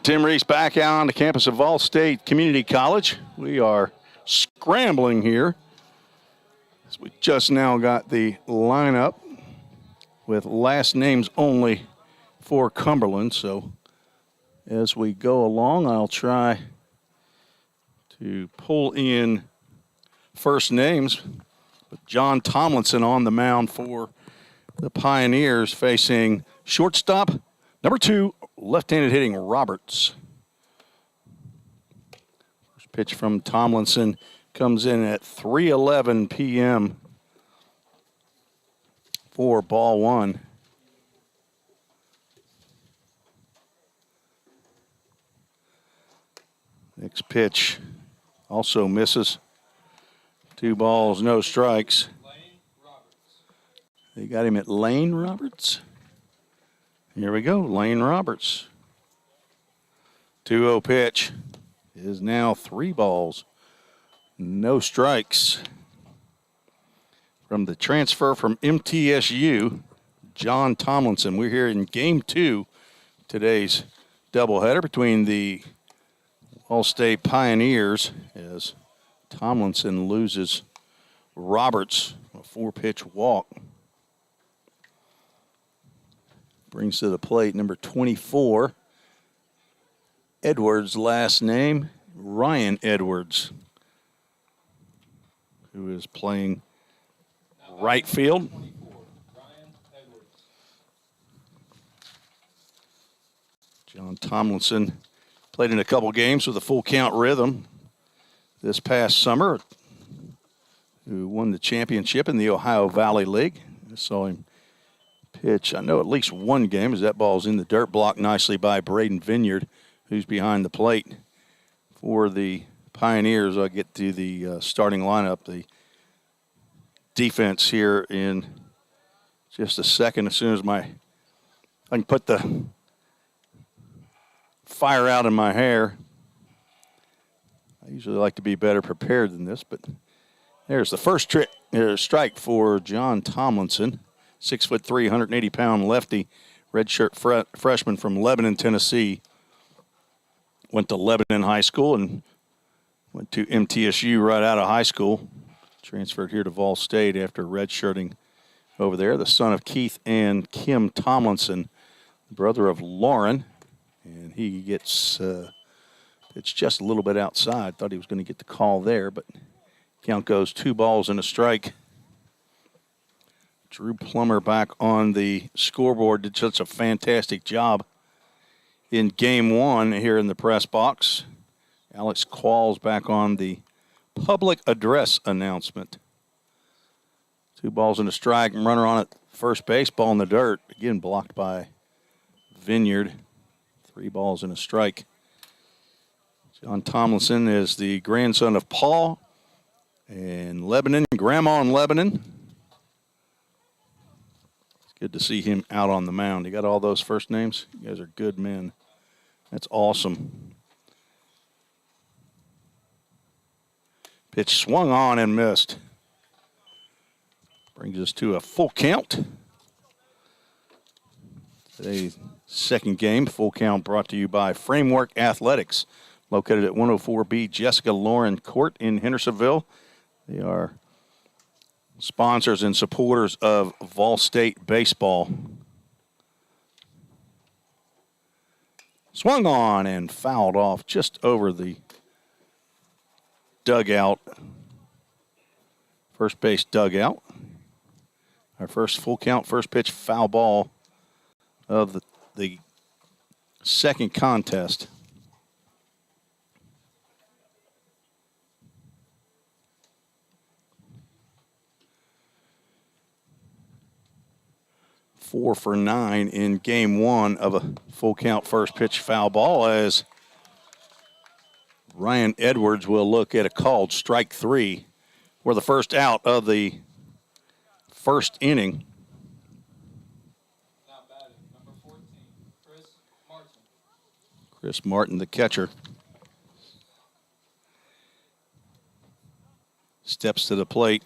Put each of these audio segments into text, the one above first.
Tim Reese back out on the campus of Vol State Community College. We are scrambling here. So we just now got the lineup with last names only for Cumberland. So as we go along, I'll try to pull in first names. With John Tomlinson on the mound for the Pioneers, facing shortstop, number 2, left-handed hitting Roberts. First pitch from Tomlinson comes in at 3:11 p.m. for ball 1. Next pitch also misses. 2 balls, no strikes. They got him at Lane Roberts. Here we go, Lane Roberts. 2-0 pitch is now 3 balls, no strikes. From the transfer from MTSU, John Tomlinson. We're here in Game 2, today's doubleheader between the All State Pioneers as Tomlinson loses Roberts, a 4-pitch walk. Brings to the plate number 24, Edwards, last name, Ryan Edwards, who is playing right field. John Tomlinson played in a couple games with a full count rhythm this past summer, who won the championship in the Ohio Valley League. I saw him pitch, I know, at least one game, as that ball's in the dirt, blocked nicely by Braden Vineyard, who's behind the plate. For the Pioneers, I'll get to the starting lineup, the defense here in just a second. As soon as I can put the fire out in my hair. I usually like to be better prepared than this, but there's the first strike for John Tomlinson. 6'3", 180-pound lefty, redshirt freshman from Lebanon, Tennessee. Went to Lebanon High School and went to MTSU right out of high school. Transferred here to Vol State after redshirting over there. The son of Keith and Kim Tomlinson, brother of Lauren. And he gets it's just a little bit outside. Thought he was going to get the call there, but count goes 2 balls and a strike. Drew Plummer back on the scoreboard, did such a fantastic job in Game 1 here in the press box. Alex Qualls back on the public address announcement. 2 balls and a strike, and runner on at first base, ball in the dirt. Again, blocked by Vineyard. 3 balls and a strike. John Tomlinson is the grandson of Paul and Lebanon, grandma in Lebanon. It's good to see him out on the mound. You got all those first names? You guys are good men. That's awesome. Pitch swung on and missed. Brings us to a full count. Today's second game, full count, brought to you by Framework Athletics, located at 104B Jessica Lauren Court in Hendersonville. They are sponsors and supporters of Vol State baseball. Swung on and fouled off just over the dugout, first base dugout. Our first full count, first pitch foul ball of the second contest. Four for 9 in Game 1 of a full count first pitch foul ball, as Ryan Edwards will look at a called strike 3 for the first out of the first inning. Now batting, number 14, Chris Martin. Chris Martin, the catcher, steps to the plate,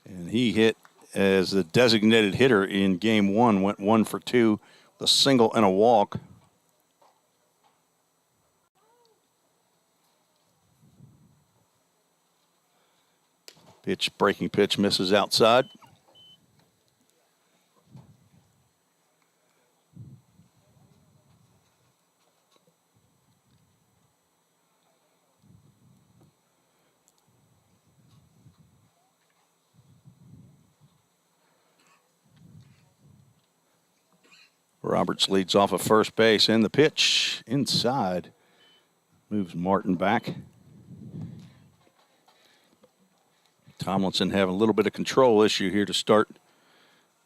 and he hit as the designated hitter in Game 1, went 1 for 2, with a single and a walk. Breaking pitch misses outside. Roberts leads off at first base, and the pitch inside moves Martin back. Tomlinson having a little bit of control issue here to start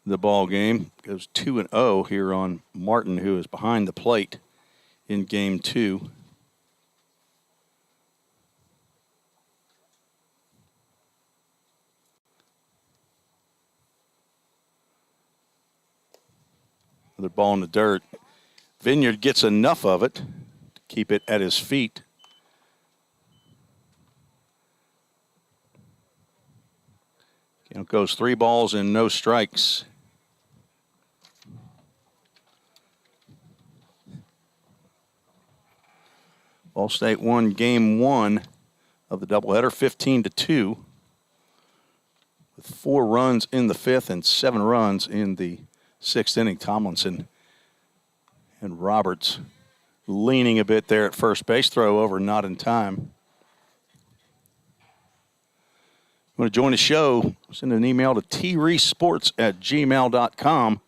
the ball game. Goes 2-0 here on Martin, who is behind the plate in game 2. Another ball in the dirt. Vineyard gets enough of it to keep it at his feet. Count goes 3 balls and no strikes. Ball State won game 1 of the doubleheader, 15-2, with 4 runs in the 5th and 7 runs in the 6th inning. Tomlinson and Roberts leaning a bit there at first base. Throw over, not in time. You want to join the show, send an email to treesports@gmail.com,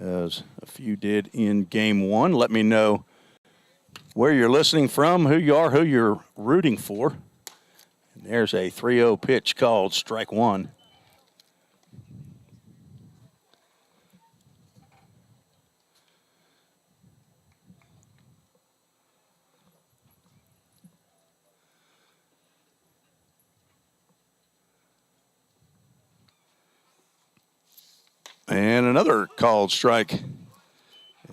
as a few did in game 1. Let me know where you're listening from, who you are, who you're rooting for. And there's a 3-0 pitch called strike 1. And another called strike,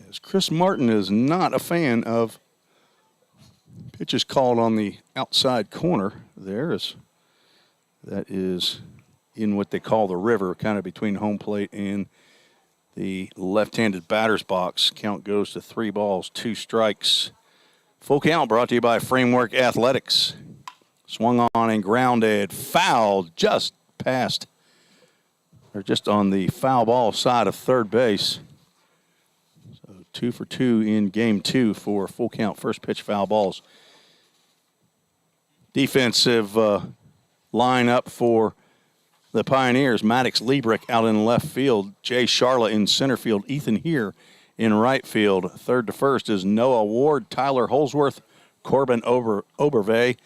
as Chris Martin is not a fan of pitches called on the outside corner there. That is in what they call the river, kind of between home plate and the left-handed batter's box. Count goes to 3 balls, 2 strikes. Full count brought to you by Framework Athletics. Swung on and grounded, fouled just past, or just on the foul ball side of third base. So 2 for 2 in game 2 for full count first pitch foul balls. Defensive lineup for the Pioneers: Maddox Liebrick out in left field, Jay Sharla in center field, Ethan Here in right field. Third to first is Noah Ward, Tyler Holsworth, Corbin Overbay,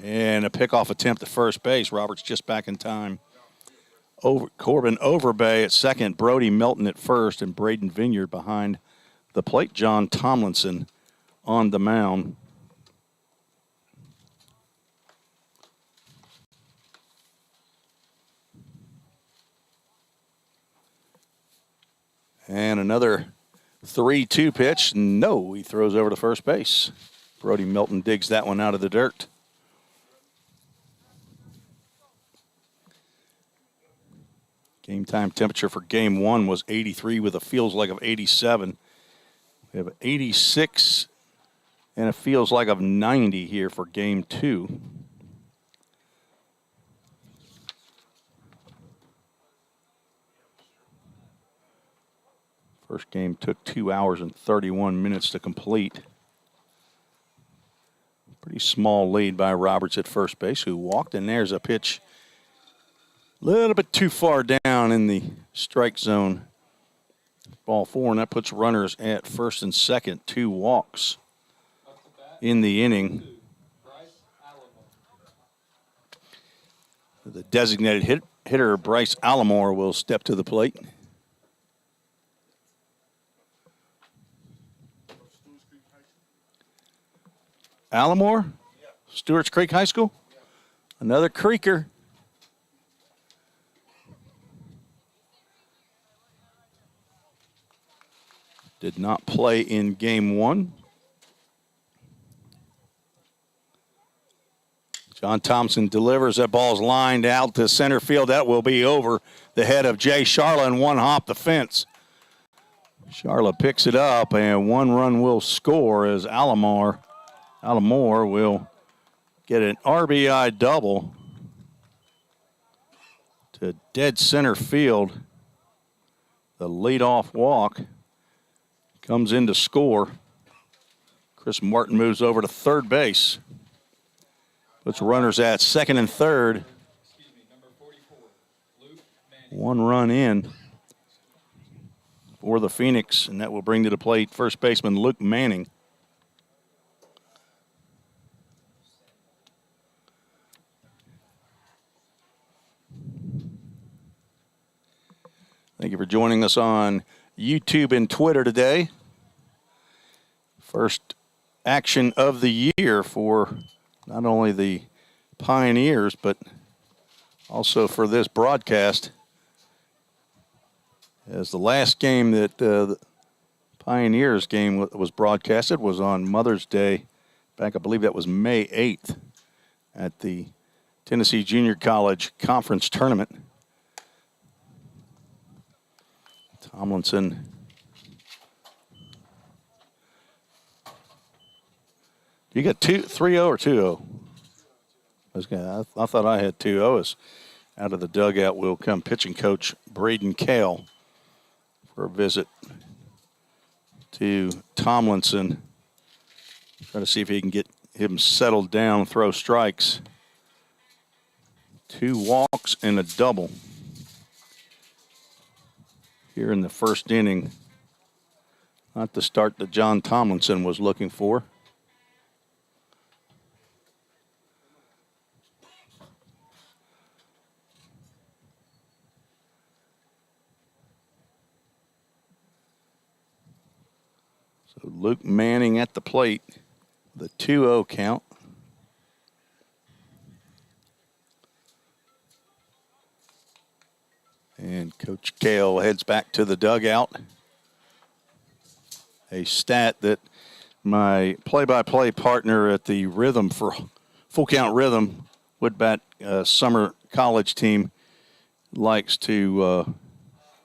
and a pickoff attempt at first base. Roberts just back in time. Corbin Overbay at second, Brody Melton at first, and Braden Vineyard behind the plate. John Tomlinson on the mound. And another 3-2 pitch. No, he throws over to first base. Brody Melton digs that one out of the dirt. Game time temperature for game 1 was 83 with a feels like of 87. We have 86 and a feels like of 90 here for game 2. First game took 2 hours and 31 minutes to complete. Pretty small lead by Roberts at first base, who walked, and there's a pitch a little bit too far down in the strike zone. Ball 4, and that puts runners at first and second. 2 walks in the inning. The designated hitter, Bryce Allamore, will step to the plate. Allamore? Stewart's Creek High School? Another Creeker. Did not play in game 1. John Thompson delivers. That ball's lined out to center field. That will be over the head of Jay Sharla and 1 hop the fence. Sharla picks it up, and 1 run will score as Allamore will get an RBI double to dead center field. The leadoff walk comes in to score. Chris Martin moves over to third base. Puts runners at second and third. Number 44, Luke Manning. 1 run in for the Phoenix, and that will bring to the plate first baseman Luke Manning. Thank you for joining us on YouTube and Twitter today. First action of the year for not only the Pioneers, but also for this broadcast. As the last game that the Pioneers game was broadcasted was on Mother's Day, back I believe that was May 8th at the Tennessee Junior College Conference Tournament. Tomlinson. You got 3-0 or 2-0? I thought I had 2-0. As out of the dugout will come pitching coach Braden Kale for a visit to Tomlinson. Try to see if he can get him settled down, throw strikes. 2 walks and a double here in the first inning. Not the start that John Tomlinson was looking for. So Luke Manning at the plate, the 2-0 count. And Coach Kale heads back to the dugout. A stat that my play-by-play partner at the Rhythm for Full Count Rhythm, Woodbat summer college team, likes to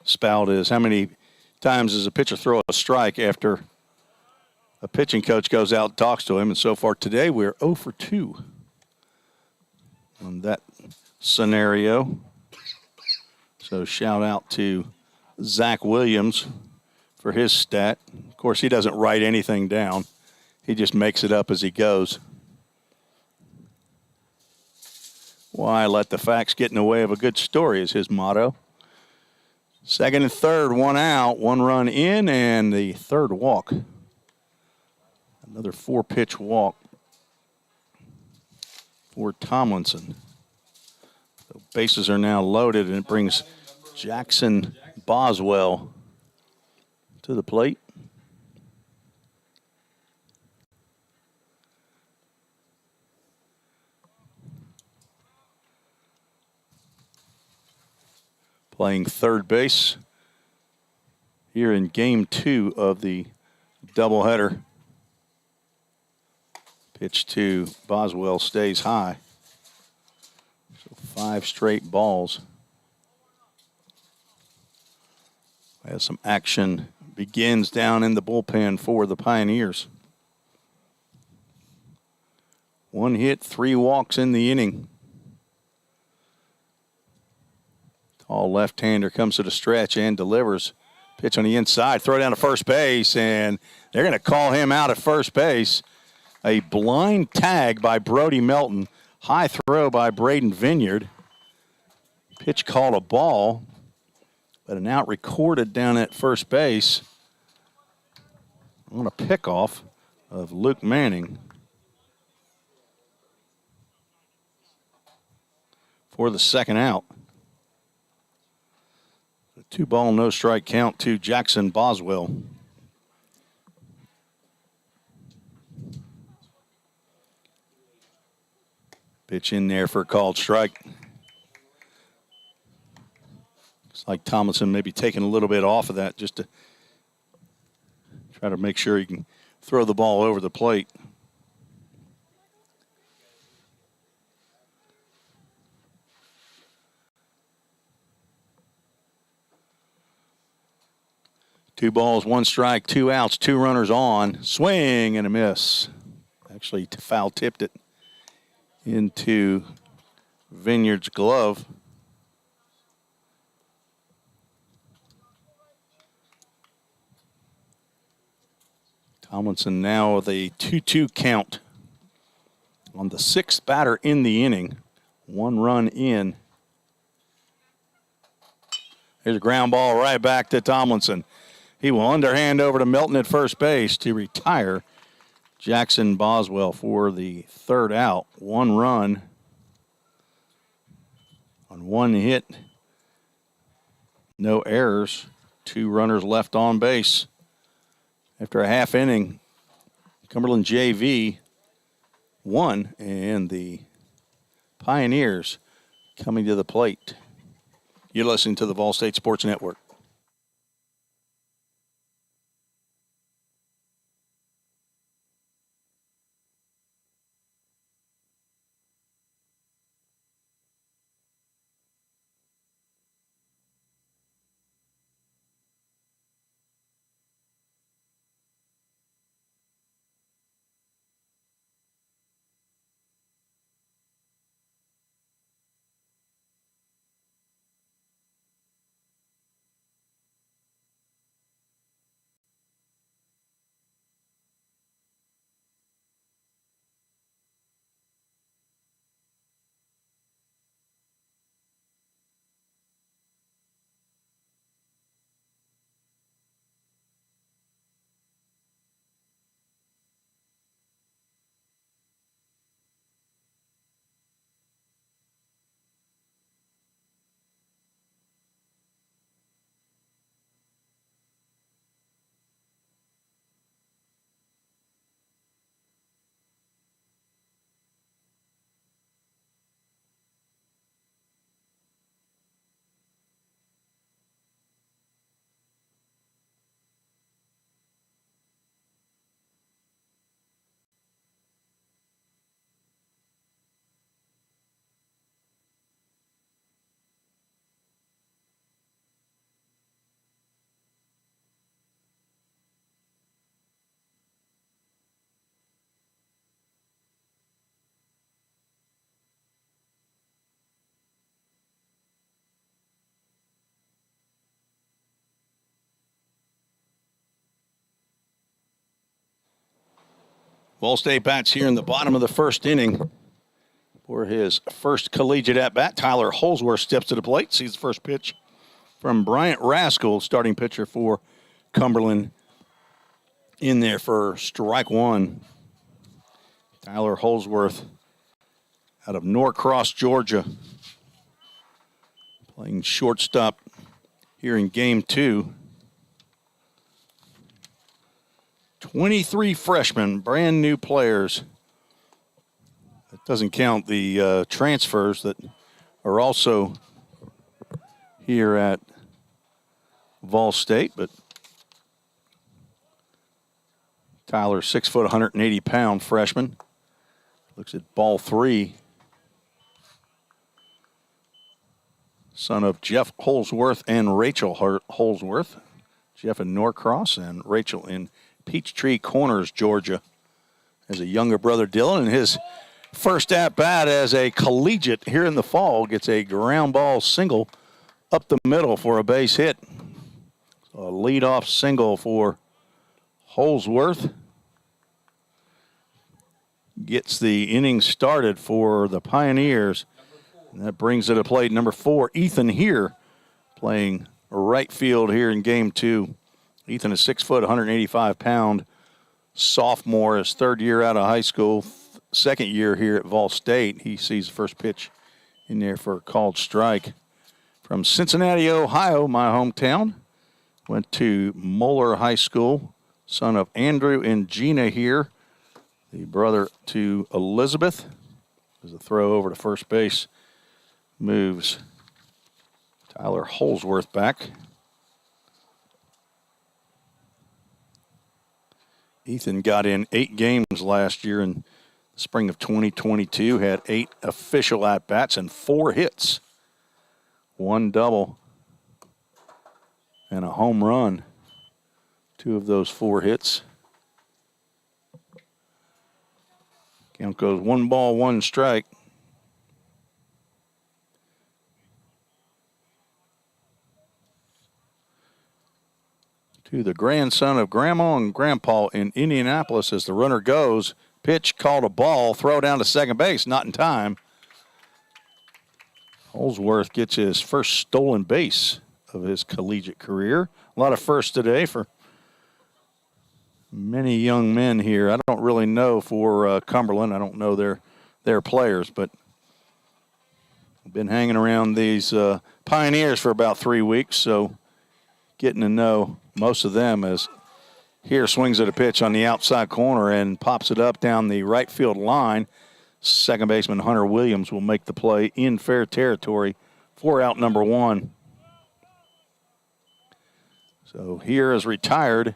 spout is how many times does a pitcher throw a strike after a pitching coach goes out and talks to him. And so far today we're 0 for 2 on that scenario. So shout out to Zach Williams for his stat. Of course, he doesn't write anything down. He just makes it up as he goes. Why let the facts get in the way of a good story is his motto. Second and third, 1 out, 1 run in, and the third walk. Another 4-pitch walk for Tomlinson. The bases are now loaded, and it brings Jackson Boswell to the plate. Playing third base here in game 2 of the doubleheader. Pitch to Boswell stays high. So 5 straight balls. As some action begins down in the bullpen for the Pioneers. 1 hit, 3 walks in the inning. Tall left-hander comes to the stretch and delivers. Pitch on the inside, throw down to first base, and they're going to call him out at first base. A blind tag by Brody Melton. High throw by Braden Vineyard. Pitch called a ball, but an out recorded down at first base on a pickoff of Luke Manning for the second out. A 2-ball, no strike count to Jackson Boswell. Pitch in there for a called strike. Looks like Tomlinson maybe taking a little bit off of that just to try to make sure he can throw the ball over the plate. Two balls, 1 strike, 2 outs, 2 runners on. Swing and a miss. Actually foul tipped it into Vineyard's glove. Tomlinson now with a 2-2 count on the sixth batter in the inning. 1 run in. Here's a ground ball right back to Tomlinson. He will underhand over to Melton at first base to retire Jackson Boswell for the third out. 1 run on 1 hit. No errors. 2 runners left on base. After a half inning, Cumberland JV won, and the Pioneers coming to the plate. You're listening to the Vol State Sports Network. Vol State bats here in the bottom of the first inning. For his first collegiate at-bat, Tyler Holsworth steps to the plate, sees the first pitch from Bryant Rascal, starting pitcher for Cumberland, in there for strike 1. Tyler Holsworth out of Norcross, Georgia, playing shortstop here in game 2. 23 freshmen, brand new players. That doesn't count the transfers that are also here at Vol State, but Tyler, 6 foot, 180-pound freshman. Looks at ball 3. Son of Jeff Holsworth and Rachel Holsworth. Jeff in Norcross and Rachel in Peachtree Corners, Georgia. As a younger brother, Dylan, and his first at-bat as a collegiate here in the fall, gets a ground ball single up the middle for a base hit. So a leadoff single for Holsworth. Gets the inning started for the Pioneers. And that brings it to plate number 4, Ethan here, playing right field here in game 2. Ethan is 6 foot, 185-pound sophomore, his third year out of high school, second year here at Vol State. He sees the first pitch in there for a called strike. From Cincinnati, Ohio, my hometown. Went to Moeller High School. Son of Andrew and Gina here, the brother to Elizabeth. There's a throw over to first base. Moves Tyler Holsworth back. Ethan got in 8 games last year in the spring of 2022, had 8 official at-bats and 4 hits. 1 double and a home run. 2 of those 4 hits. Count goes 1 ball, 1 strike. to the grandson of Grandma and Grandpa in Indianapolis as the runner goes. Pitch called a ball, throw down to second base, not in time. Holsworth gets his first stolen base of his collegiate career. A lot of firsts today for many young men here. I don't really know for Cumberland. I don't know their players, but I've been hanging around these Pioneers for about 3 weeks, so getting to know most of them as here swings at a pitch on the outside corner and pops it up down the right field line. Second baseman Hunter Williams will make the play in fair territory for out number 1. So here is retired.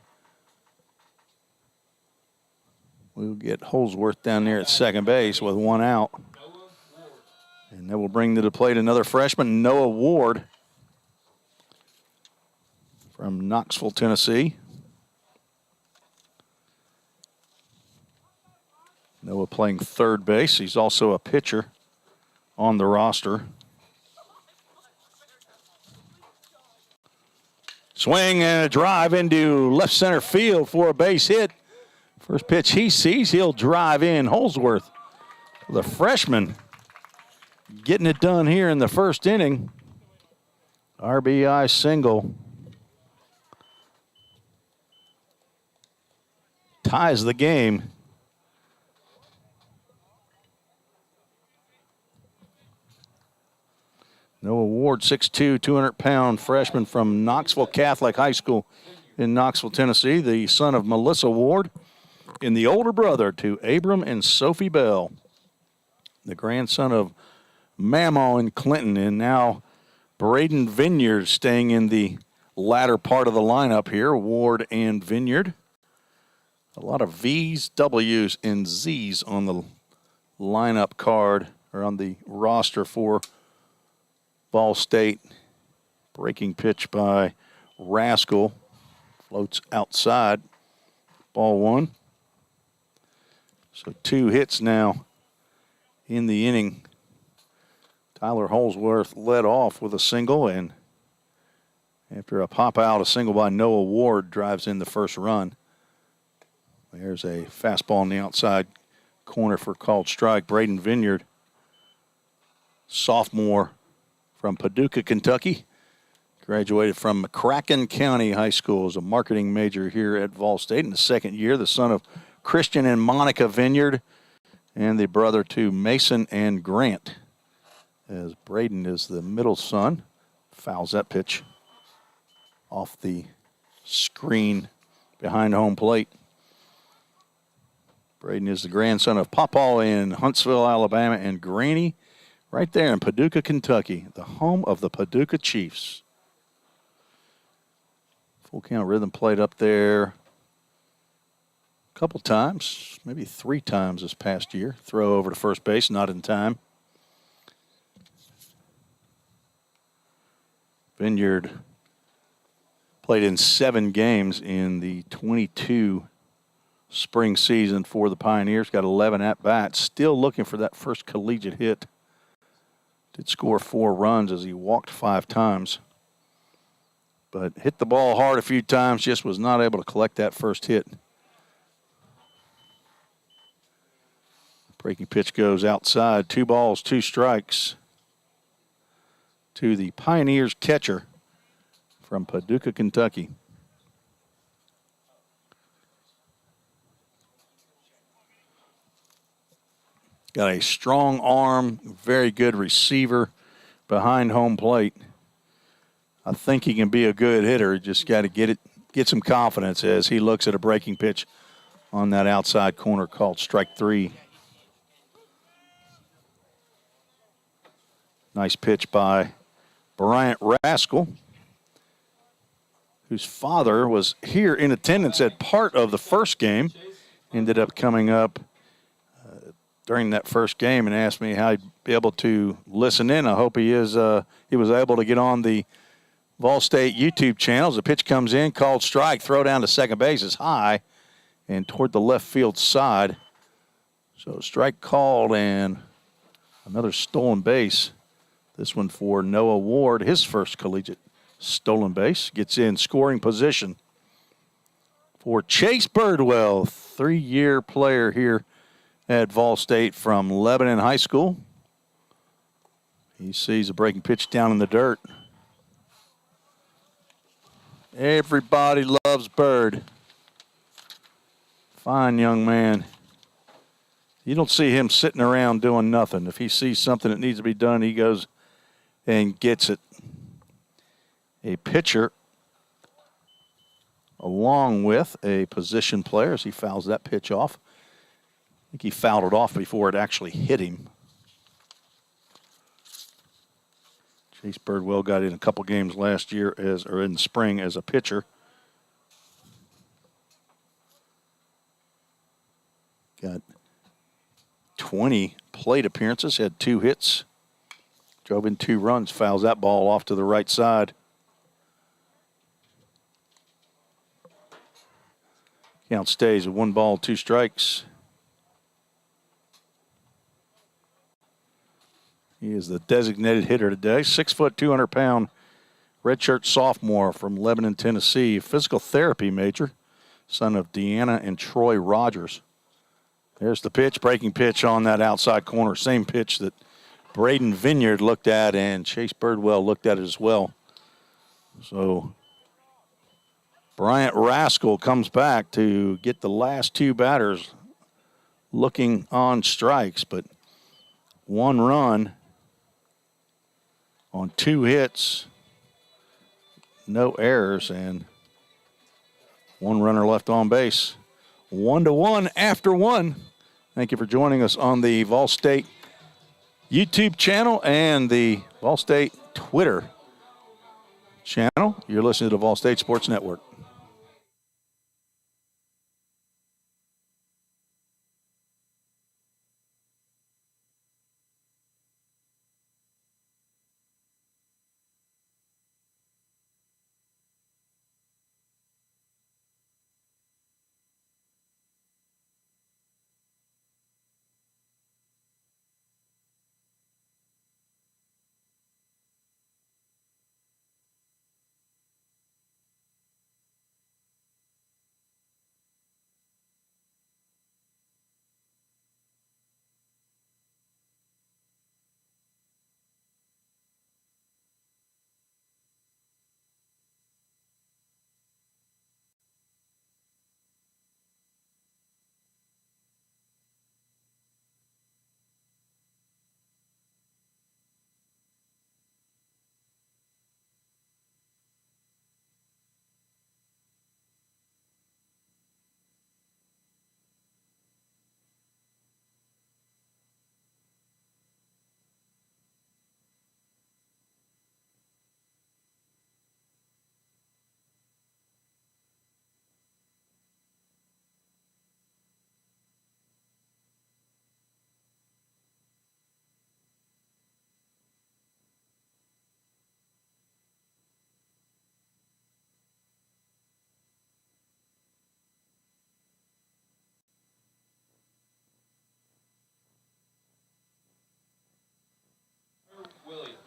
We'll get Holsworth down there at second base with 1 out. And that will bring to the plate another freshman, Noah Ward, from Knoxville, Tennessee. Noah playing third base. He's also a pitcher on the roster. Swing and a drive into left center field for a base hit. First pitch he sees, he'll drive in. Holsworth, the freshman, getting it done here in the first inning. RBI single. Ties the game. Noah Ward, 6'2", 200-pound freshman from Knoxville Catholic High School in Knoxville, Tennessee, the son of Melissa Ward and the older brother to Abram and Sophie Bell, the grandson of Mamaw and Clinton, and now Braden Vineyard staying in the latter part of the lineup here, Ward and Vineyard. A lot of V's, W's, and Z's on the lineup card, or on the roster for Ball State. Breaking pitch by Rascal. Floats outside. Ball 1. So 2 hits now in the inning. Tyler Holsworth led off with a single, and after a pop out, a single by Noah Ward drives in the first run. There's a fastball on the outside corner for called strike. Braden Vineyard, sophomore from Paducah, Kentucky. Graduated from McCracken County High School as a marketing major here at Vol State in the second year. The son of Christian and Monica Vineyard and the brother to Mason and Grant, as Braden is the middle son. Fouls that pitch off the screen behind home plate. Braden is the grandson of Pawpaw in Huntsville, Alabama, and Granny right there in Paducah, Kentucky, the home of the Paducah Chiefs. Full count rhythm plate up there a couple times, maybe 3 times this past year. Throw over to first base, not in time. Vineyard played in 7 games in the 22 spring season for the Pioneers. Got 11 at-bats. Still looking for that first collegiate hit. Did score 4 runs as he walked 5 times. But hit the ball hard a few times, just was not able to collect that first hit. Breaking pitch goes outside. 2 balls, 2 strikes to the Pioneers catcher from Paducah, Kentucky. Got a strong arm, very good receiver behind home plate. I think he can be a good hitter. Just got to get some confidence as he looks at a breaking pitch on that outside corner called strike 3. Nice pitch by Bryant Rascal, whose father was here in attendance at part of the first game. Ended up coming up during that first game and asked me how he'd be able to listen in. I hope he was able to get on the Vol State YouTube channels. The pitch comes in, called strike, throw down to second base is high and toward the left field side. So strike called and another stolen base. This one for Noah Ward, his first collegiate stolen base. Gets in scoring position for Chase Birdwell, 3-year player here at Vol State from Lebanon High School. He sees a breaking pitch down in the dirt. Everybody loves Bird. Fine young man. You don't see him sitting around doing nothing. If he sees something that needs to be done, he goes and gets it. A pitcher along with a position player as he fouls that pitch off. I think he fouled it off before it actually hit him. Chase Birdwell got in a couple games last year or in the spring as a pitcher. Got 20 plate appearances, had 2 hits, drove in 2 runs, fouls that ball off to the right side. Count stays at 1 ball, 2 strikes. He is the designated hitter today. 6 foot, 200-pound redshirt sophomore from Lebanon, Tennessee. Physical therapy major, son of Deanna and Troy Rogers. There's the pitch, breaking pitch on that outside corner. Same pitch that Braden Vineyard looked at and Chase Birdwell looked at it as well. So Bryant Rascal comes back to get the last 2 batters looking on strikes, but 1 run on 2 hits, no errors, and 1 runner left on base. 1-1 after 1. Thank you for joining us on the Vol State YouTube channel and the Vol State Twitter channel. You're listening to the Vol State Sports Network.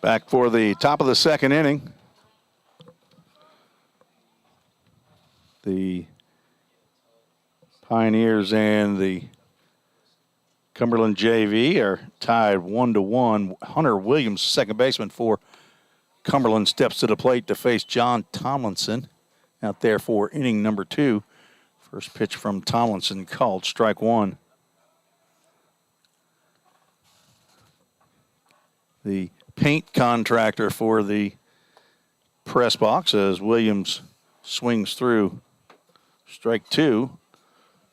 Back for the top of the 2nd inning. The Pioneers and the Cumberland JV are tied 1-1. Hunter Williams, second baseman for Cumberland, steps to the plate to face John Tomlinson out there for inning number 2. First pitch from Tomlinson called strike 1. The paint contractor for the press box as Williams swings through strike 2.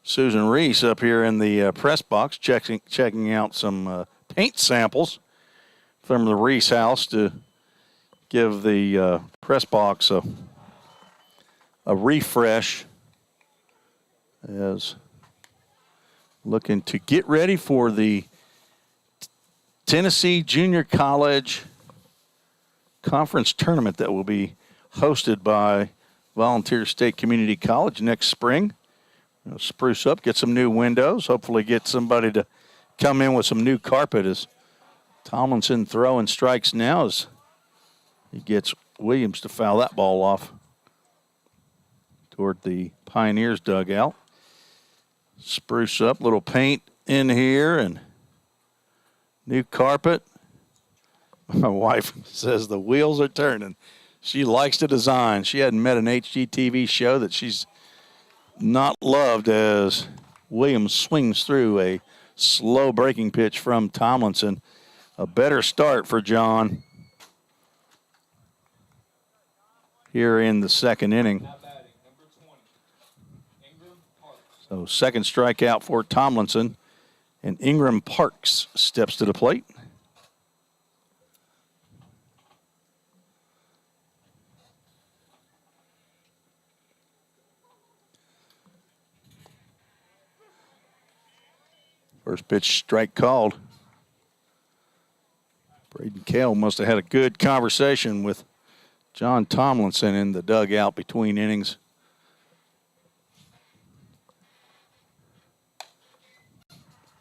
Susan Reese up here in the press box checking out some paint samples from the Reese house to give the press box a refresh as looking to get ready for the Tennessee Junior College Conference Tournament that will be hosted by Volunteer State Community College next spring. Spruce up, get some new windows, hopefully get somebody to come in with some new carpet as Tomlinson throwing strikes now as he gets Williams to foul that ball off toward the Pioneers dugout. Spruce up, little paint in here and new carpet. My wife says the wheels are turning. She likes the design. She hadn't met an HGTV show that she's not loved as Williams swings through a slow breaking pitch from Tomlinson. A better start for John here in the second inning. Now batting, number 20, Ingram Parks. So second strikeout for Tomlinson, and Ingram Parks steps to the plate. First pitch strike called. Braden Kale must have had a good conversation with John Tomlinson in the dugout between innings.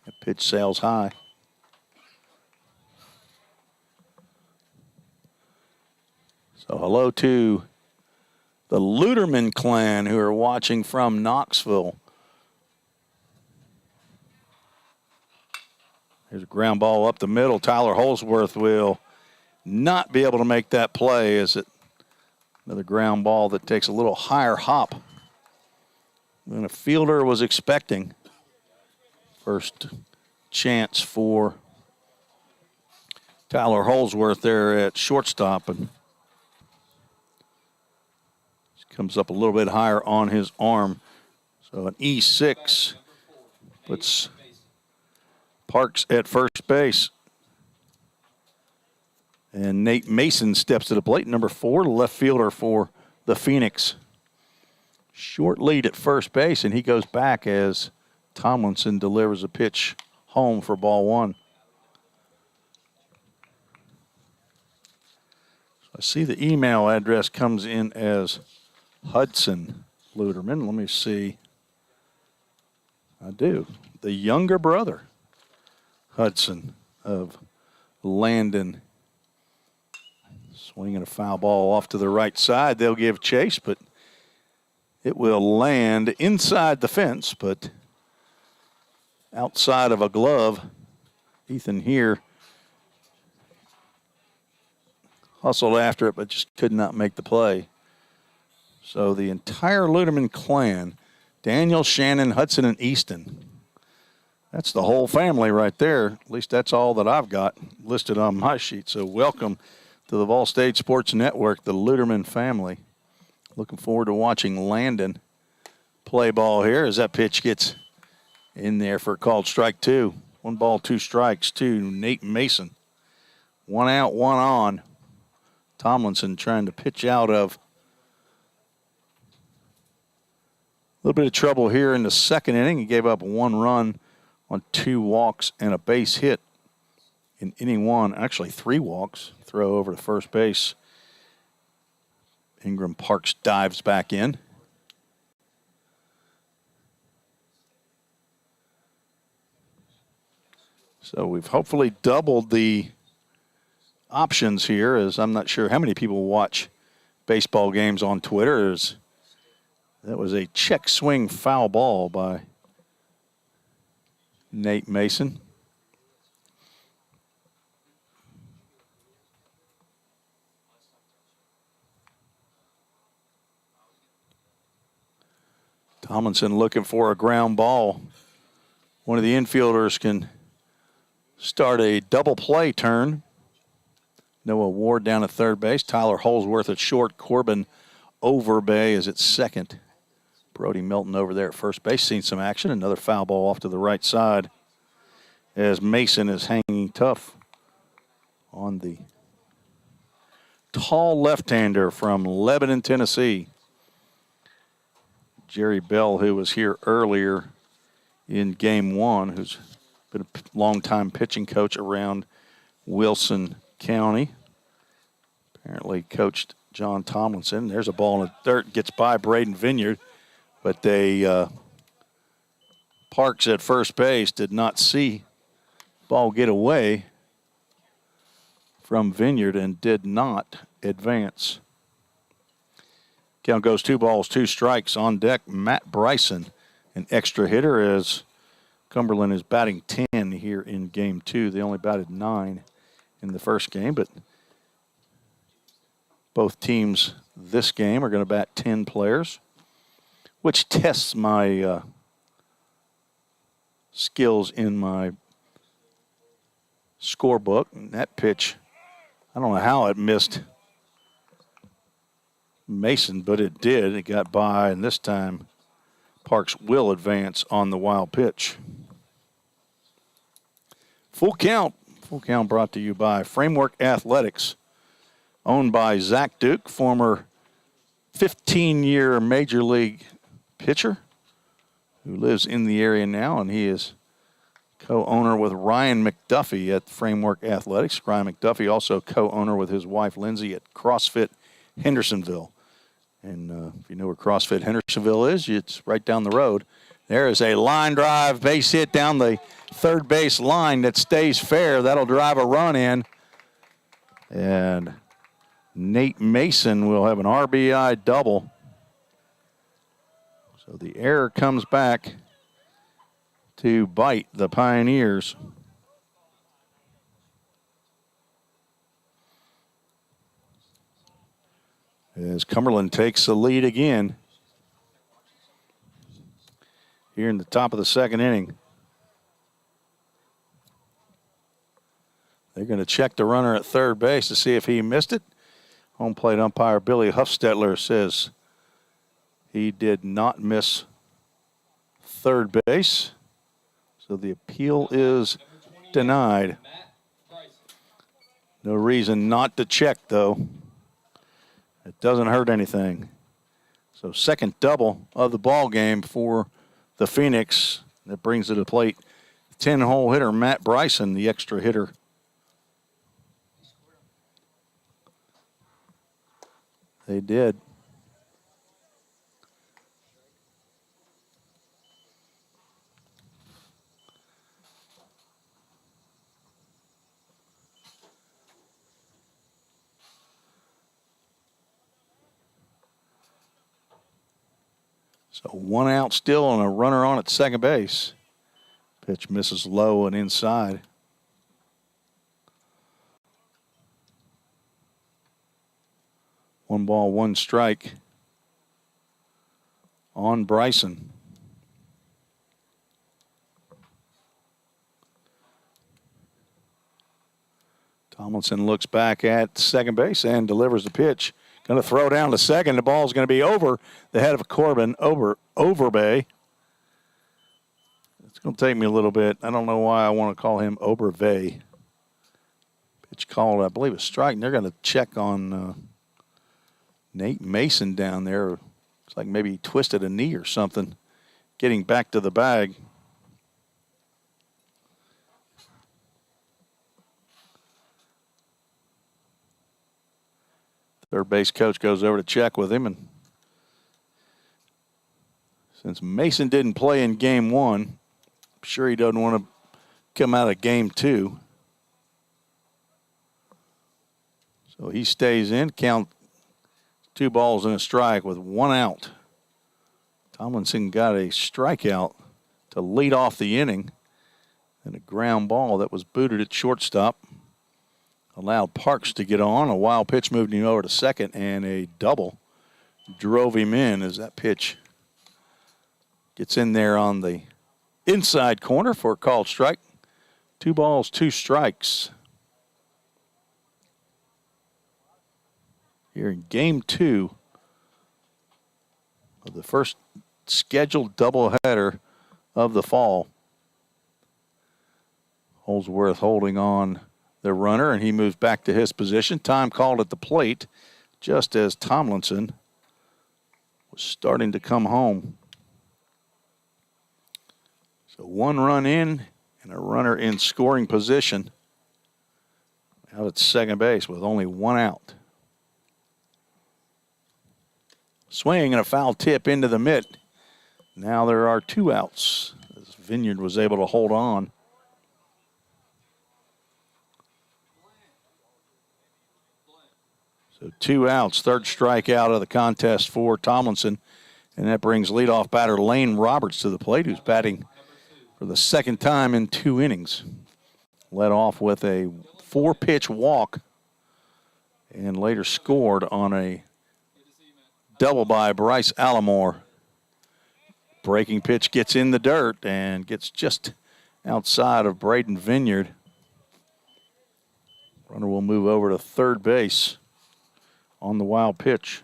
That pitch sails high. So hello to the Luderman clan who are watching from Knoxville. There's a ground ball up the middle. Tyler Holsworth will not be able to make that play. Is it another ground ball that takes a little higher hop than a fielder was expecting? First chance for Tyler Holsworth there at shortstop, and comes up a little bit higher on his arm. So an E6 puts Parks at first base. And Nate Mason steps to the plate, number 4, left fielder for the Phoenix. Short lead at first base, and he goes back as Tomlinson delivers a pitch home for ball 1. I see the email address comes in as Hudson Luderman. Let me see. I do. The younger brother, Hudson of Landon. Swinging a foul ball off to the right side. They'll give chase, but it will land inside the fence, but outside of a glove. Ethan here hustled after it, but just could not make the play. So the entire Luderman clan, Daniel, Shannon, Hudson, and Easton. That's the whole family right there. At least that's all that I've got listed on my sheet. So welcome to the Vol State Sports Network, the Luderman family. Looking forward to watching Landon play ball here as that pitch gets in there for a called strike 2. 1 ball, 2 strikes to Nate Mason. 1 out, 1 on. Tomlinson trying to pitch out of a little bit of trouble here in the second inning. He gave up 1 run on 2 walks and a base hit in inning 1. Actually, 3 walks. Throw over to first base. Ingram Parks dives back in. So we've hopefully doubled the options here, as I'm not sure how many people watch baseball games on Twitter. That was a check swing foul ball by Nate Mason. Tomlinson looking for a ground ball. One of the infielders can start a double play turn. Noah Ward down at third base. Tyler Holsworth at short. Corbin Overbay is at second. Brody Milton over there at first base. Seen some action. Another foul ball off to the right side as Mason is hanging tough on the tall left-hander from Lebanon, Tennessee. Jerry Bell, who was here earlier in game 1, who's been a long-time pitching coach around Wilson County. Apparently coached John Tomlinson. There's a ball in the dirt, gets by Braden Vineyard, but Parks at first base did not see ball get away from Vineyard and did not advance. Count goes 2 balls, 2 strikes. On deck, Matt Bryson, an extra hitter, as Cumberland is batting 10 here in game 2. They only batted 9 in the first game, but both teams this game are going to bat 10 players, which tests my skills in my scorebook. And that pitch, I don't know how it missed Mason, but it did. It got by, and this time Parks will advance on the wild pitch. Full count. Full count brought to you by Framework Athletics, owned by Zach Duke, former 15-year Major League pitcher who lives in the area now, and he is co-owner with Ryan McDuffie at Framework Athletics. Ryan McDuffie also co-owner with his wife Lindsay at CrossFit Hendersonville. And if you know where CrossFit Hendersonville is, it's right down the road. There is a line drive base hit down the third base line that stays fair. That'll drive a run in. And Nate Mason will have an RBI double. So the error comes back to bite the Pioneers. As Cumberland takes the lead again here in the top of the second inning. They're going to check the runner at third base to see if he missed it. Home plate umpire Billy Huffstetler says he did not miss third base. So the appeal is denied. No reason not to check, though. It doesn't hurt anything. So second double of the ball game for the Phoenix. That brings to the plate 10-hole hitter Matt Bryson, the extra hitter. They did. So 1 out still and a runner on at second base. Pitch misses low and inside. One ball, 1 strike on Bryson. Tomlinson looks back at second base and delivers the pitch. Going to throw down to second. The ball's going to be over the head of Corbin, Overbay. It's going to take me a little bit. I don't know why I want to call him Overbay. Pitch called, I believe, a strike. And they're going to check on Nate Mason down there. Looks like maybe he twisted a knee or something, getting back to the bag. Third base coach goes over to check with him, and since Mason didn't play in game 1, I'm sure he doesn't want to come out of game 2. So he stays in, count 2 balls and a strike with 1 out. Tomlinson got a strikeout to lead off the inning, and a ground ball that was booted at shortstop allowed Parks to get on. A wild pitch moved him over to second, and a double drove him in as that pitch gets in there on the inside corner for a called strike. 2 balls, 2 strikes. Here in game 2 of the first scheduled doubleheader of the fall. Holdsworth holding on the runner, and he moves back to his position. Time called at the plate just as Tomlinson was starting to come home. So 1 run in and a runner in scoring position out at second base with only 1 out. Swing and a foul tip into the mitt. Now there are 2 outs as Vineyard was able to hold on. So 2 outs, third strikeout of the contest for Tomlinson. And that brings leadoff batter Lane Roberts to the plate, who's batting for the second time in 2 innings. Led off with a 4-pitch walk and later scored on a double by Bryce Allamore. Breaking pitch gets in the dirt and gets just outside of Braden Vineyard. Runner will move over to third base on the wild pitch.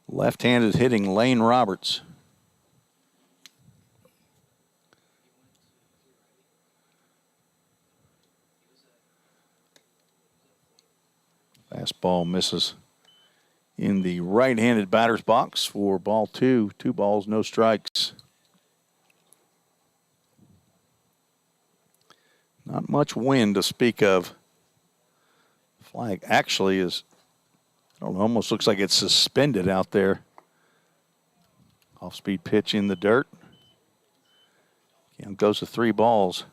Left-handed hitting Lane Roberts. Fastball misses in the right-handed batter's box for ball 2. 2 balls, no strikes. Not much wind to speak of. Flag actually is, I don't know, almost looks like it's suspended out there. Off-speed pitch in the dirt. Count goes to 3 balls.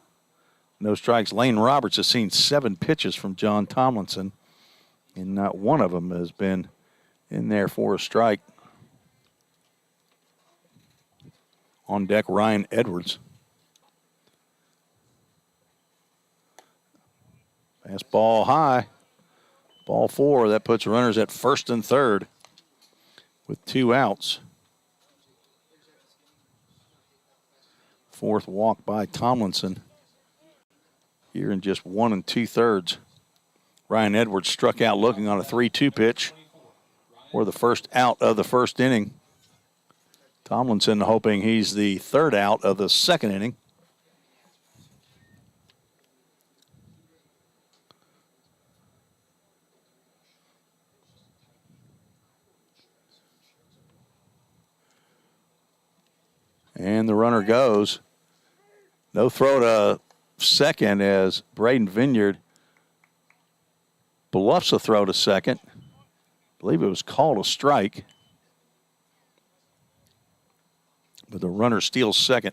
No strikes. Lane Roberts has seen 7 pitches from John Tomlinson, and not one of them has been in there for a strike. On deck, Ryan Edwards. Fastball high. Ball 4. That puts runners at first and third with 2 outs. 4th walk by Tomlinson here in just 1 2/3. Ryan Edwards struck out looking on a 3-2 pitch for the first out of the first inning. Tomlinson hoping he's the 3rd out of the 2nd inning. And the runner goes. No throw to second as Braden Vineyard bluffs a throw to second. I believe it was called a strike. But the runner steals second.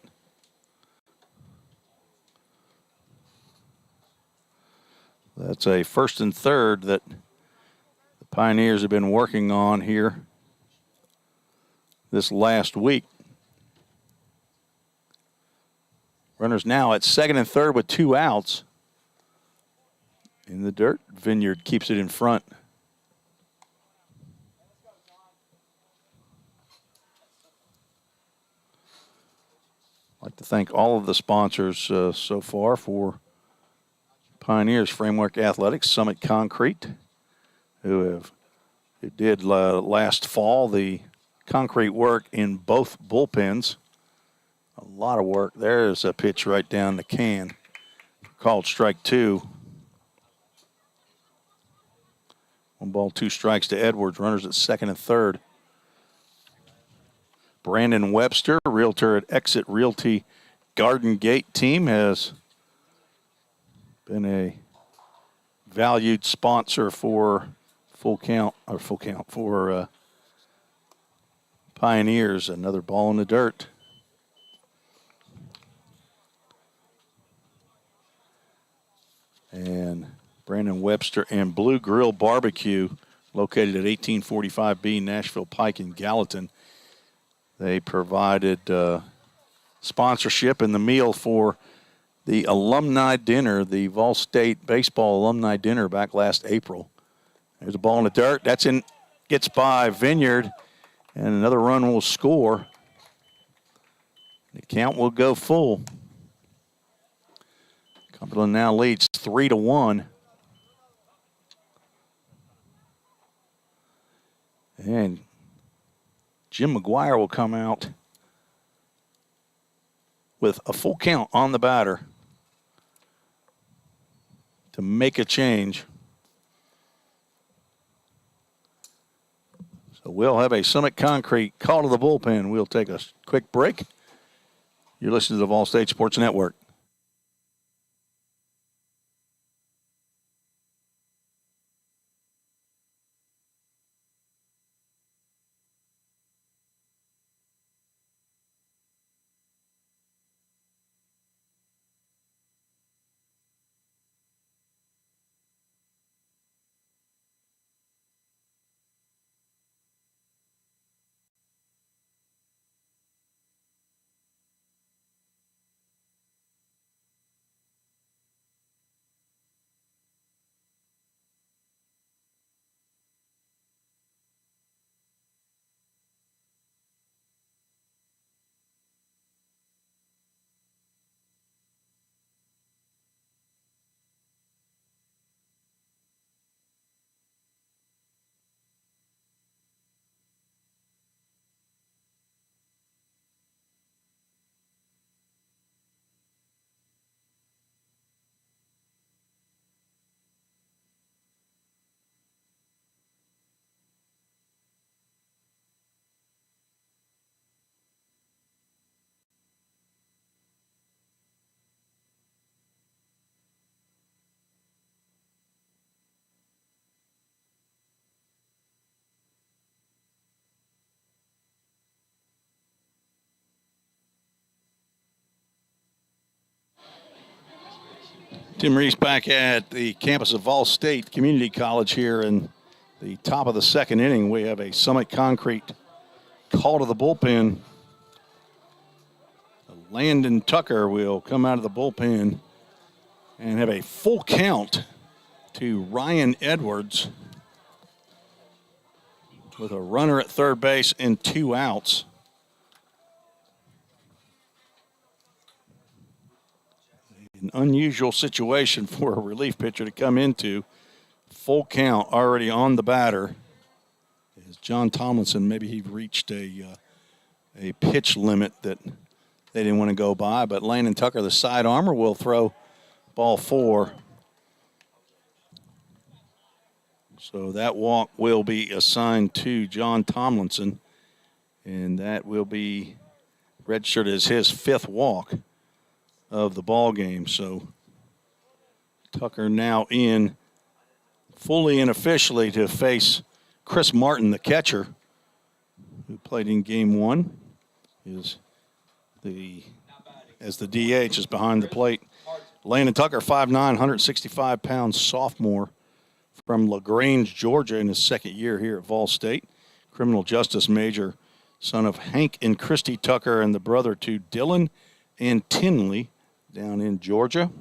That's a first and third that the Pioneers have been working on here this last week. Runners now at second and third with 2 outs. In the dirt, Vineyard keeps it in front. I'd like to thank all of the sponsors so far for Pioneers Framework Athletics, Summit Concrete, who did last fall the concrete work in both bullpens. A lot of work. There's a pitch right down the can. Called strike 2. 1 ball, 2 strikes to Edwards. Runners at second and third. Brandon Webster, realtor at Exit Realty Garden Gate team, has been a valued sponsor for Full Count for Pioneers. Another ball in the dirt. And Brandon Webster and Blue Grill Barbecue, located at 1845B Nashville Pike in Gallatin. They provided sponsorship in the meal for the alumni dinner, the Vol State baseball alumni dinner back last April. There's a ball in the dirt. That's in, gets by Vineyard, and another run will score. The count will go full. Cumberland now leads 3-1. And Jim McGuire will come out with a full count on the batter to make a change. So we'll have a Summit Concrete call to the bullpen. We'll take a quick break. You're listening to the Vol State Sports Network. Tim Reese back at the campus of Vol State Community College here in the top of the second inning. We have a Summit Concrete call to the bullpen. Landon Tucker will come out of the bullpen and have a full count to Ryan Edwards with a runner at third base and 2 outs. An unusual situation for a relief pitcher to come into. Full count already on the batter. Is John Tomlinson, maybe he reached a pitch limit that they didn't want to go by, but Landon Tucker, the side armor, will throw ball 4. So that walk will be assigned to John Tomlinson, and that will be registered as his 5th walk of the ball game. So Tucker now in fully and officially to face Chris Martin, the catcher, who played in game 1, as the DH is behind the plate. Landon Tucker, 5'9", 165 pounds, sophomore from LaGrange, Georgia, in his second year here at Vol State. Criminal justice major, son of Hank and Christy Tucker, and the brother to Dylan and Tinley down in Georgia.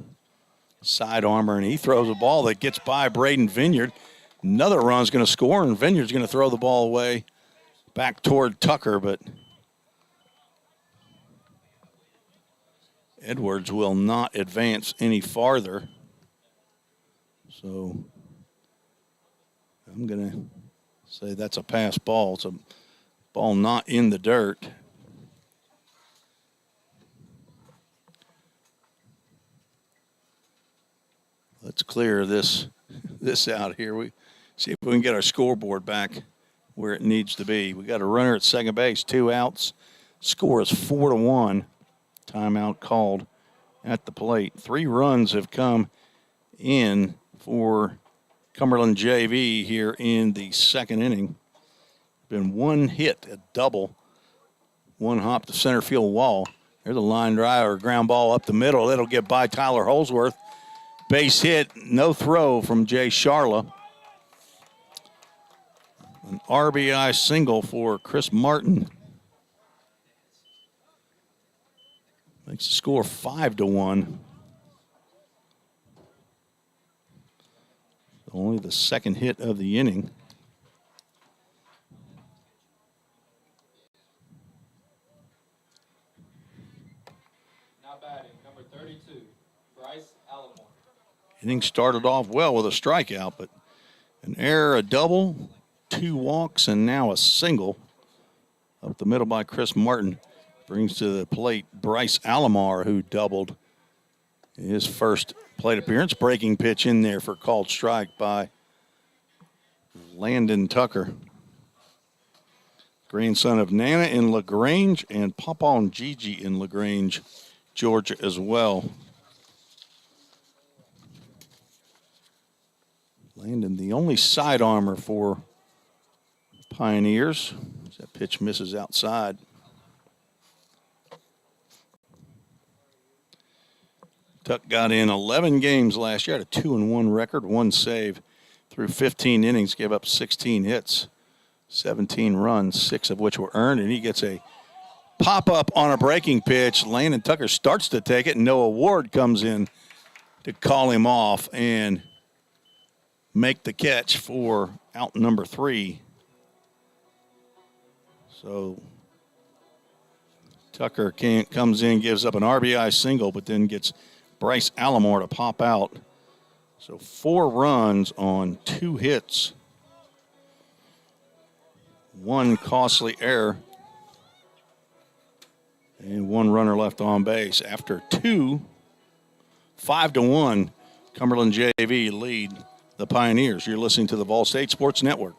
Side armor, and he throws a ball that gets by Braden Vineyard. Another run's going to score, and Vineyard's going to throw the ball away back toward Tucker, but Edwards will not advance any farther. So I'm going to say that's a pass ball. It's a ball not in the dirt. Let's clear this out here. We see if we can get our scoreboard back where it needs to be. We got a runner at second base, 2 outs. Score is 4-1. Timeout called at the plate. 3 runs have come in for Cumberland JV here in the second inning. Been 1 hit, a double, 1 hop to center field wall. There's a line drive or ground ball up the middle. It'll get by Tyler Holsworth. Base hit, no throw from Jay Sharla. An RBI single for Chris Martin. Makes the score 5-1. Only the second hit of the inning. Now batting, number 32, Bryce Alomar. Inning started off well with a strikeout, but an error, a double, 2 walks, and now a single. Up the middle by Chris Martin. Brings to the plate Bryce Alomar, who doubled his first plate appearance. Breaking pitch in there for called strike by Landon Tucker. Grandson of Nana in LaGrange and Papa and Gigi in LaGrange, Georgia as well. Landon, the only side armor for Pioneers. That pitch misses outside. Tuck got in 11 games last year, had a 2-1 record, 1 save through 15 innings, gave up 16 hits, 17 runs, 6 of which were earned, and he gets a pop-up on a breaking pitch. Landon Tucker starts to take it, and Noah Ward comes in to call him off and make the catch for out number 3. So Tucker comes in, gives up an RBI single, but then gets Bryce Alomar to pop out. So 4 runs on 2 hits. 1 costly error. And 1 runner left on base. After 2, 5-1, Cumberland JV lead the Pioneers. You're listening to the Vol State Sports Network.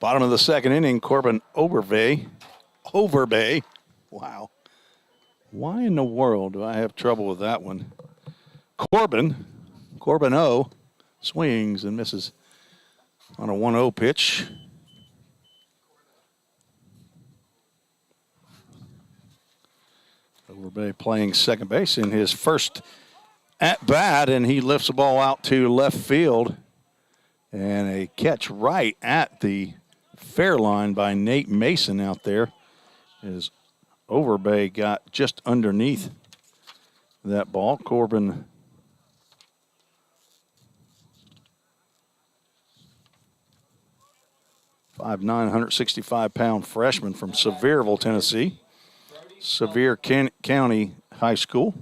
Bottom of the second inning, Corbin Overbay. Wow. Why in the world do I have trouble with that one? Corbin O, swings and misses on a 1-0 pitch. Overbay playing second base in his first at bat, and he lifts the ball out to left field. And a catch right at the fair line by Nate Mason out there, as Overbay got just underneath that ball. Corbin $5'9", 165-pound freshman from Sevierville, Tennessee. Sevier County High School.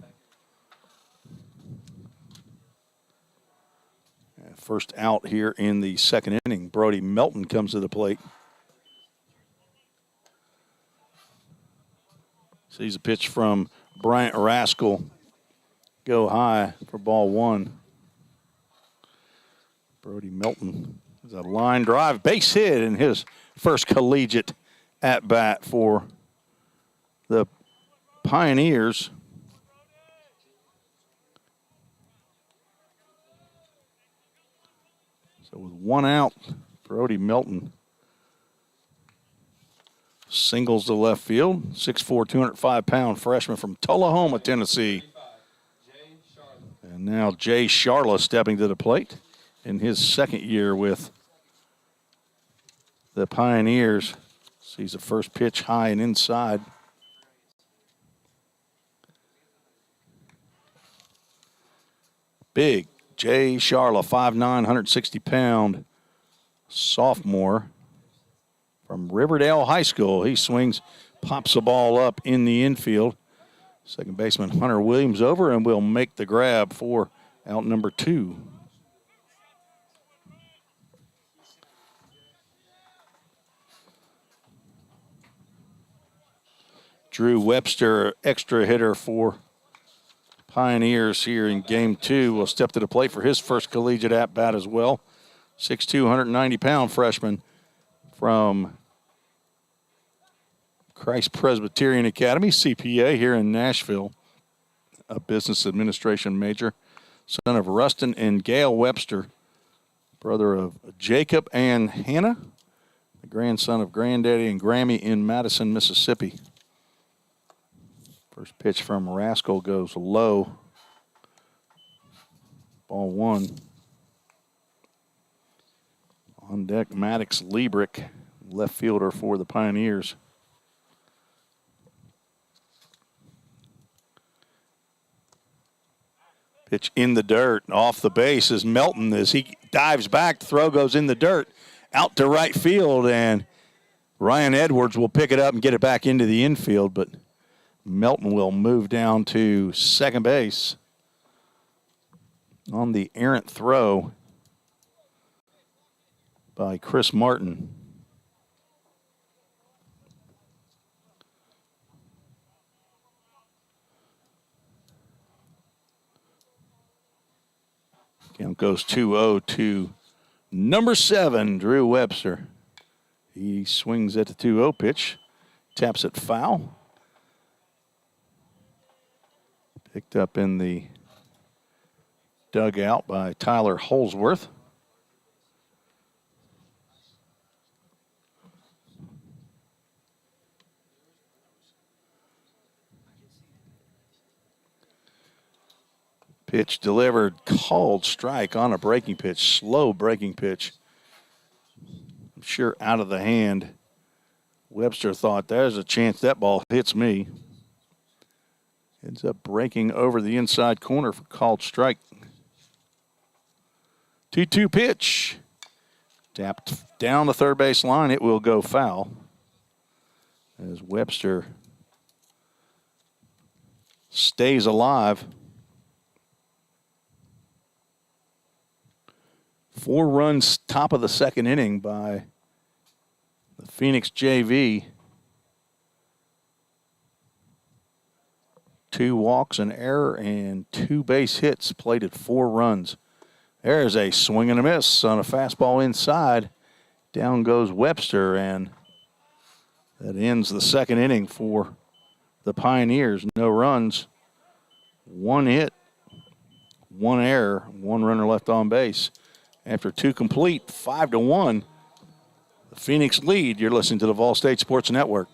First out here in the second inning. Brody Melton comes to the plate. Sees a pitch from Bryant Rascal go high for ball one. Brody Melton is a line drive, base hit in his first collegiate at bat for the Pioneers. So with one out, Brody Melton singles to left field. 6'4", 205-pound freshman from Tullahoma, Tennessee. And now Jay Sharla stepping to the plate in his second year with the Pioneers. Sees the first pitch high and inside. Big Jay Sharla, 5'9", 160-pound sophomore from Riverdale High School. He swings, pops the ball up in the infield. Second baseman Hunter Williams over and will make the grab for out number 2. Drew Webster, extra hitter for Pioneers here in game 2, will step to the plate for his first collegiate at-bat as well. 6'2", 190-pound freshman from Christ Presbyterian Academy, CPA, here in Nashville. A business administration major. Son of Rustin and Gail Webster. Brother of Jacob and Hannah. The grandson of Granddaddy and Grammy in Madison, Mississippi. First pitch from Rascal goes low. Ball 1. On deck, Maddox Liebrick, left fielder for the Pioneers. Pitch in the dirt, off the base is Melton as he dives back. The throw goes in the dirt, out to right field, and Ryan Edwards will pick it up and get it back into the infield, but Melton will move down to second base on the errant throw by Chris Martin. Count goes 2-0 to number 7, Drew Webster. He swings at the 2-0 pitch, taps it foul. Picked up in the dugout by Tyler Holsworth. Pitch delivered, called strike on a breaking pitch, slow breaking pitch. I'm sure out of the hand. Webster thought there's a chance that ball hits me. Ends up breaking over the inside corner for called strike. 2-2 pitch. Tapped down the third base line. It will go foul as Webster stays alive. 4 runs top of the second inning by the Phoenix JV. 2 walks, an error, and 2 base hits, plated 4 runs. There's a swing and a miss on a fastball inside. Down goes Webster, and that ends the second inning for the Pioneers. No runs, one hit, one error, one runner left on base. After two complete, 5-1, the Phoenix lead. You're listening to the Vol State Sports Network.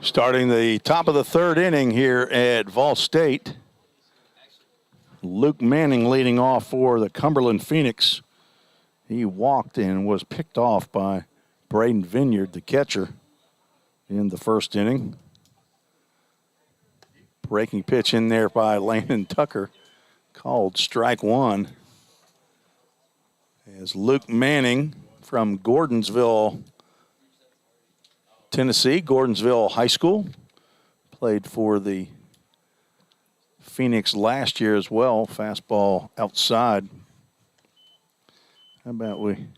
Starting the top of the third inning here at Vol State. Luke Manning leading off for the Cumberland Phoenix. He walked and was picked off by Braden Vineyard, the catcher, in the first inning. Breaking pitch in there by Landon Tucker, called strike one. As Luke Manning from Gordonsville, Tennessee, Gordonsville High School, played for the Phoenix last year as well. Fastball outside. How about we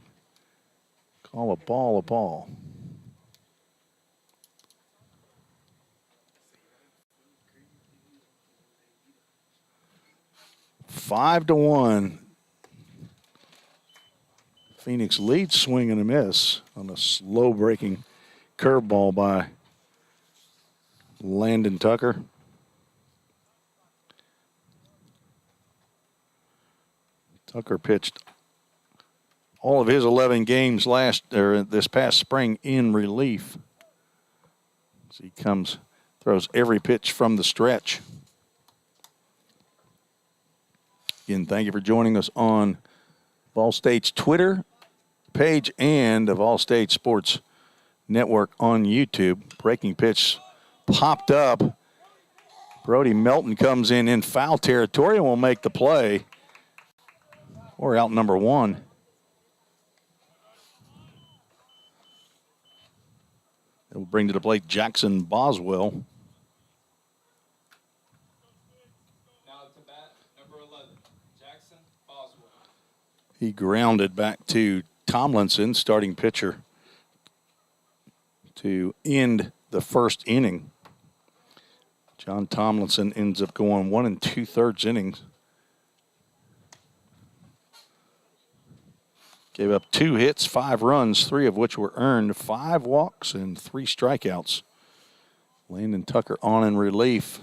call a ball a ball? Five to one. Phoenix leads swing and a miss on a slow breaking curveball by Landon Tucker. Tucker pitched all of his 11 games this past spring in relief. So he throws every pitch from the stretch. Again, thank you for joining us on Vol State's Twitter page and the Vol State Sports Network on YouTube. Breaking pitch popped up. Brody Melton comes in foul territory and will make the play. Or out number one. It will bring to the plate Jackson Boswell. Now to bat, number 11, Jackson Boswell. He grounded back to Tomlinson, starting pitcher, to end the first inning. John Tomlinson ends up going 1 2/3 innings. Gave up 2 hits, 5 runs, 3 of which were earned, 5 walks, and 3 strikeouts. Landon Tucker on in relief.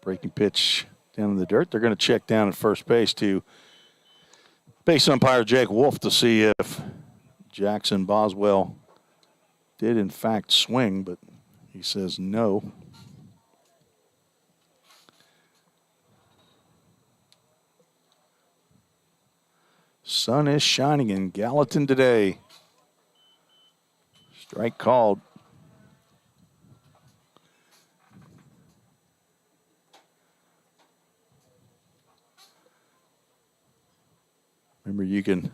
Breaking pitch down in the dirt. They're going to check down at first base to base umpire Jake Wolf to see if Jackson Boswell did in fact swing, but he says no. Sun is shining in Gallatin today. Strike called. Remember, you can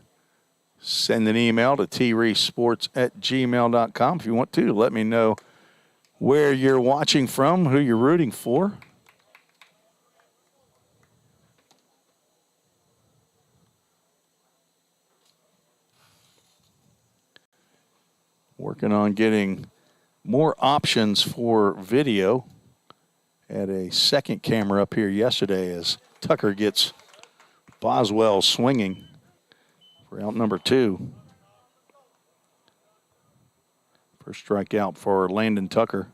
send an email to treesports@gmail.com if you want to. Let me know where you're watching from, who you're rooting for. Working on getting more options for video. Had a second camera up here yesterday as Tucker gets Boswell swinging for out number 2. First strikeout for Landon Tucker.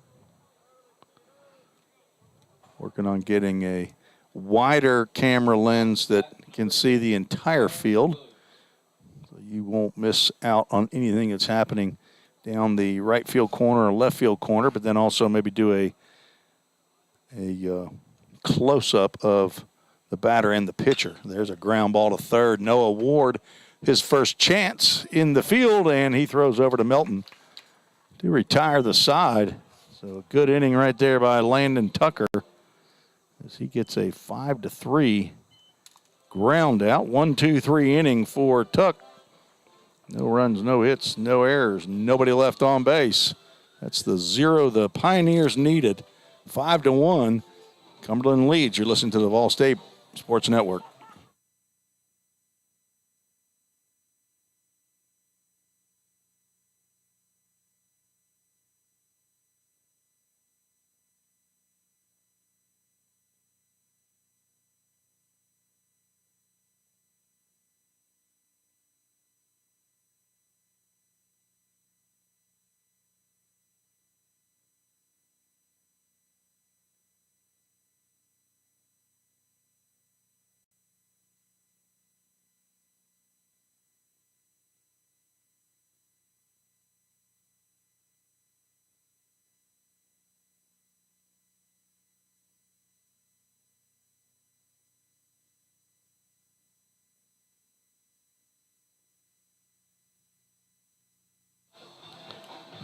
Working on getting a wider camera lens that can see the entire field, so you won't miss out on anything that's happening down the right field corner or left field corner, but then also maybe do a close-up of the batter and the pitcher. There's a ground ball to third. Noah Ward, his first chance in the field, and he throws over to Melton to retire the side. So a good inning right there by Landon Tucker as he gets a 5-3 ground out. 1-2-3 inning for Tuck. No runs, no hits, no errors, nobody left on base. That's the 0 the Pioneers needed. 5-1. Cumberland leads. You're listening to the Vol State Sports Network.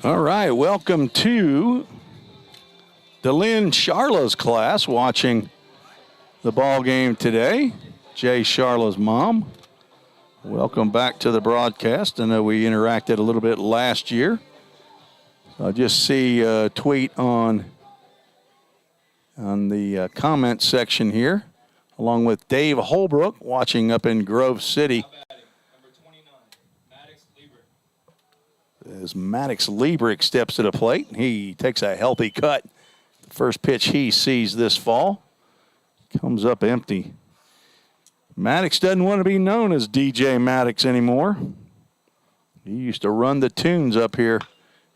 All right, welcome to DeLynn Charla's class watching the ball game today. Jay Charla's mom. Welcome back to the broadcast. I know we interacted a little bit last year. I just see a tweet on the comment section here, along with Dave Holbrook watching up in Grove City. As Maddox Liebrick steps to the plate, he takes a healthy cut. The first pitch he sees this fall comes up empty. Maddox doesn't want to be known as DJ Maddox anymore. He used to run the tunes up here.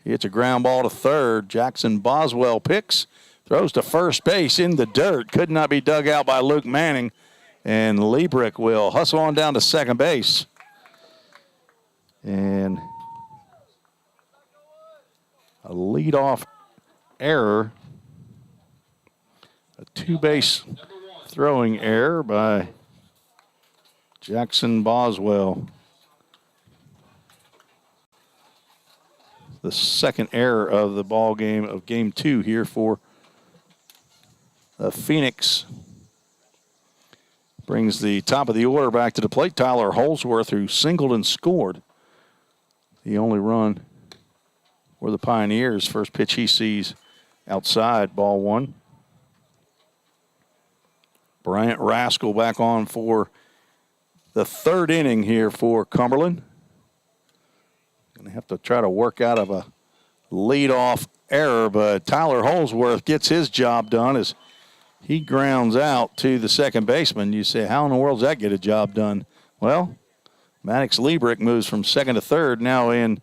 He hits a ground ball to third. Jackson Boswell picks, throws to first base in the dirt. Could not be dug out by Luke Manning. And Liebrick will hustle on down to second base. And a leadoff error, a two-base throwing error by Jackson Boswell. The second error of the ball game of game 2 here for Phoenix. Brings the top of the order back to the plate. Tyler Holsworth, who singled and scored the only run for the Pioneers. First pitch he sees outside, ball 1. Bryant Rascal back on for the third inning here for Cumberland. Going to have to try to work out of a leadoff error, but Tyler Holsworth gets his job done as he grounds out to the second baseman. You say, how in the world does that get a job done? Well, Maddox Liebrick moves from second to third, now in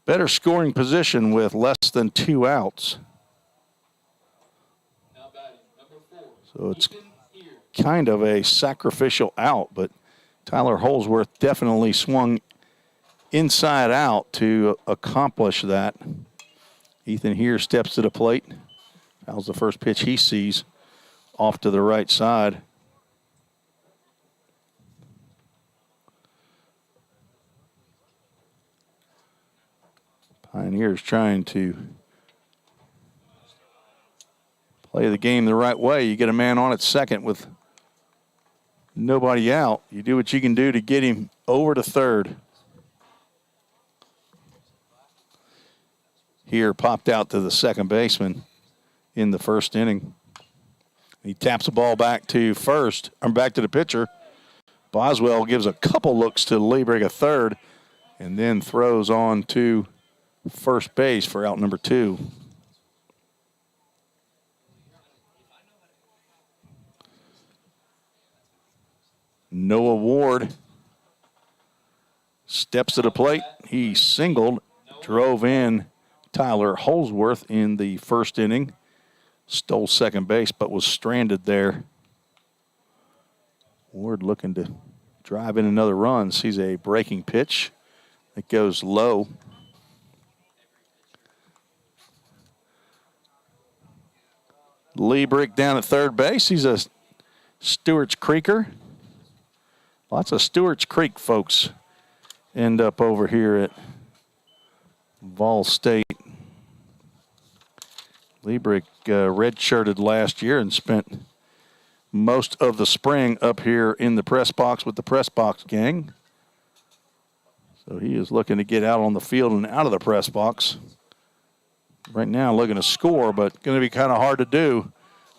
better scoring position with less than 2 outs. So it's kind of a sacrificial out, but Tyler Holsworth definitely swung inside out to accomplish that. Ethan here steps to the plate. Fouls the first pitch he sees off to the right side. Pioneers trying to play the game the right way. You get a man on at second with nobody out. You do what you can do to get him over to third. Here popped out to the second baseman in the first inning. He taps the ball back to first, or back to the pitcher. Boswell gives a couple looks to Liebrick at third, and then throws on to first base for out number 2. Noah Ward steps to the plate. He singled, drove in Tyler Holsworth in the first inning. Stole second base, but was stranded there. Ward looking to drive in another run. Sees a breaking pitch that goes low. Liebrick down at third base. He's a Stewart's Creeker. Lots of Stewart's Creek folks end up over here at Vol State. Liebrick redshirted last year and spent most of the spring up here in the press box with the press box gang. So he is looking to get out on the field and out of the press box. Right now looking to score, but going to be kind of hard to do.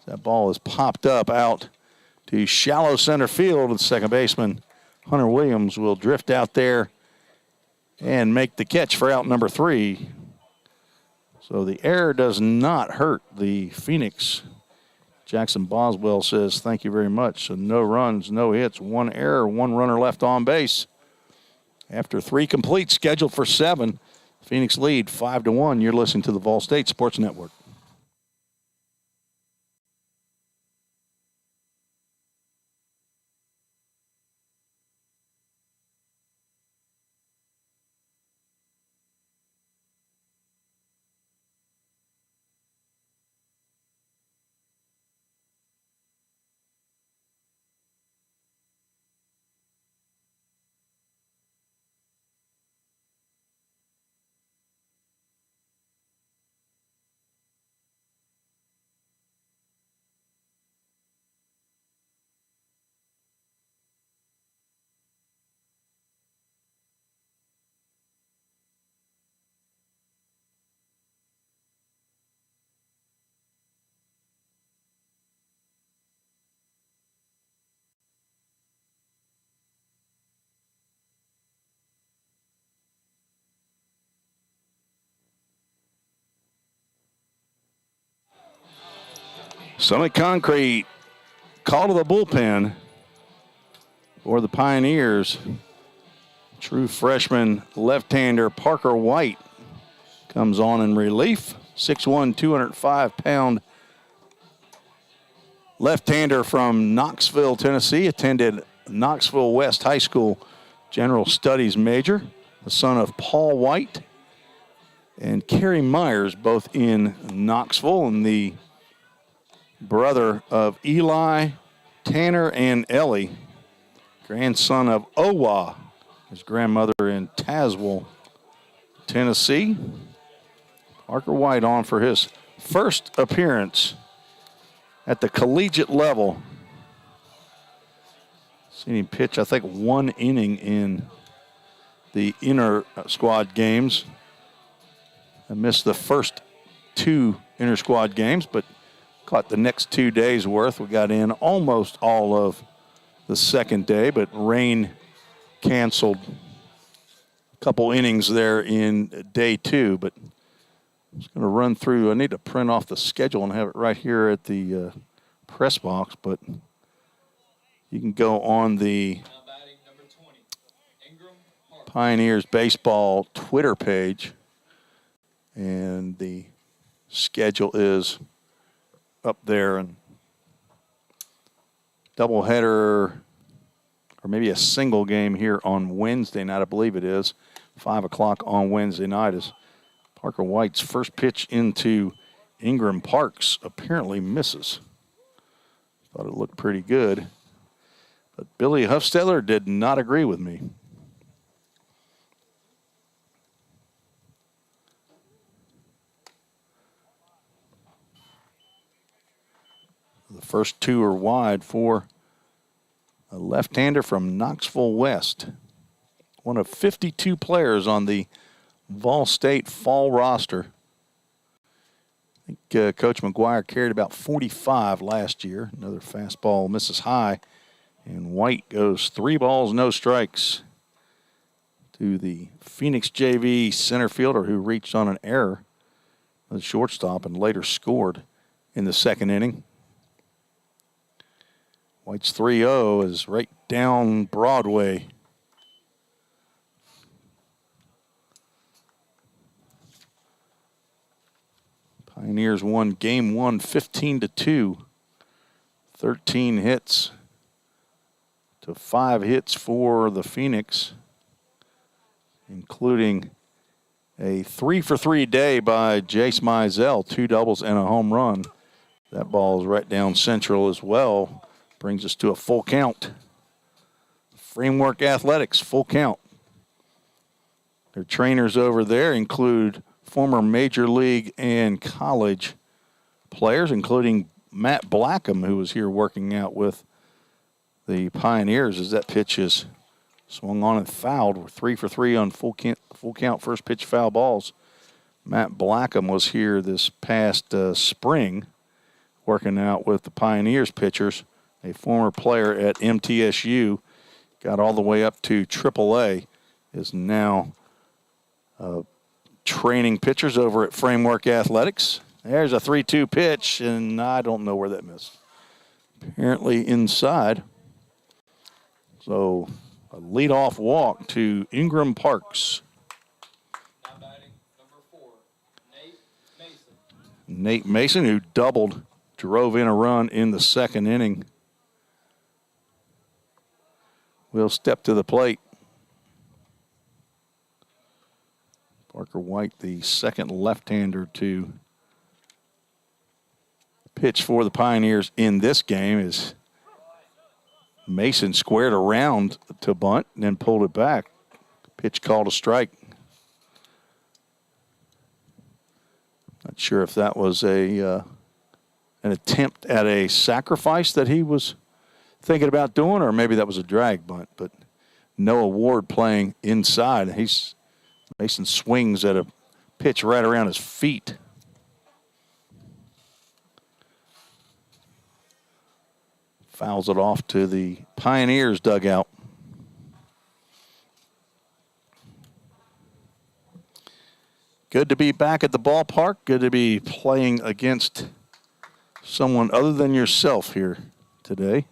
That ball is popped up out to shallow center field. The second baseman, Hunter Williams, will drift out there and make the catch for out number 3. So the error does not hurt the Phoenix. Jackson Boswell says, thank you very much. So no runs, no hits, 1 error, 1 runner left on base. After 3 complete, scheduled for 7. Phoenix lead 5-1. You're listening to the Vol State Sports Network. Summit Concrete, call to the bullpen for the Pioneers. True freshman left-hander Parker White comes on in relief. 6'1", 205-pound left-hander from Knoxville, Tennessee. Attended Knoxville West High School General Studies major. The son of Paul White and Carrie Myers, both in Knoxville, and the brother of Eli, Tanner, and Ellie. Grandson of Owa, his grandmother in Tazewell, Tennessee. Parker White on for his first appearance at the collegiate level. Seen him pitch, I think, 1 inning in the inter squad games. I missed the first 2 inter squad games, but caught the next 2 days worth. We got in almost all of the second day, but rain canceled a couple innings there in day 2. But I'm just going to run through. I need to print off the schedule and have it right here at the press box, but you can go on the Pioneers Baseball Twitter page, and the schedule is up there. And doubleheader, or maybe a single game here on Wednesday night, I believe it is. 5 o'clock on Wednesday night is Parker White's first pitch into Ingram Parks apparently misses. Thought it looked pretty good. But Billy Huffstetler did not agree with me. The first 2 are wide for a left-hander from Knoxville West. One of 52 players on the Vol State fall roster. I think Coach McGuire carried about 45 last year. Another fastball misses high. And White goes 3 balls, no strikes to the Phoenix JV center fielder who reached on an error, the shortstop, and later scored in the second inning. White's 3-0 is right down Broadway. Pioneers won game one 15-2. 13 hits to 5 hits for the Phoenix, including a 3-for-3 day by Jace Mizell, 2 doubles and a home run. That ball is right down central as well. Brings us to a full count. Framework Athletics, full count. Their trainers over there include former Major League and college players, including Matt Blackham, who was here working out with the Pioneers as that pitch is swung on and fouled. We're 3-for-3 on full count first pitch foul balls. Matt Blackham was here this past spring working out with the Pioneers pitchers. A former player at MTSU, got all the way up to AAA, is now training pitchers over at Framework Athletics. There's a 3-2 pitch, and I don't know where that missed. Apparently inside. So a leadoff walk to Ingram Parks. Now batting number 4, Nate Mason. Nate Mason, who doubled, drove in a run in the second inning, will step to the plate. Parker White, the second left-hander to pitch for the Pioneers in this game, is Mason squared around to bunt and then pulled it back. Pitch called a strike. Not sure if that was an attempt at a sacrifice that he was thinking about doing, or maybe that was a drag bunt, but Noah Ward playing inside. Mason swings at a pitch right around his feet. Fouls it off to the Pioneers dugout. Good to be back at the ballpark. Good to be playing against someone other than yourself here today.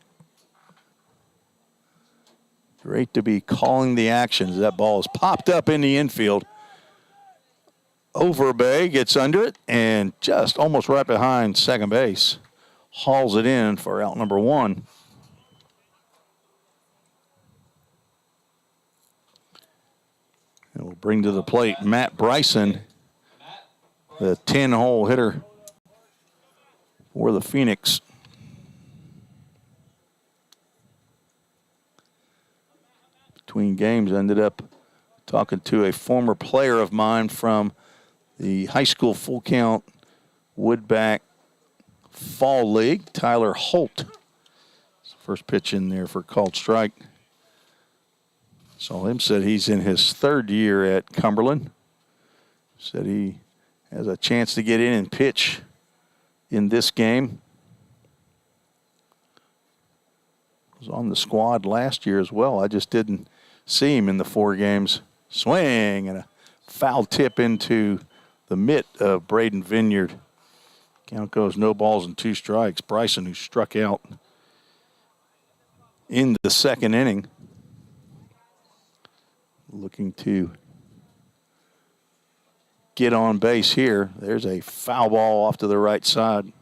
Great to be calling the actions. That ball is popped up in the infield. Overbay gets under it and just almost right behind second base. Hauls it in for out number 1. And we'll bring to the plate Matt Bryson, the 10-hole hitter for the Phoenix. Between games, ended up talking to a former player of mine from the high school full count Woodback Fall League, Tyler Holt. First pitch in there for called strike. Saw him, said he's in his 3rd year at Cumberland. Said he has a chance to get in and pitch in this game. Was on the squad last year as well. I just didn't see him in the 4 games. Swing and a foul tip into the mitt of Braden Vineyard. Count goes no balls and 2 strikes. Bryson, who struck out in the second inning, looking to get on base here. There's a foul ball off to the right side.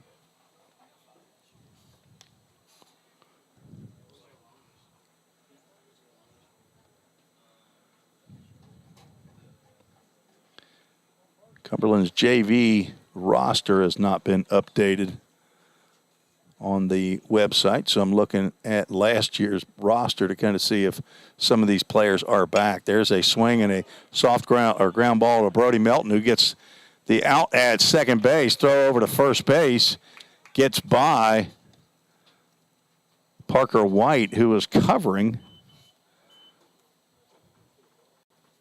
Cumberland's JV roster has not been updated on the website, so I'm looking at last year's roster to kind of see if some of these players are back. There's a swing and a soft ground ball to Brody Melton, who gets the out at second base, throw over to first base, gets by Parker White, who was covering,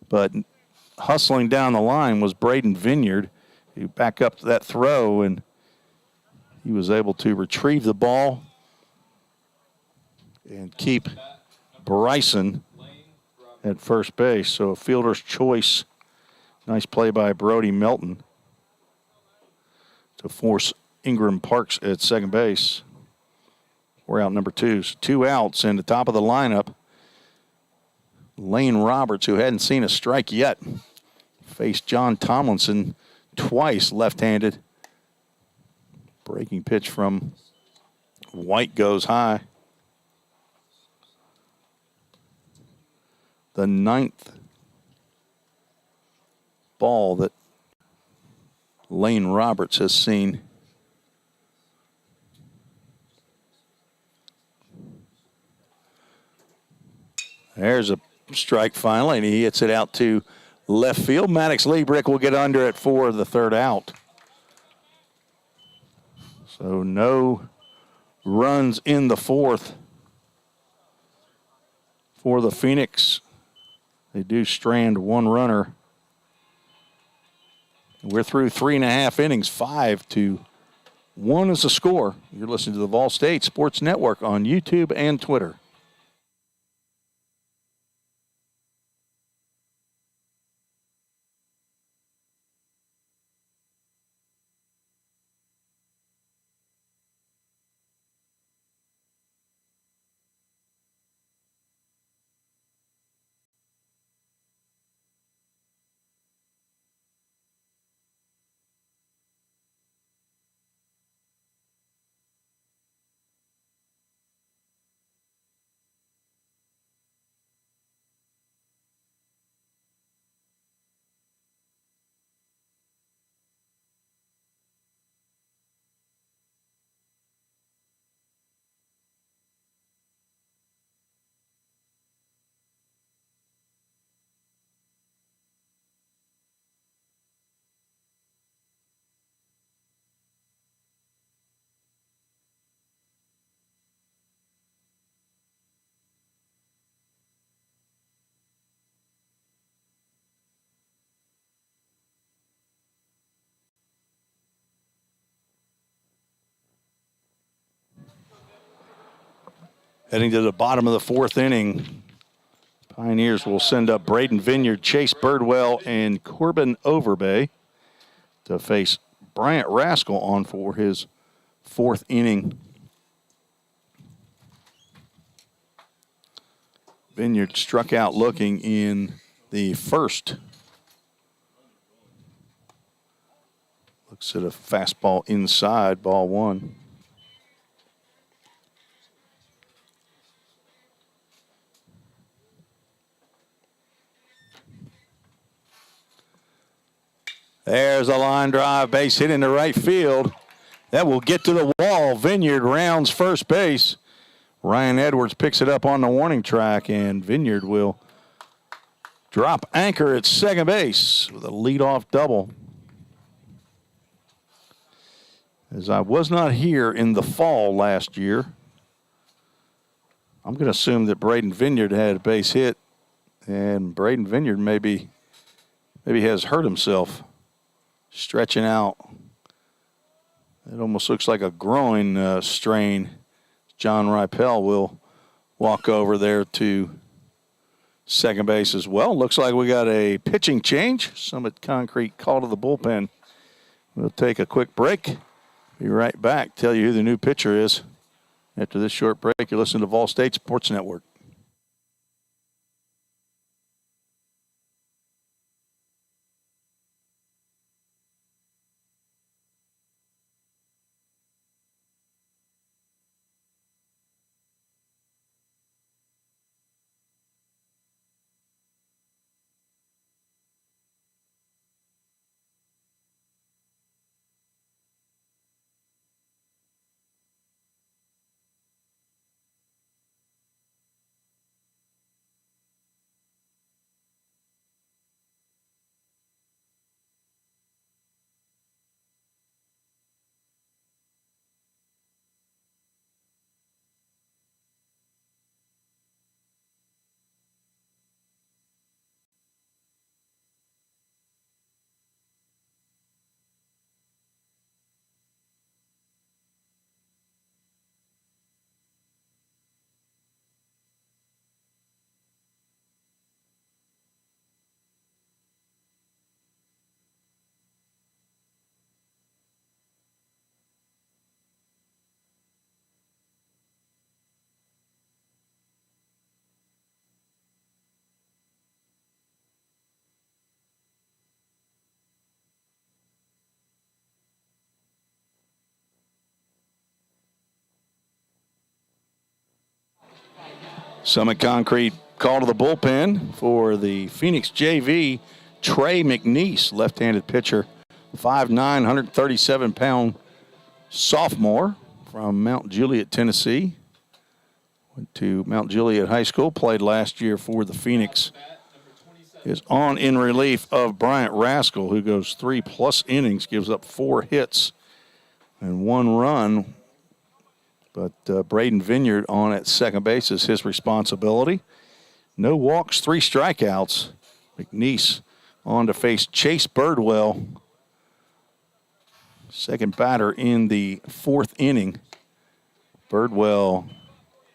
but hustling down the line was Braden Vineyard, who back up that throw, and he was able to retrieve the ball and keep Bryson at first base. So a fielder's choice. Nice play by Brody Melton to force Ingram Parks at second base. We're out number 2. So 2 outs, and the top of the lineup, Lane Roberts, who hadn't seen a strike yet, faced John Tomlinson twice left-handed. Breaking pitch from White goes high. The 9th ball that Lane Roberts has seen. There's a strike finally, and he hits it out to left field. Maddox Liebrick will get under it for the 3rd out. So no runs in the 4th for the Phoenix. They do strand 1 runner. We're through 3.5 innings, 5-1 is the score. You're listening to the Vol State Sports Network on YouTube and Twitter. Heading to the bottom of the 4th inning, Pioneers will send up Braden Vineyard, Chase Birdwell, and Corbin Overbay to face Bryant Rascal on for his 4th inning. Vineyard struck out looking in the 1st. Looks at a fastball inside, ball 1. There's a line drive, base hit into right field. That will get to the wall. Vineyard rounds first base. Ryan Edwards picks it up on the warning track, and Vineyard will drop anchor at second base with a leadoff double. As I was not here in the fall last year, I'm going to assume that Braden Vineyard had a base hit, and Braden Vineyard maybe has hurt himself stretching out. It almost looks like a groin strain. John Ripel will walk over there to second base as well. Looks like we got a pitching change. Summit Concrete call to the bullpen. We'll take a quick break. Be right back. Tell you who the new pitcher is. After this short break, you're listening to Vol State Sports Network. Summit Concrete call to the bullpen for the Phoenix JV. Trey McNeese, left-handed pitcher, 5'9", 137-pound sophomore from Mount Juliet, Tennessee. Went to Mount Juliet High School, played last year for the Phoenix. Is on in relief of Bryant Rascal, who goes 3+ innings, gives up 4 hits and 1 run. But Braden Vineyard on at second base is his responsibility. No walks, 3 strikeouts. McNeese on to face Chase Birdwell, second batter in the 4th inning. Birdwell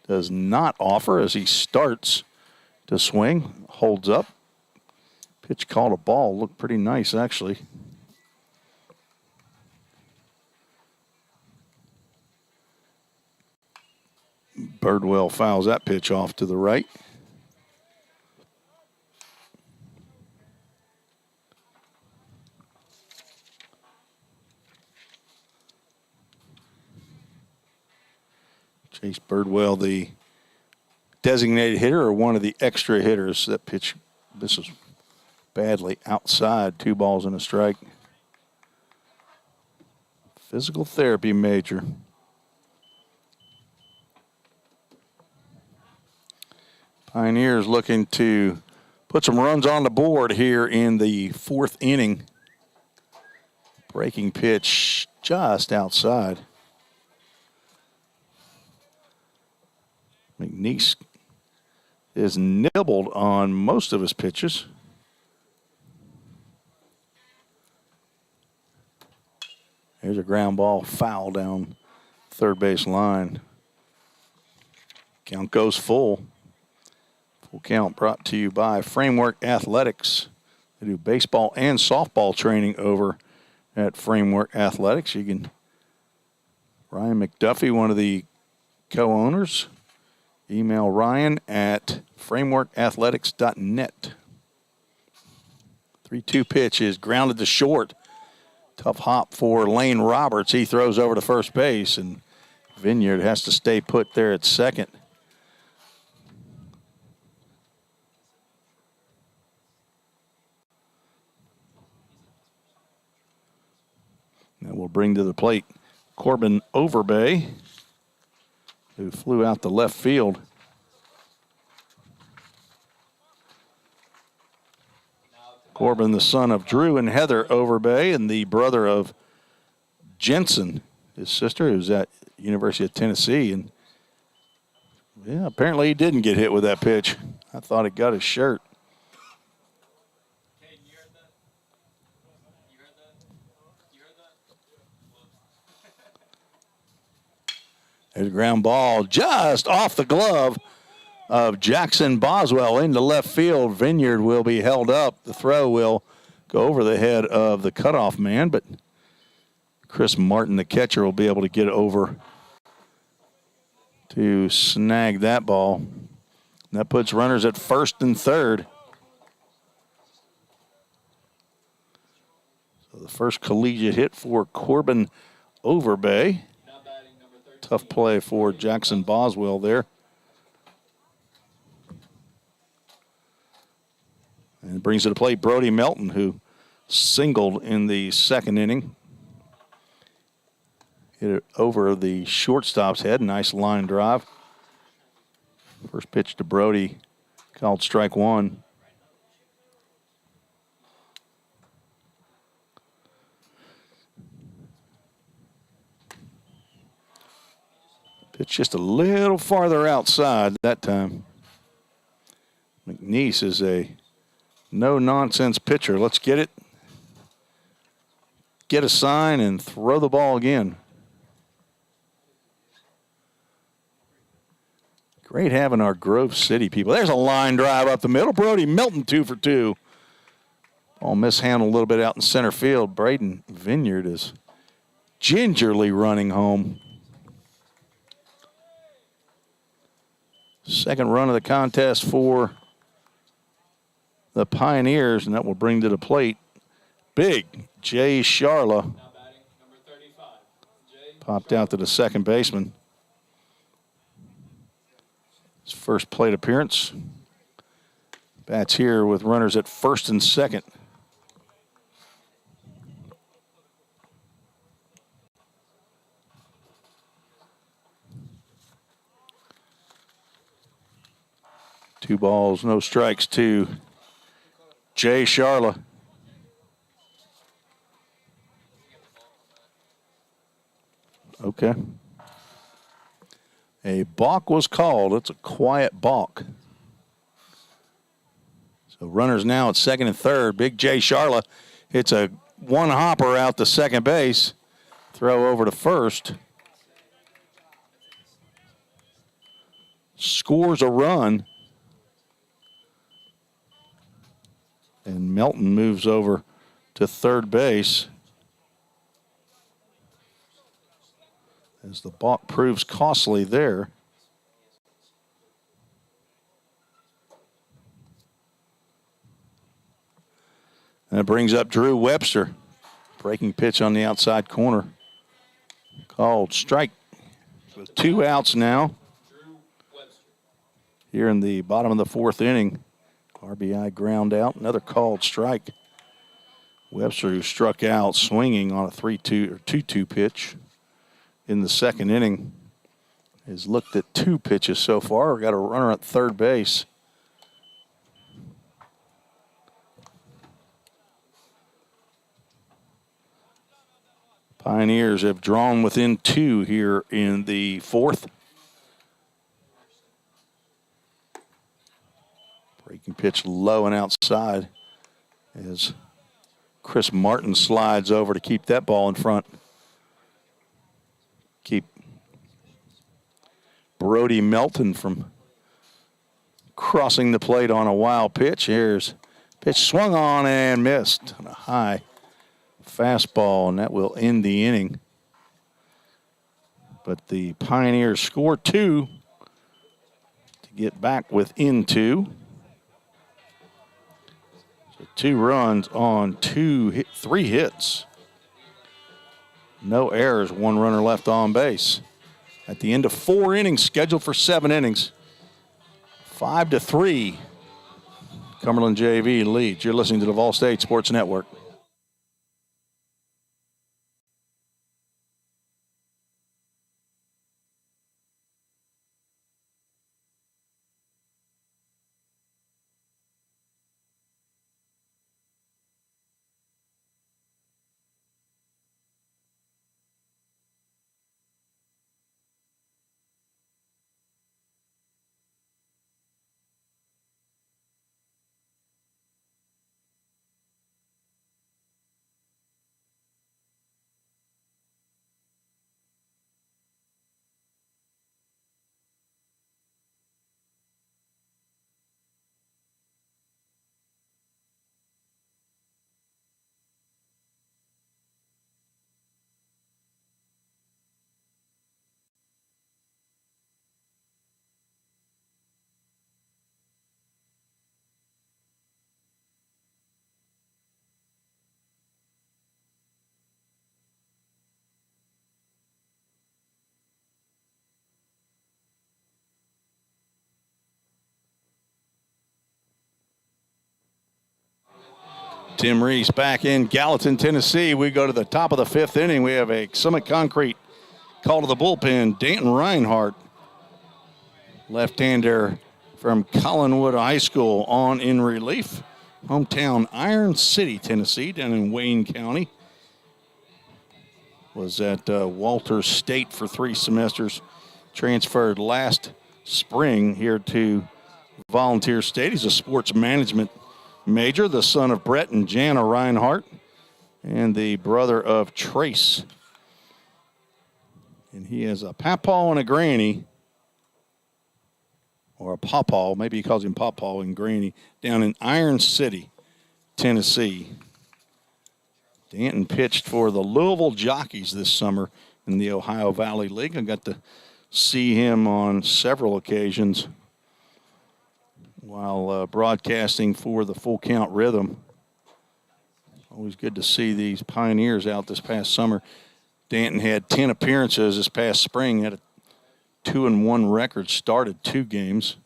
does not offer as he starts to swing, holds up. Pitch called a ball, looked pretty nice actually. Birdwell fouls that pitch off to the right. Chase Birdwell, the designated hitter or one of the extra hitters. That pitch, this is badly outside, 2 balls and a strike. Physical therapy major. Pioneers looking to put some runs on the board here in the 4th inning. Breaking pitch just outside. McNeese is nibbled on most of his pitches. There's a ground ball foul down third base line. Count goes full. Full count brought to you by Framework Athletics. They do baseball and softball training over at Framework Athletics. You can, Ryan McDuffie, one of the co-owners, email Ryan at frameworkathletics.net. 3-2 pitch is grounded to short. Tough hop for Lane Roberts. He throws over to first base, and Vineyard has to stay put there at second. Now we'll bring to the plate Corbin Overbay, who flew out to left field. Corbin, the son of Drew and Heather Overbay, and the brother of Jensen, his sister, who's at University of Tennessee. And yeah, apparently he didn't get hit with that pitch. I thought it got his shirt. There's a ground ball just off the glove of Jackson Boswell into left field. Vineyard will be held up. The throw will go over the head of the cutoff man, but Chris Martin, the catcher, will be able to get over to snag that ball. And that puts runners at first and third. So the first collegiate hit for Corbin Overbay. Tough play for Jackson Boswell there. And it brings to the plate Brody Melton, who singled in the 2nd inning. Hit it over the shortstop's head. Nice line drive. First pitch to Brody, called strike 1. Pitch just a little farther outside that time. McNeese is a no-nonsense pitcher. Let's get it, get a sign, and throw the ball again. Great having our Grove City people. There's a line drive up the middle. Brody Melton 2 for 2. Ball mishandled a little bit out in center field. Braden Vineyard is gingerly running home. Second run of the contest for the Pioneers, and that will bring to the plate big Jay Sharla. Popped out to the second baseman. His first plate appearance. Bats here with runners at first and second. Two balls, no strikes to Jay Sharla. Okay. A balk was called. It's a quiet balk. So runners now at second and third. Big Jay Sharla hits a one hopper out to second base. Throw over to first. Scores a run. And Melton moves over to third base. As the balk proves costly there. And it brings up Drew Webster. Breaking pitch on the outside corner. Called strike. With 2 outs now. Here in the bottom of the fourth inning. RBI ground out. Another called strike. Webster, who struck out swinging on a 3-2 or 2-2 pitch in the second inning, has looked at 2 pitches so far. We've got a runner at third base. Pioneers have drawn within 2 here in the fourth. Breaking pitch low and outside as Chris Martin slides over to keep that ball in front. Keep Brody Melton from crossing the plate on a wild pitch. Here's pitch swung on and missed on a high fastball, and that will end the inning. But the Pioneers score 2 to get back within 2. 2 runs on 3 hits. No errors, 1 runner left on base. At the end of 4 innings, scheduled for 7 innings. 5-3, Cumberland JV leads. You're listening to the Vol State Sports Network. Tim Reese back in Gallatin, Tennessee. We go to the top of the 5th inning. We have a Summit Concrete call to the bullpen. Danton Reinhardt, left-hander from Collinwood High School, on in relief. Hometown Iron City, Tennessee, down in Wayne County. Was at Walters State for 3 semesters. Transferred last spring here to Volunteer State. He's a sports management major, the son of Brett and Jana Reinhardt, and the brother of Trace. And he has a papaw and a granny, or a pawpaw, maybe he calls him pawpaw and granny, down in Iron City, Tennessee. Danton pitched for the Louisville Jockeys this summer in the Ohio Valley League. I got to see him on several occasions while broadcasting for the Full Count Rhythm. Always good to see these Pioneers out this past summer. Danton had 10 appearances this past spring, had a 2-1 record, started 2 games.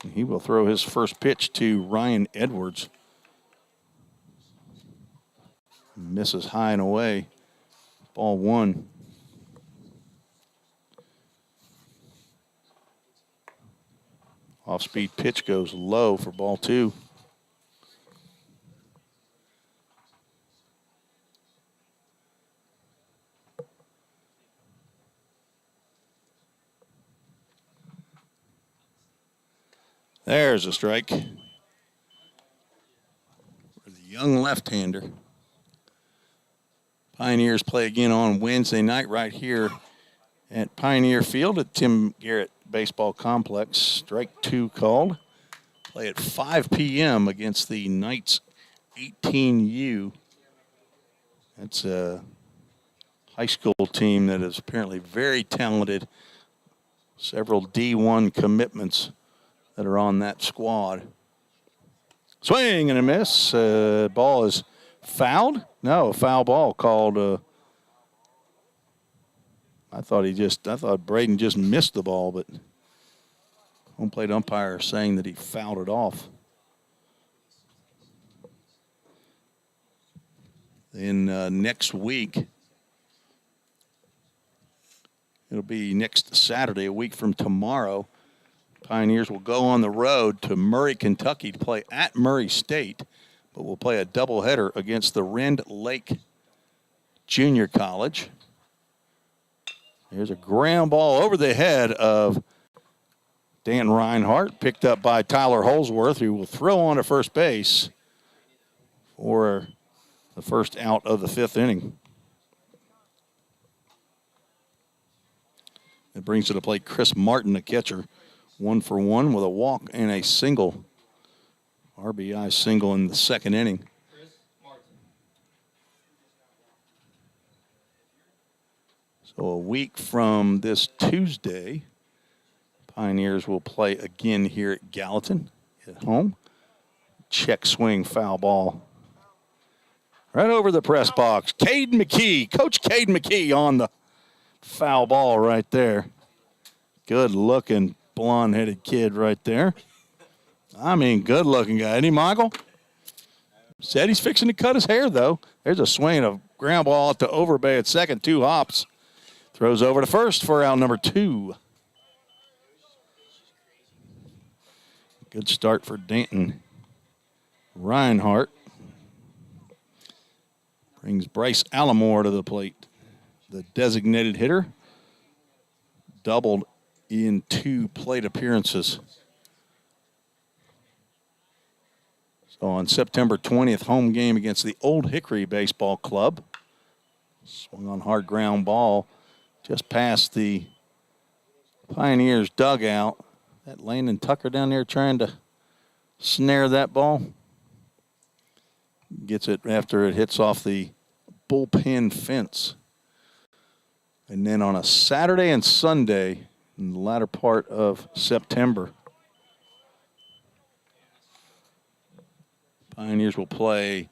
And he will throw his first pitch to Ryan Edwards. Misses high and away. Ball 1. Off-speed pitch goes low for ball 2. There's a strike. For the young left-hander. Pioneers play again on Wednesday night right here at Pioneer Field at Tim Garrett Baseball Complex. Strike 2 called. Play at 5 p.m. against the Knights 18U. That's a high school team that is apparently very talented. Several D1 commitments that are on that squad. Swing and a miss. Ball is fouled. No, a foul ball called. I thought Braden just missed the ball, but home plate umpire saying that he fouled it off. Then next week, it'll be next Saturday, a week from tomorrow, Pioneers will go on the road to Murray, Kentucky to play at Murray State, but will play a doubleheader against the Rend Lake Junior College. There's a ground ball over the head of Dan Reinhardt, picked up by Tyler Holsworth, who will throw on to first base for the first out of the 5th inning. It brings to the plate Chris Martin, the catcher, 1 for 1 with a walk and a single. RBI single in the 2nd inning. Chris Martin. So a week from this Tuesday, Pioneers will play again here at Gallatin at home. Check swing, foul ball. Right over the press box. Cade McKee, Coach Cade McKee on the foul ball right there. Good-looking, blonde-headed kid right there. I mean, good-looking guy. Isn't he, Michael? Said he's fixing to cut his hair, though. There's a swing of ground ball to Overbay at second, 2 hops. Throws over to first for out number 2. Good start for Danton Reinhardt. Brings Bryce Allamore to the plate. The designated hitter. Doubled in 2 plate appearances. So on September 20th, home game against the Old Hickory Baseball Club. Swung on hard ground ball just past the Pioneers dugout. That Landon Tucker down there trying to snare that ball. Gets it after it hits off the bullpen fence. And then on a Saturday and Sunday in the latter part of September, Pioneers will play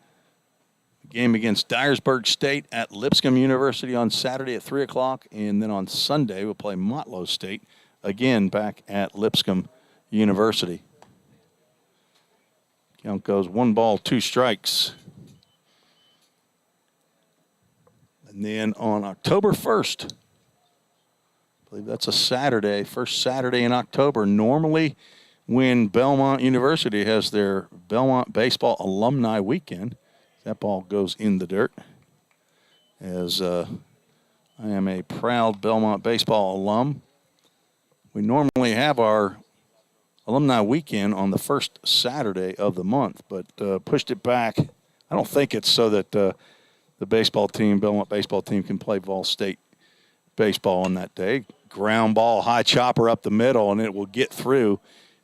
a game against Dyersburg State at Lipscomb University on Saturday at 3 o'clock. And then on Sunday, we'll play Motlow State again back at Lipscomb University. Count goes 1 ball, 2 strikes. And then on October 1st, I believe that's a Saturday, first Saturday in October, normally when Belmont University has their Belmont Baseball Alumni Weekend. That ball goes in the dirt, as I am a proud Belmont Baseball alum. We normally have our Alumni Weekend on the first Saturday of the month, but pushed it back. I don't think it's so that the baseball team, Belmont baseball team, can play Vol State baseball on that day. Ground ball, high chopper up the middle, and it will get through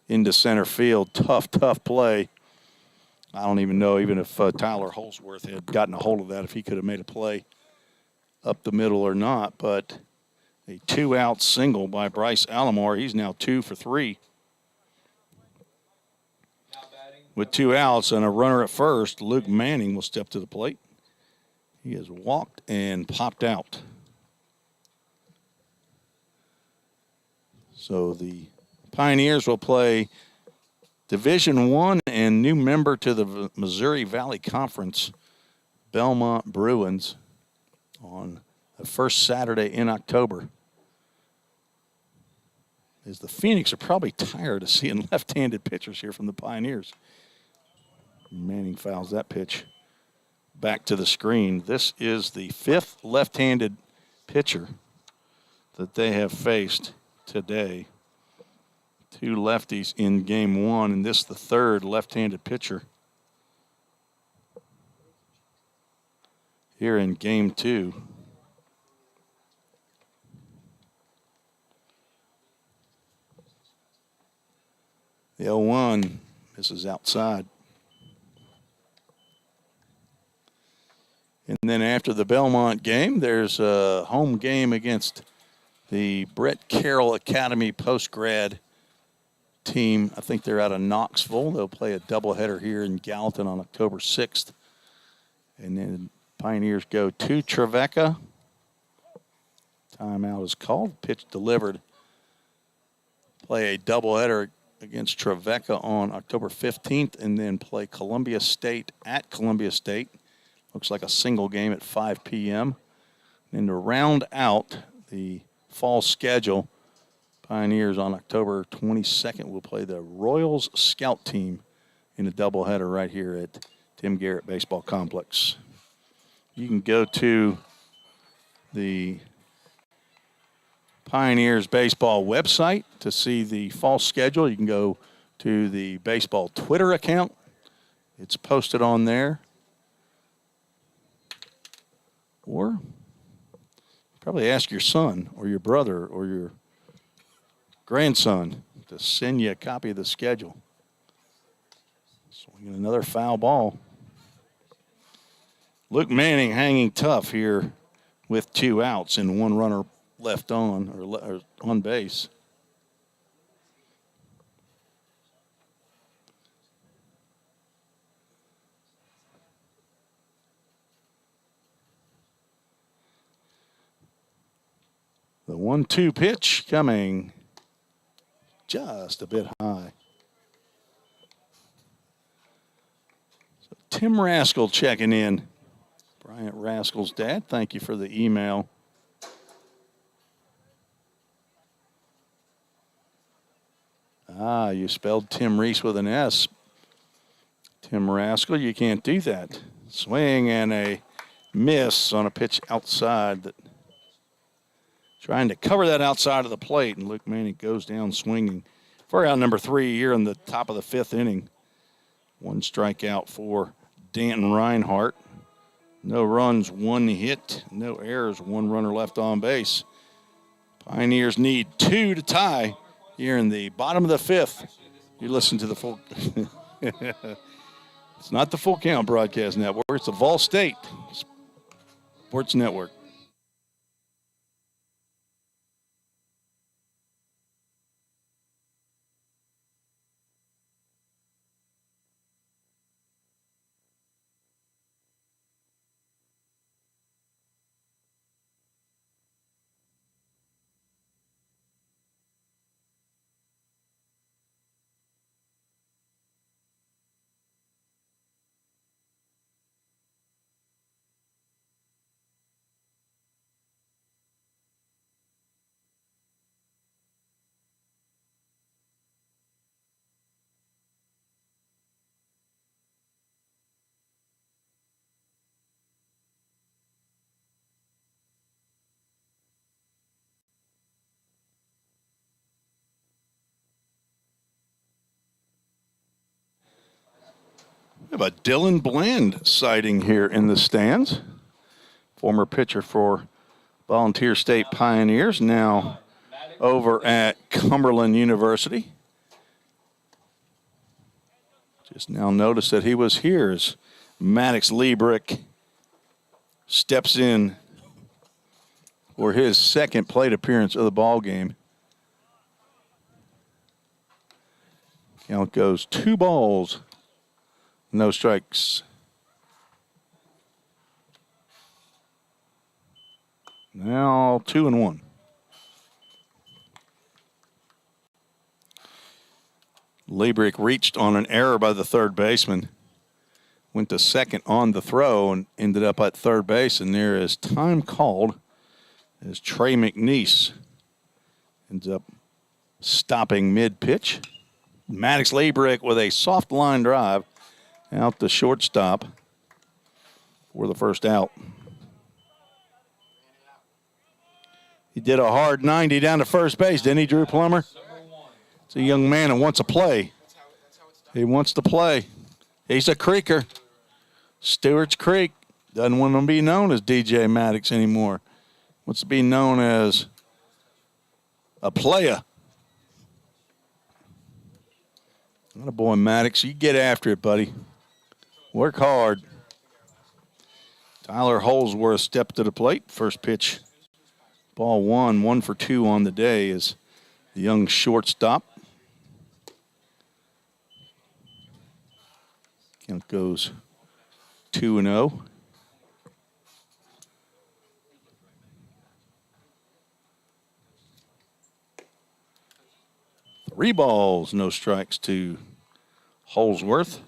into center field. Tough play. I don't even know even if Tyler Holsworth had gotten a hold of that, if he could have made a play up the middle or not. But a 2-out single by Bryce Allamore. He's now 2 for 3. With 2 outs and a runner at first, Luke Manning will step to the plate. He has walked and popped out. So the Pioneers will play Division I and new member to the Missouri Valley Conference, Belmont Bruins, on the first Saturday in October. As the Phoenix are probably tired of seeing left-handed pitchers here from the Pioneers. Manning fouls that pitch back to the screen. This is the 5th left-handed pitcher that they have faced today. 2 lefties in game 1, and this the 3rd left-handed pitcher here in game 2. The 0-1, this is outside. And then after the Belmont game, there's a home game against the Brett Carroll Academy post-grad team. I think they're out of Knoxville. They'll play a doubleheader here in Gallatin on October 6th. And then Pioneers go to Trevecca. Timeout is called. Pitch delivered. Play a doubleheader against Trevecca on October 15th, and then play Columbia State at Columbia State. Looks like a single game at 5 p.m. And to round out the fall schedule, Pioneers on October 22nd will play the Royals Scout team in a doubleheader right here at Tim Garrett Baseball Complex. You can go to the Pioneers Baseball website to see the fall schedule. You can go to the baseball Twitter account. It's posted on there. Or probably ask your son or your brother or your grandson to send you a copy of the schedule. Swinging another foul ball. Luke Manning hanging tough here with 2 outs and 1 runner left on or on base. The 1-2 pitch coming just a bit high. So Tim Raskell checking in. Bryant Raskell's dad, thank you for the email. You spelled Tim Reese with an S. Tim Raskell, you can't do that. Swing and a miss on a pitch outside. That trying to cover that outside of the plate, and Luke Manning goes down swinging for out number 3 here in the top of the 5th inning. 1 strikeout for Danton Reinhardt. No runs, 1 hit, no errors, 1 runner left on base. Pioneers need 2 to tie here in the bottom of the 5th. You listen to the full. It's not the Full Count Broadcast Network. It's the Vol State Sports Network. We have a Dylan Bland sighting here in the stands. Former pitcher for Volunteer State Pioneers, now over at Cumberland University. Just now noticed that he was here as Maddox Liebrick steps in for his 2nd plate appearance of the ball game. Count goes 2 balls, no strikes. Now 2-1. Liebrick reached on an error by the third baseman. Went to second on the throw and ended up at third base. And there is time called as Trey McNeese ends up stopping mid-pitch. Maddox Liebrick with a soft line drive out the shortstop for the first out. He did a hard 90 down to first base, didn't he, Drew Plummer? It's a young man that wants to play. He wants to play. He's a creeker. Stewart's Creek doesn't want to be known as DJ Maddox anymore. Wants to be known as a player. Attaboy, Maddox. You get after it, buddy. Work hard. Tyler Holsworth stepped to the plate. First pitch. Ball 1 for 2 on the day is the young shortstop. Count goes 2-0. Three balls, no strikes to Holsworth.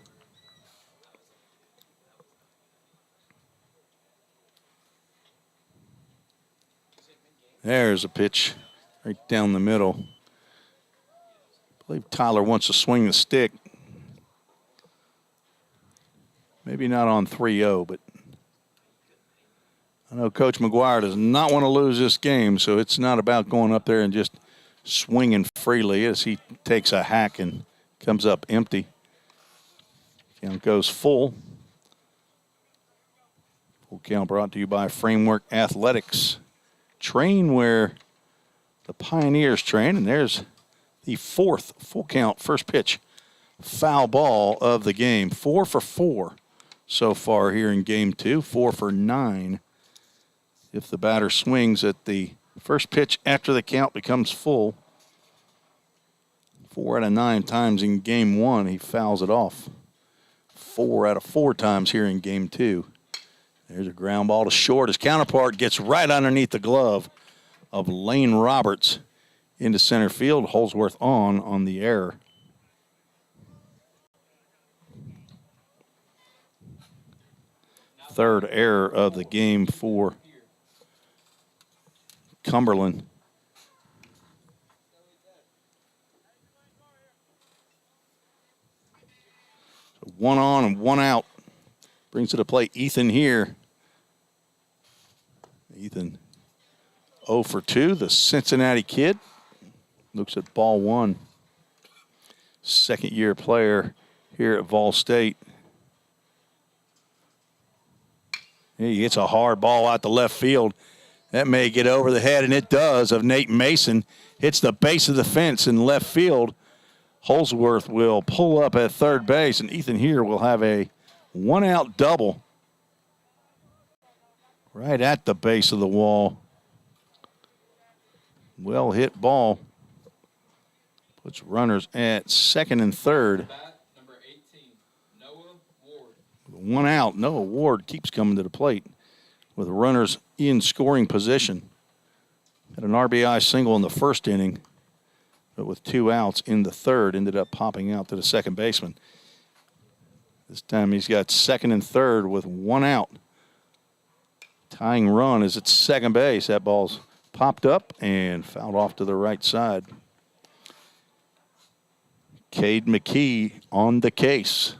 There's a pitch right down the middle. I believe Tyler wants to swing the stick. Maybe not on 3-0, but I know Coach McGuire does not want to lose this game, so it's not about going up there and just swinging freely as he takes a hack and comes up empty. Count goes full. Full count brought to you by Framework Athletics. Train where the Pioneers train, and there's the fourth full count, first pitch, foul ball of the game. 4 for 4 so far here in game 2, 4 for 9. If the batter swings at the first pitch after the count becomes full, 4 out of 9 times in game 1, he fouls it off. 4 out of 4 times here in game 2. There's a ground ball to short. His counterpart gets right underneath the glove of Lane Roberts into center field. Holsworth on the error. Third error of the game for Cumberland. So 1 on and 1 out. Brings to the plate Ethan here. Ethan 0 for 2, the Cincinnati kid. Looks at ball 1. Second-year player here at Vol State. He gets a hard ball out to left field. That may get over the head, and it does, of Nate Mason. Hits the base of the fence in left field. Holsworth will pull up at third base, and Ethan here will have a 1-out double right at the base of the wall. Well hit ball. Puts runners at second and third. Number 18, Noah Ward. 1 out. Noah Ward keeps coming to the plate with runners in scoring position. Had an RBI single in the first inning, but with 2 outs in the third, ended up popping out to the second baseman. This time he's got second and third with 1 out. Tying run is at second base. That ball's popped up and fouled off to the right side. Cade McKee on the case.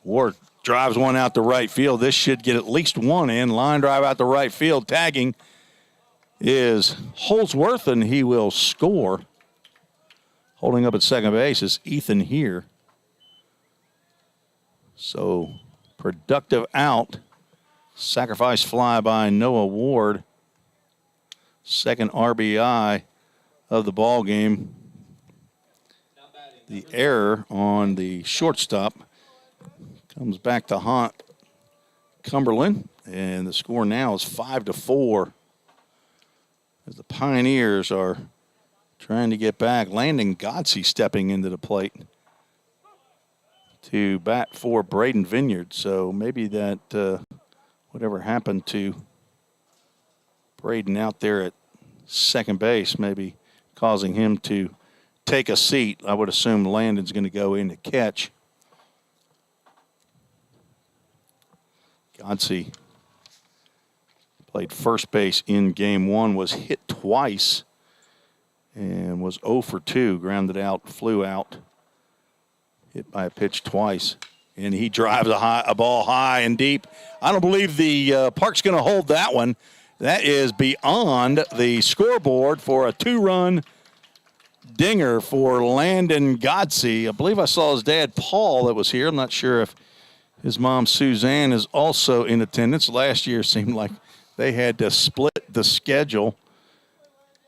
Ward drives one out to right field. This should get at least 1 in. Line drive out to right field. Tagging is Holsworth, and he will score. Holding up at second base is Ethan here. So productive out. Sacrifice fly by Noah Ward. Second RBI of the ball game. The error on the shortstop comes back to haunt Cumberland, and the score now is 5-4 as the Pioneers are trying to get back. Landon Godsey stepping into the plate. to bat for Braden Vineyard. So maybe that whatever happened to Braden out there at second base, maybe causing him to take a seat. I would assume Landon's going to go in to catch. Godsey played first base in game one, was hit twice, and was 0 for 2, grounded out, flew out, hit by a pitch twice. And he drives a ball high and deep. I don't believe the park's going to hold that one. That is beyond the scoreboard for a 2-run dinger for Landon Godsey. I believe I saw his dad, Paul, that was here. I'm not sure if his mom, Suzanne, is also in attendance. Last year seemed like they had to split the schedule.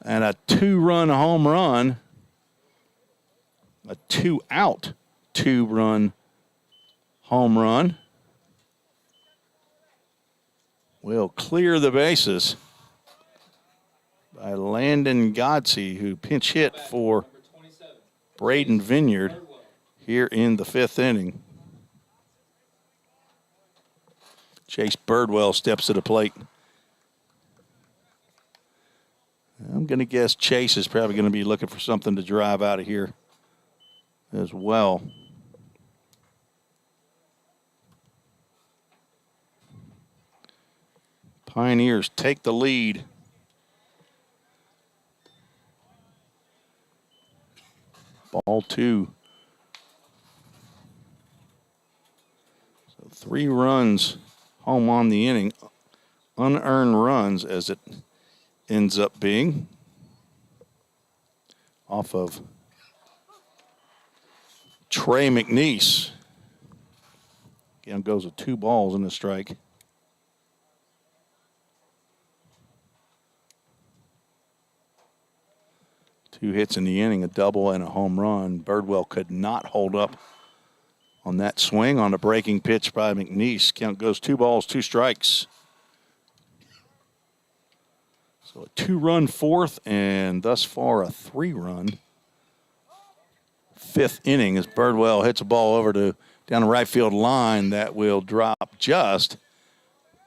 And a 2-run home run, a 2-out 2-run home run will clear the bases by Landon Godsey, who pinch hit for Braden Vineyard here in the 5th inning. Chase Birdwell steps to the plate. I'm going to guess Chase is probably going to be looking for something to drive out of here as well. Pioneers take the lead. Ball 2. So 3 runs home on the inning. Unearned runs as it ends up being. Off of Trey McNeese. Again, goes with 2 balls and a strike. Two hits in the inning, a double and a home run. Birdwell could not hold up on that swing on a breaking pitch by McNeese. Count goes 2 balls, 2 strikes. So a 2-run 4th and thus far a 3-run 5th inning as Birdwell hits a ball over to down the right field line that will drop just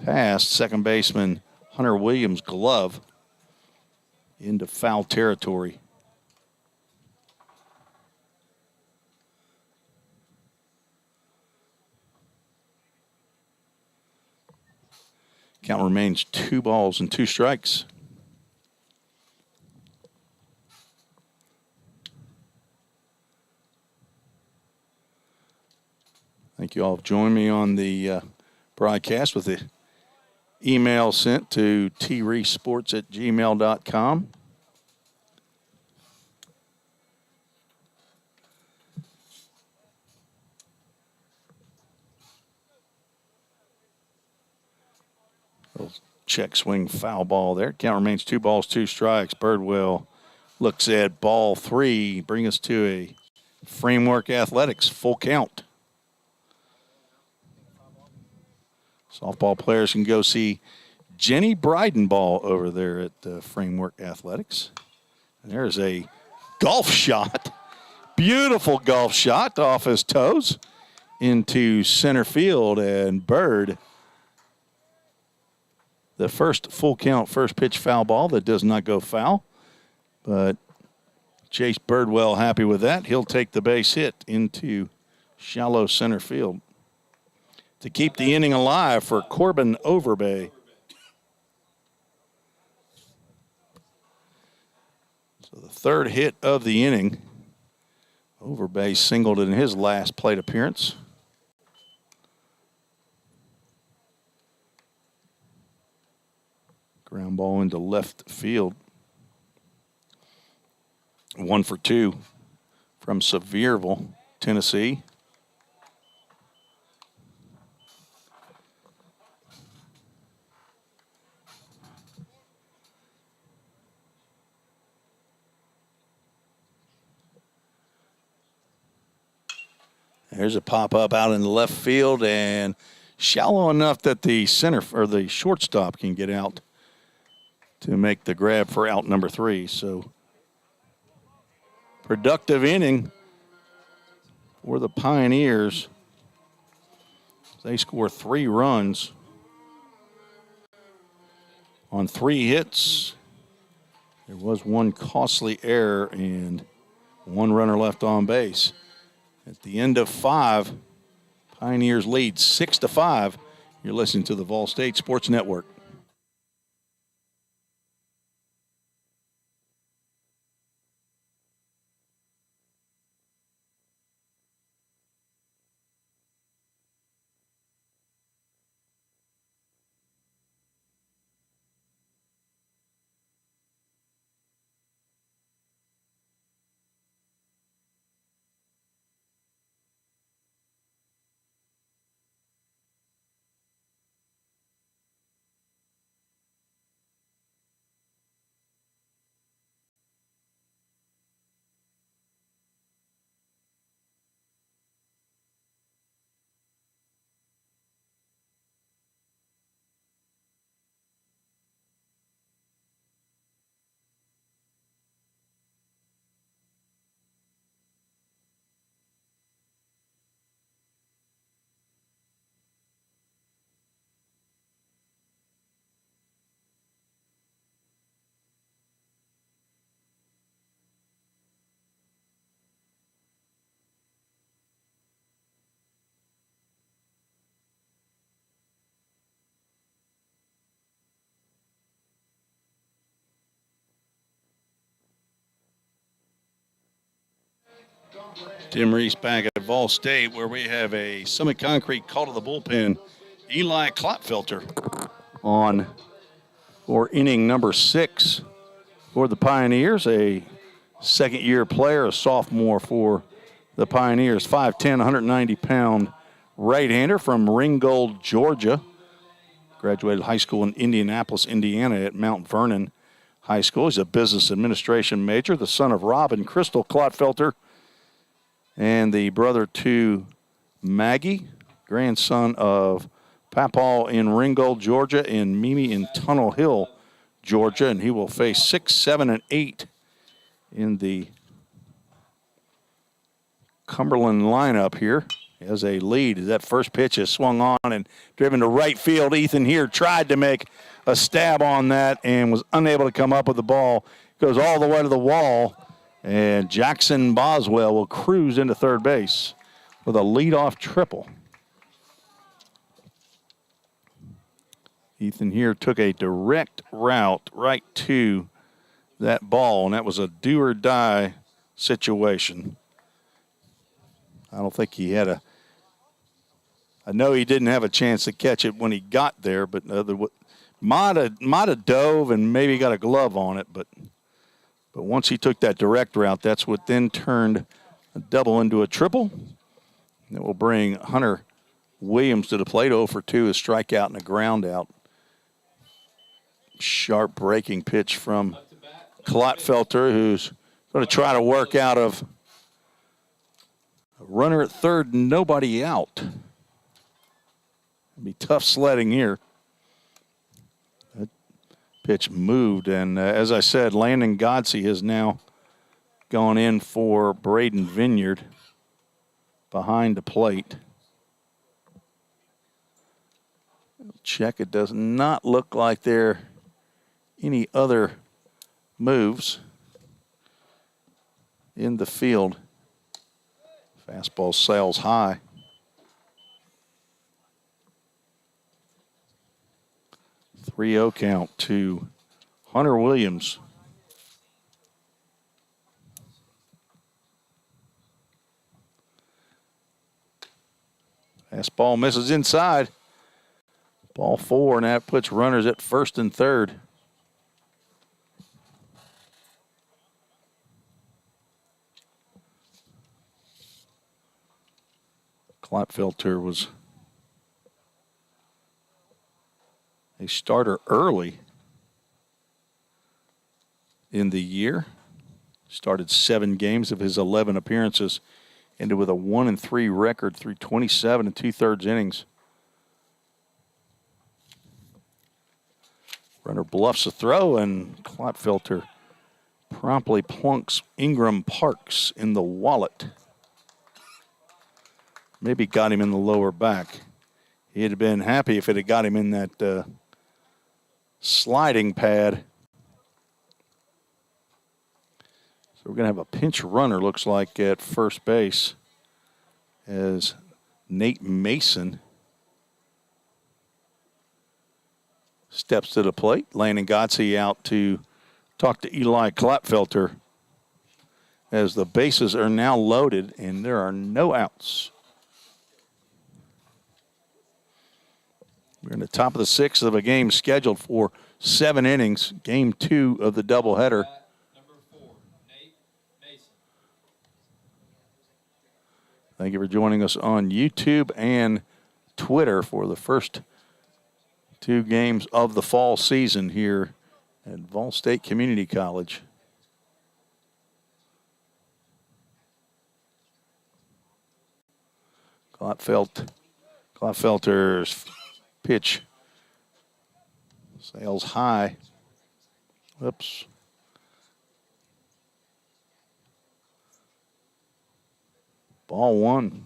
past second baseman Hunter Williams' glove into foul territory. Count remains 2 balls and 2 strikes. Thank you all for joining me on the broadcast with the email sent to treesports@gmail.com. Check swing foul ball there. Count remains 2 balls, 2 strikes. Birdwell looks at ball 3. Bring us to a Framework Athletics full count. Softball players can go see Jenny Breidenball over there at Framework Athletics. And there's a golf shot. Beautiful golf shot off his toes into center field. And Bird, the first full count, first pitch foul ball that does not go foul. But Chase Birdwell happy with that. He'll take the base hit into shallow center field to keep the inning alive for Corbin Overbay. So the 3rd hit of the inning. Overbay singled in his last plate appearance. Ground ball into left field. 1 for 2 from Sevierville, Tennessee. There's a pop-up out in the left field and shallow enough that the center or the shortstop can get out to make the grab for out number 3. So productive inning for the Pioneers. They score 3 runs on 3 hits. There was one costly error and 1 runner left on base. At the end of 5, Pioneers lead 6-5. You're listening to the Vol State Sports Network. Tim Reese back at Vol State, where we have a Summit Concrete call to the bullpen. Eli Klotfelter on for inning number 6 for the Pioneers, a second-year player, a sophomore for the Pioneers, 5'10", 190-pound right-hander from Ringgold, Georgia. Graduated high school in Indianapolis, Indiana at Mount Vernon High School. He's a business administration major, the son of Rob and Crystal Klotfelter, and the brother to Maggie, grandson of Papaw in Ringgold, Georgia, and Mimi in Tunnel Hill, Georgia. And he will face 6, 7, and 8 in the Cumberland lineup here as a lead. That first pitch is swung on and driven to right field. Ethan here tried to make a stab on that and was unable to come up with the ball. Goes all the way to the wall. And Jackson Boswell will cruise into third base with a leadoff triple. Ethan here took a direct route right to that ball, and that was a do-or-die situation. I don't think he had I know he didn't have a chance to catch it when he got there, but might have dove and maybe got a glove on it, but once he took that direct route, that's what then turned a double into a triple. That will bring Hunter Williams to the plate. 0 for 2, a strikeout and a ground out. Sharp breaking pitch from Klotfelter, who's going to try to work out of a runner at third, nobody out. It'll be tough sledding here. Pitch moved, and as I said, Landon Godsey has now gone in for Braden Vineyard behind the plate. Check, it does not look like there are any other moves in the field. Fastball sails high. 3-0 count to Hunter Williams. Fastball misses inside. Ball 4, and that puts runners at first and third. Klotfelter was a starter early in the year. Started 7 games of his 11 appearances, ended with a 1-3 record through 27 2/3 innings. Runner bluffs a throw, and Klotfelter promptly plunks Ingram Parks in the wallet. Maybe got him in the lower back. He'd have been happy if it had got him in that sliding pad. So we're going to have a pinch runner, looks like, at first base as Nate Mason steps to the plate. Landon Gotze out to talk to Eli Klapfelter as the bases are now loaded and there are no outs. We're in the top of the sixth of a game scheduled for 7 innings, game 2 of the doubleheader. Number 4, Nate Mason. Thank you for joining us on YouTube and Twitter for the first 2 games of the fall season here at Vol State Community College. Klapfelter's pitch sails high. Oops. Ball 1.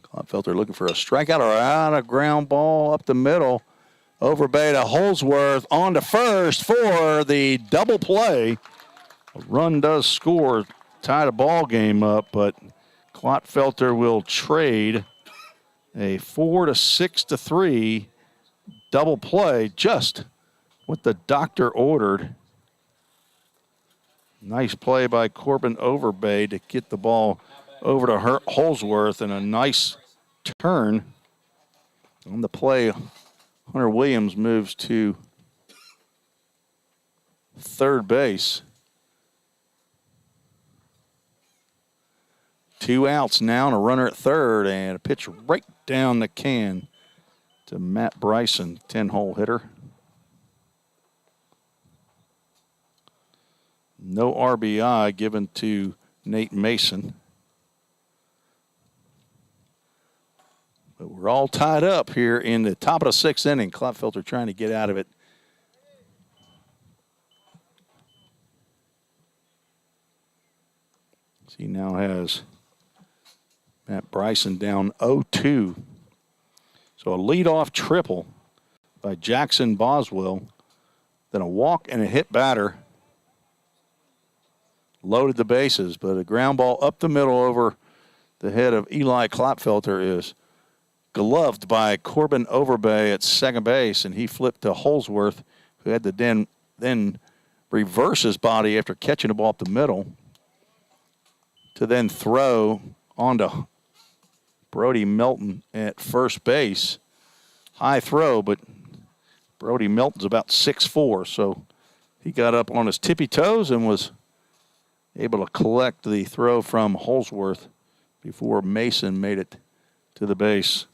Klapfelter looking for a strikeout or out, a ground ball up the middle. Overbay to Holsworth on to first for the double play. A run does score, tie the ball game up, but Klapfelter will trade a 4-6-3 double play, just what the doctor ordered. Nice play by Corbin Overbay to get the ball over to Holsworth, and a nice turn on the play. Hunter Williams moves to third base. 2 outs now and a runner at third, and a pitch right down the can to Matt Bryson, 10-hole hitter. No RBI given to Nate Mason. But we're all tied up here in the top of the 6th inning. Klapfelter trying to get out of it. He now has Matt Bryson down 0-2. So a leadoff triple by Jackson Boswell. Then a walk and a hit batter. Loaded the bases, but a ground ball up the middle over the head of Eli Klapfelter is gloved by Corbin Overbay at second base, and he flipped to Holsworth, who had to then reverse his body after catching the ball up the middle to then throw onto Brody Melton at first base. High throw, but Brody Melton's about 6'4", so he got up on his tippy toes and was able to collect the throw from Holsworth before Mason made it to the base.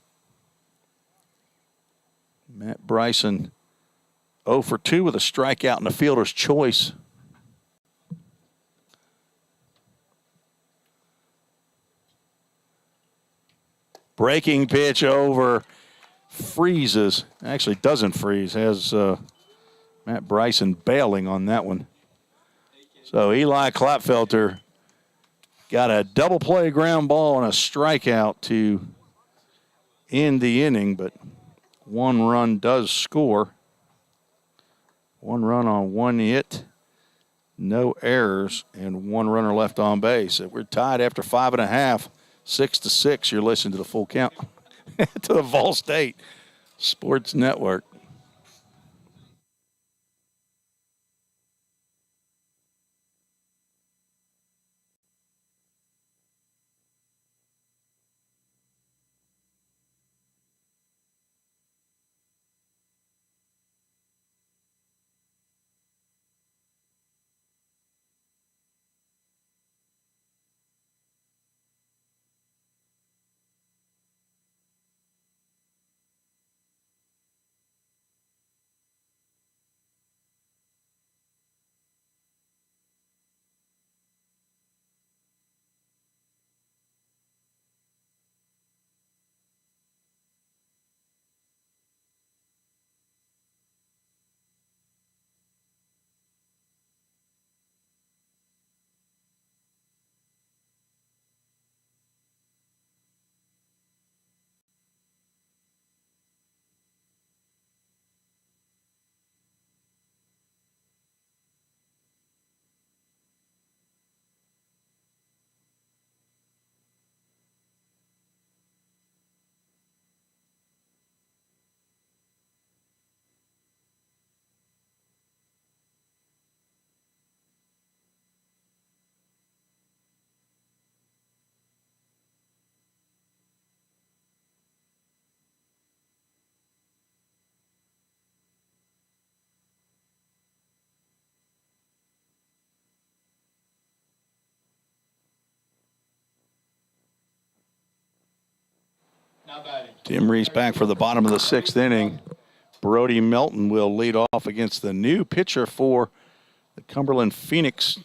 Matt Bryson 0 for 2 with a strikeout and a fielder's choice. Breaking pitch over, freezes. Actually doesn't freeze, has Matt Bryson bailing on that one. So Eli Klapfelter got a double play ground ball and a strikeout to end the inning, but 1 run does score. 1 run on 1 hit, no errors, and 1 runner left on base. We're tied after 5.5, 6-6. You're listening to the Full Count to the Vol State Sports Network. Now batting. Tim Reese back for the bottom of the 6th inning. Brody Melton will lead off against the new pitcher for the Cumberland Phoenix,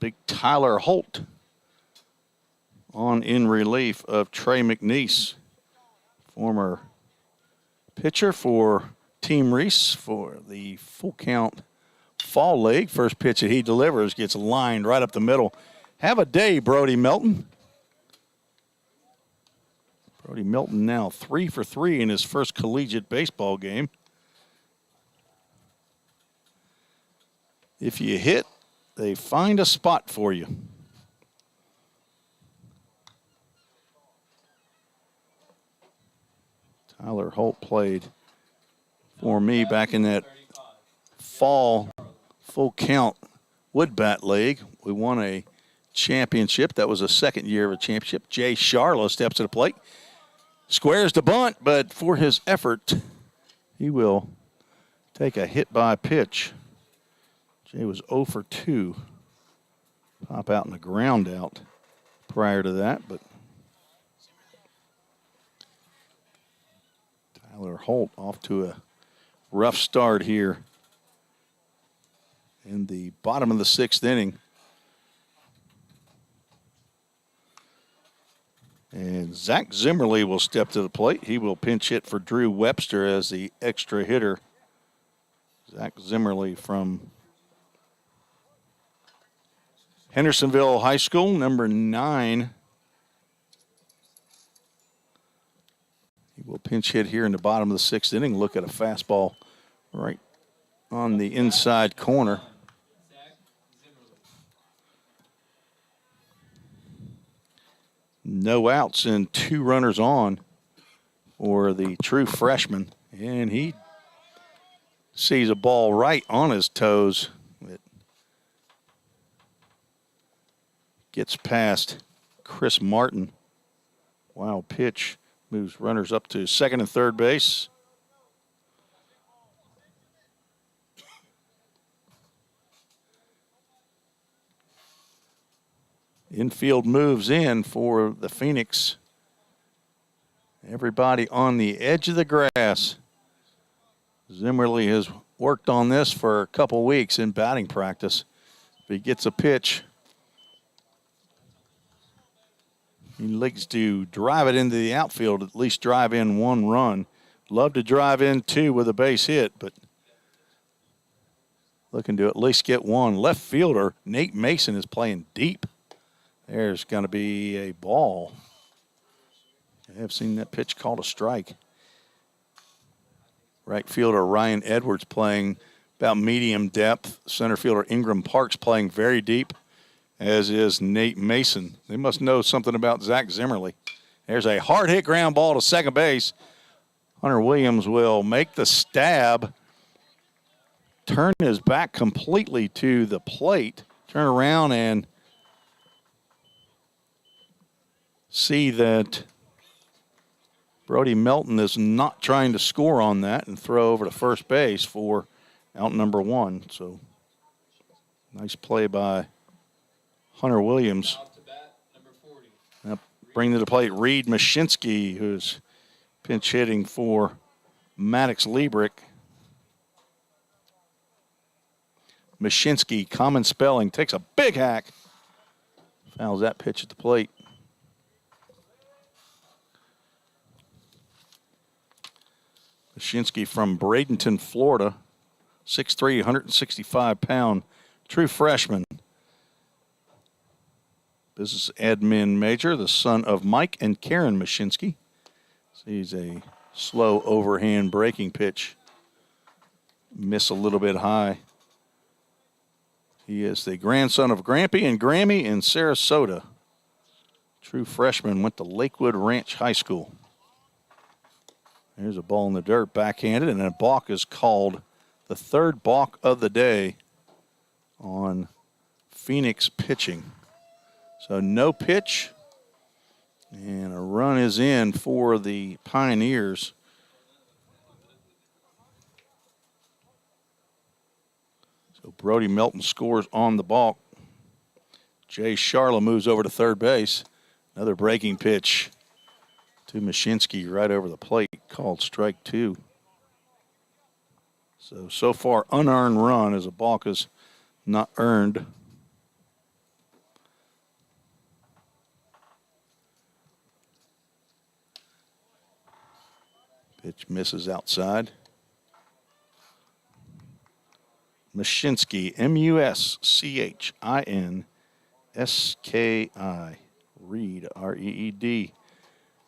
Big Tyler Holt, on in relief of Trey McNeese, former pitcher for Team Reese for the full count Fall League. First pitch that he delivers gets lined right up the middle. Have a day, Brody Melton. Brody Melton now 3 for 3 in his first collegiate baseball game. If you hit, they find a spot for you. Tyler Holt played for me back in that fall full count wood bat league. We won a championship. That was the second year of a championship. Jay Charlo steps to the plate. Squares the bunt, but for his effort, he will take a hit by pitch. Jay was 0 for 2. Pop out in the ground out prior to that, but Tyler Holt off to a rough start here in the bottom of the 6th inning. And Zach Zimmerly will step to the plate. He will pinch hit for Drew Webster as the extra hitter. Zach Zimmerly from Hendersonville High School, number 9. He will pinch hit here in the bottom of the 6th inning. Look at a fastball right on the inside corner. No outs and 2 runners on for the true freshman. And he sees a ball right on his toes. It gets past Chris Martin. Wild pitch. Moves runners up to second and third base. Infield moves in for the Phoenix. Everybody on the edge of the grass. Zimmerly has worked on this for a couple weeks in batting practice. If he gets a pitch, he likes to drive it into the outfield, at least drive in 1 run. Love to drive in 2 with a base hit, but looking to at least get 1. Left fielder Nate Mason is playing deep. There's going to be a ball. I have seen that pitch called a strike. Right fielder Ryan Edwards playing about medium depth. Center fielder Ingram Parks playing very deep, as is Nate Mason. They must know something about Zach Zimmerly. There's a hard hit ground ball to second base. Hunter Williams will make the stab, turn his back completely to the plate, turn around and see that Brody Melton is not trying to score on that and throw over to first base for out number 1. So nice play by Hunter Williams. Now bring to the plate Reed Mashinsky, who's pinch hitting for Maddox Liebrick. Mashinsky, common spelling, takes a big hack. Fouls that pitch at the plate. Mashinsky from Bradenton, Florida, 6'3", 165-pound, true freshman. Business admin major, the son of Mike and Karen Mashinsky. Sees a slow overhand breaking pitch. Miss a little bit high. He is the grandson of Grampy and Grammy in Sarasota. True freshman, went to Lakewood Ranch High School. There's a ball in the dirt, backhanded, and a balk is called. The 3rd balk of the day on Phoenix pitching. So no pitch, and a run is in for the Pioneers. So Brody Melton scores on the balk. Jay Charla moves over to third base. Another breaking pitch. to Mashinsky right over the plate, called strike 2. So far, unearned run as a balk is not earned. Pitch misses outside. Mashinsky, M-U-S-C-H-I-N-S-K-I. Reed, R-E-E-D.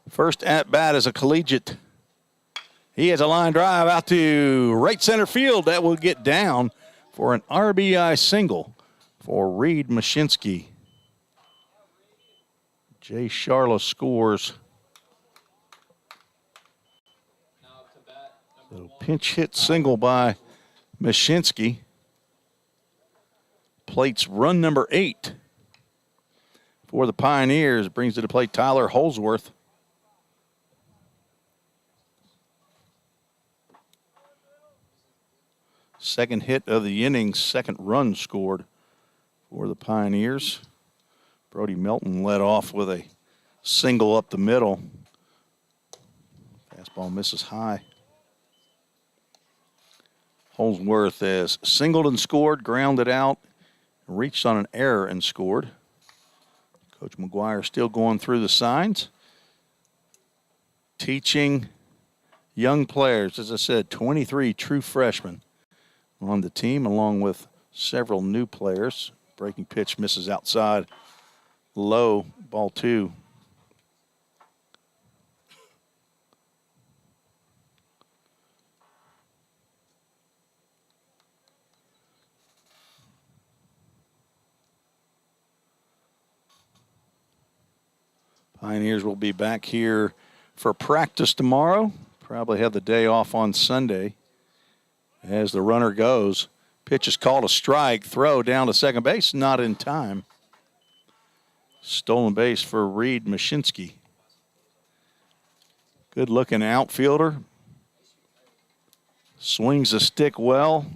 First at bat as a collegiate. He has a line drive out to right center field. That will get down for an RBI single for Reed Mashinsky. Jay Sharla scores. So pinch hit single by Mashinsky. Plates run number 8 for the Pioneers. Brings to the plate Tyler Holsworth. Second hit of the inning, second run scored for the Pioneers. Brody Melton led off with a single up the middle. Fastball misses high. Holsworth has singled and scored, grounded out, reached on an error and scored. Coach McGuire still going through the signs. Teaching young players, as I said, 23 true freshmen on the team, along with several new players. Breaking pitch misses outside. Low, ball 2. Pioneers will be back here for practice tomorrow. Probably have the day off on Sunday. As the runner goes, pitch is called a strike. Throw down to second base, not in time. Stolen base for Reed Mashinsky. Good looking outfielder. Swings the stick well,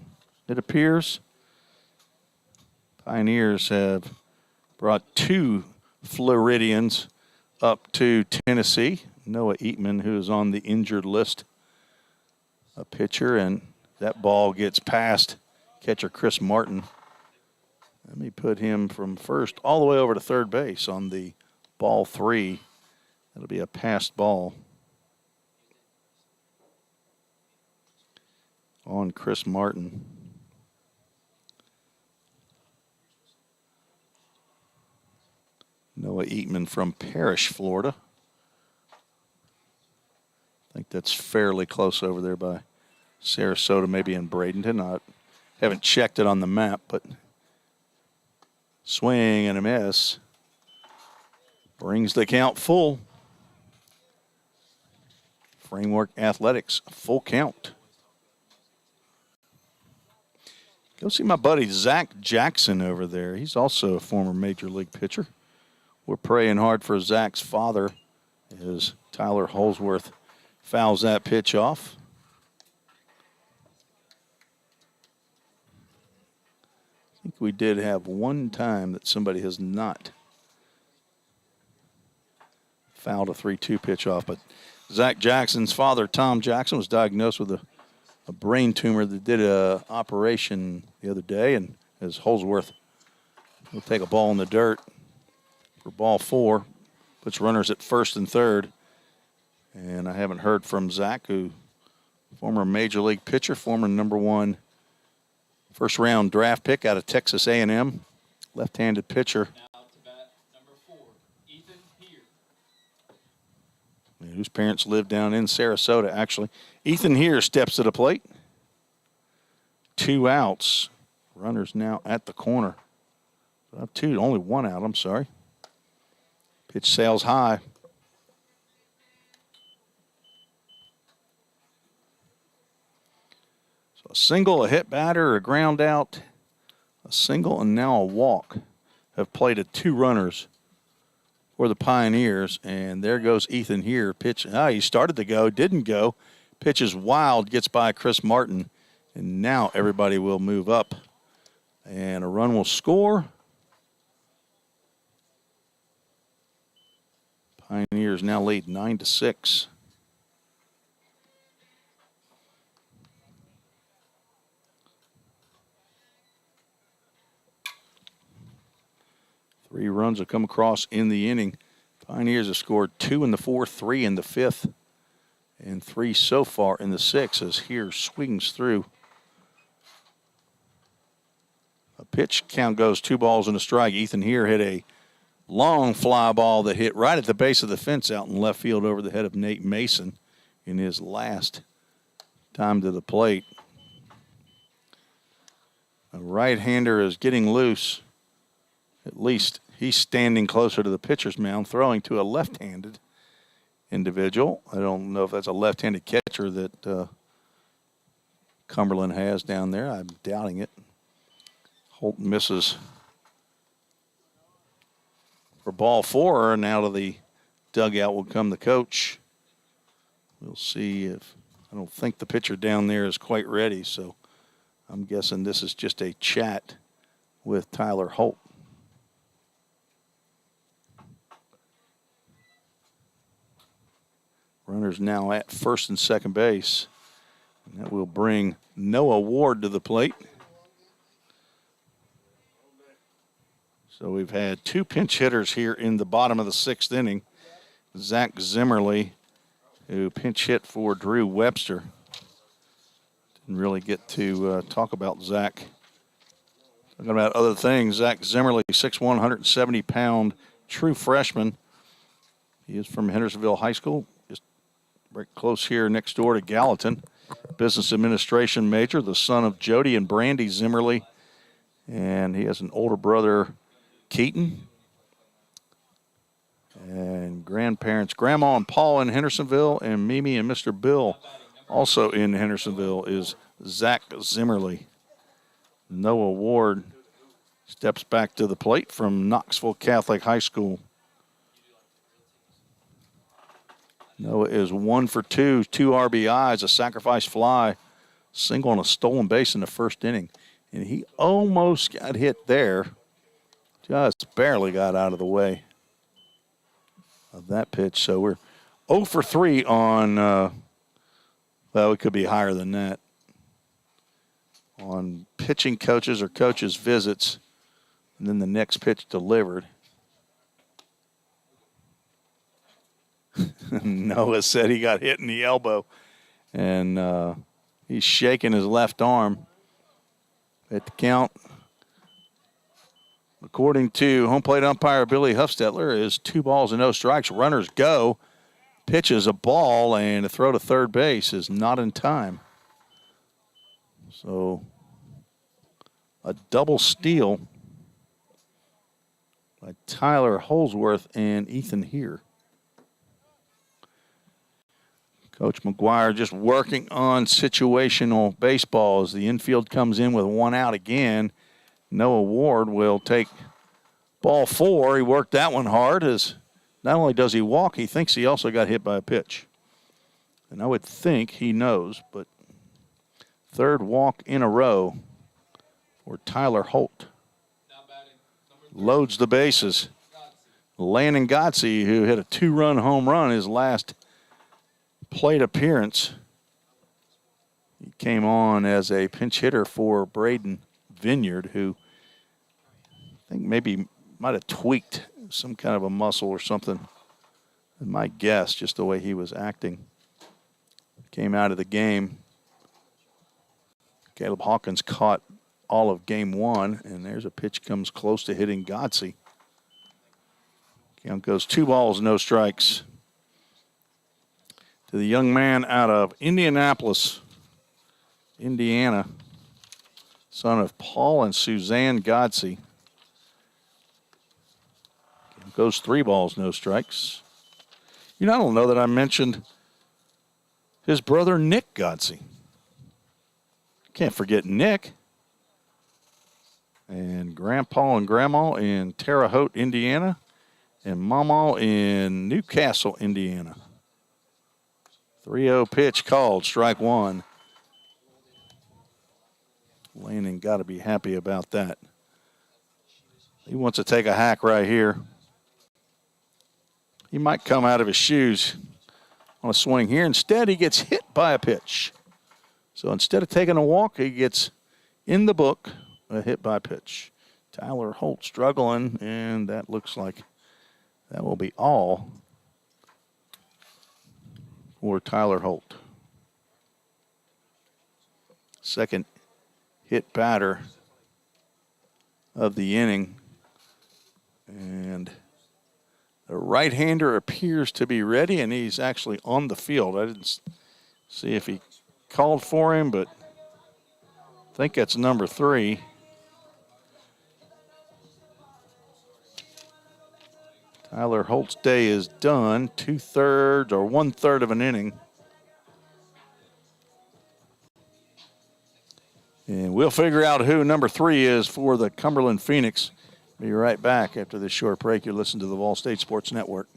it appears. Pioneers have brought 2 Floridians up to Tennessee. Noah Eatman, who is on the injured list, a pitcher, and that ball gets past catcher Chris Martin. Let me put him from first all the way over to third base on the ball 3. That'll be a passed ball on Chris Martin. Noah Eatman from Parrish, Florida. I think that's fairly close over there by Sarasota, maybe in Bradenton. I haven't checked it on the map, but swing and a miss. Brings the count full. Framework Athletics, full count. Go see my buddy Zach Jackson over there. He's also a former Major League pitcher. We're praying hard for Zach's father as Tyler Holsworth fouls that pitch off. I think we did have one time that somebody has not fouled a 3-2 pitch off, but Zach Jackson's father, Tom Jackson, was diagnosed with a brain tumor that did an operation the other day, and as Holsworth will take a ball in the dirt for ball 4, puts runners at first and third. And I haven't heard from Zach, who former Major League pitcher, former number 1 first-round draft pick out of Texas A&M, left-handed pitcher. Now to bat, number 4, Ethan Heer. Whose parents live down in Sarasota, actually. Ethan Heer steps to the plate. 2 outs. Runners now at the corner. Only 1 out, I'm sorry. Pitch sails high. So a single, a hit batter, a ground out, a single, and now a walk have plated 2 runners for the Pioneers. And there goes Ethan here. Pitch. He started to go, didn't go. Pitches wild, gets by Chris Martin. And now everybody will move up. And a run will score. Pioneers now lead 9-6. Three runs have come across in the inning. Pioneers have scored 2 in the fourth, 3 in the fifth, and 3 so far in the sixth as here swings through. A pitch count goes 2 balls and a strike. Ethan here hit a long fly ball that hit right at the base of the fence out in left field over the head of Nate Mason in his last time to the plate. A right-hander is getting loose. At least he's standing closer to the pitcher's mound, throwing to a left-handed individual. I don't know if that's a left-handed catcher that Cumberland has down there. I'm doubting it. Holt misses for ball 4, and out of the dugout will come the coach. We'll see if, I don't think the pitcher down there is quite ready, so I'm guessing this is just a chat with Tyler Holt. Runners now at first and second base. And that will bring Noah Ward to the plate. So we've had 2 pinch hitters here in the bottom of the 6th inning. Zach Zimmerly, who pinch hit for Drew Webster. Didn't really get to talk about Zach. Talking about other things, Zach Zimmerly, 6'1", 170-pound true freshman. He is from Hendersonville High School, just right close here next door to Gallatin. Business administration major, the son of Jody and Brandy Zimmerly. And he has an older brother, Keaton. And grandparents, Grandma and Paul in Hendersonville, and Mimi and Mr. Bill also in Hendersonville is Zach Zimmerly. Noah Ward steps back to the plate from Knoxville Catholic High School. Noah is 1 for 2, 2 RBIs, a sacrifice fly, single and a stolen base in the first inning. And he almost got hit there, just barely got out of the way of that pitch. So we're 0 for 3 on, well, it could be higher than that, on pitching coaches or coaches' visits, and then the next pitch delivered. Noah said he got hit in the elbow, and he's shaking his left arm. At the count, according to home plate umpire Billy Huffstetler, is 2 balls and no strikes. Runners go. Pitches a ball, and a throw to third base is not in time. So a double steal by Tyler Holsworth and Ethan here. Coach McGuire just working on situational baseball as the infield comes in with 1 out again. Noah Ward will take ball 4. He worked that one hard, as not only does he walk, he thinks he also got hit by a pitch. And I would think he knows, but third walk in a row for Tyler Holt. Loads the bases. Landon Gotze, who hit a 2-run home run his last plate appearance. He came on as a pinch hitter for Braden Vineyard, who I think maybe might have tweaked some kind of a muscle or something. My guess, just the way he was acting. Came out of the game. Caleb Hawkins caught all of game 1, and there's a pitch comes close to hitting Gotze. Count goes 2 balls, no strikes to the young man out of Indianapolis, Indiana, son of Paul and Suzanne Gotze. Goes 3 balls, no strikes. You know, I don't know that I mentioned his brother, Nick Gotze. Can't forget Nick. And Grandpa and Grandma in Terre Haute, Indiana, and Mama in Newcastle, Indiana. 3-0 pitch called, strike 1. Landon got to be happy about that. He wants to take a hack right here. He might come out of his shoes on a swing here. Instead, he gets hit by a pitch. So instead of taking a walk, he gets in the book a hit by pitch. Tyler Holt struggling, and that looks like that will be all for Tyler Holt. Second hit batter of the inning. And the right-hander appears to be ready, and he's actually on the field. I didn't see if he called for him, but I think that's number 3. Tyler Holt's day is done. 2/3 or 1/3 of an inning. And we'll figure out who number 3 is for the Cumberland Phoenix. Be right back after this short break. You're listening to the Vol State Sports Network.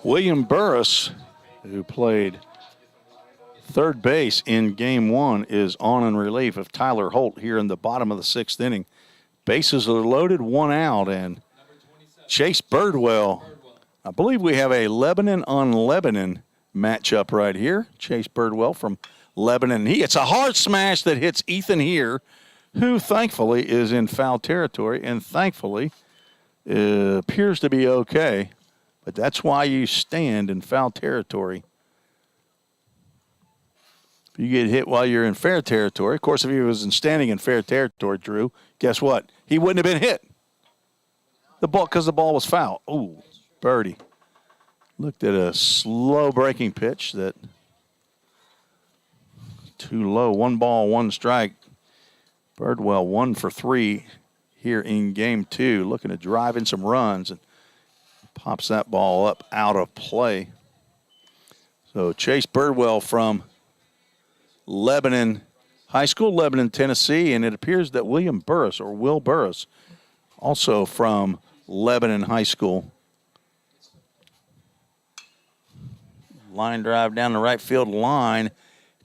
William Burris, who played third base in game 1, is on in relief of Tyler Holt here in the bottom of the 6th inning. Bases are loaded, 1 out, and Chase Birdwell. I believe we have a Lebanon on Lebanon matchup right here. Chase Birdwell from Lebanon. It's a hard smash that hits Ethan here, who thankfully is in foul territory and thankfully appears to be okay. But that's why you stand in foul territory. If you get hit while you're in fair territory, of course, if he was standing in fair territory, Drew, guess what? He wouldn't have been hit. Because the ball was foul. Ooh, birdie. Looked at a slow breaking pitch that too low. 1 ball, 1 strike. Birdwell 1 for 3 here in game 2, looking to drive in some runs and pops that ball up out of play. So Chase Birdwell from Lebanon High School, Lebanon, Tennessee, and it appears that William Burris, or Will Burris, also from Lebanon High School. Line drive down the right field line,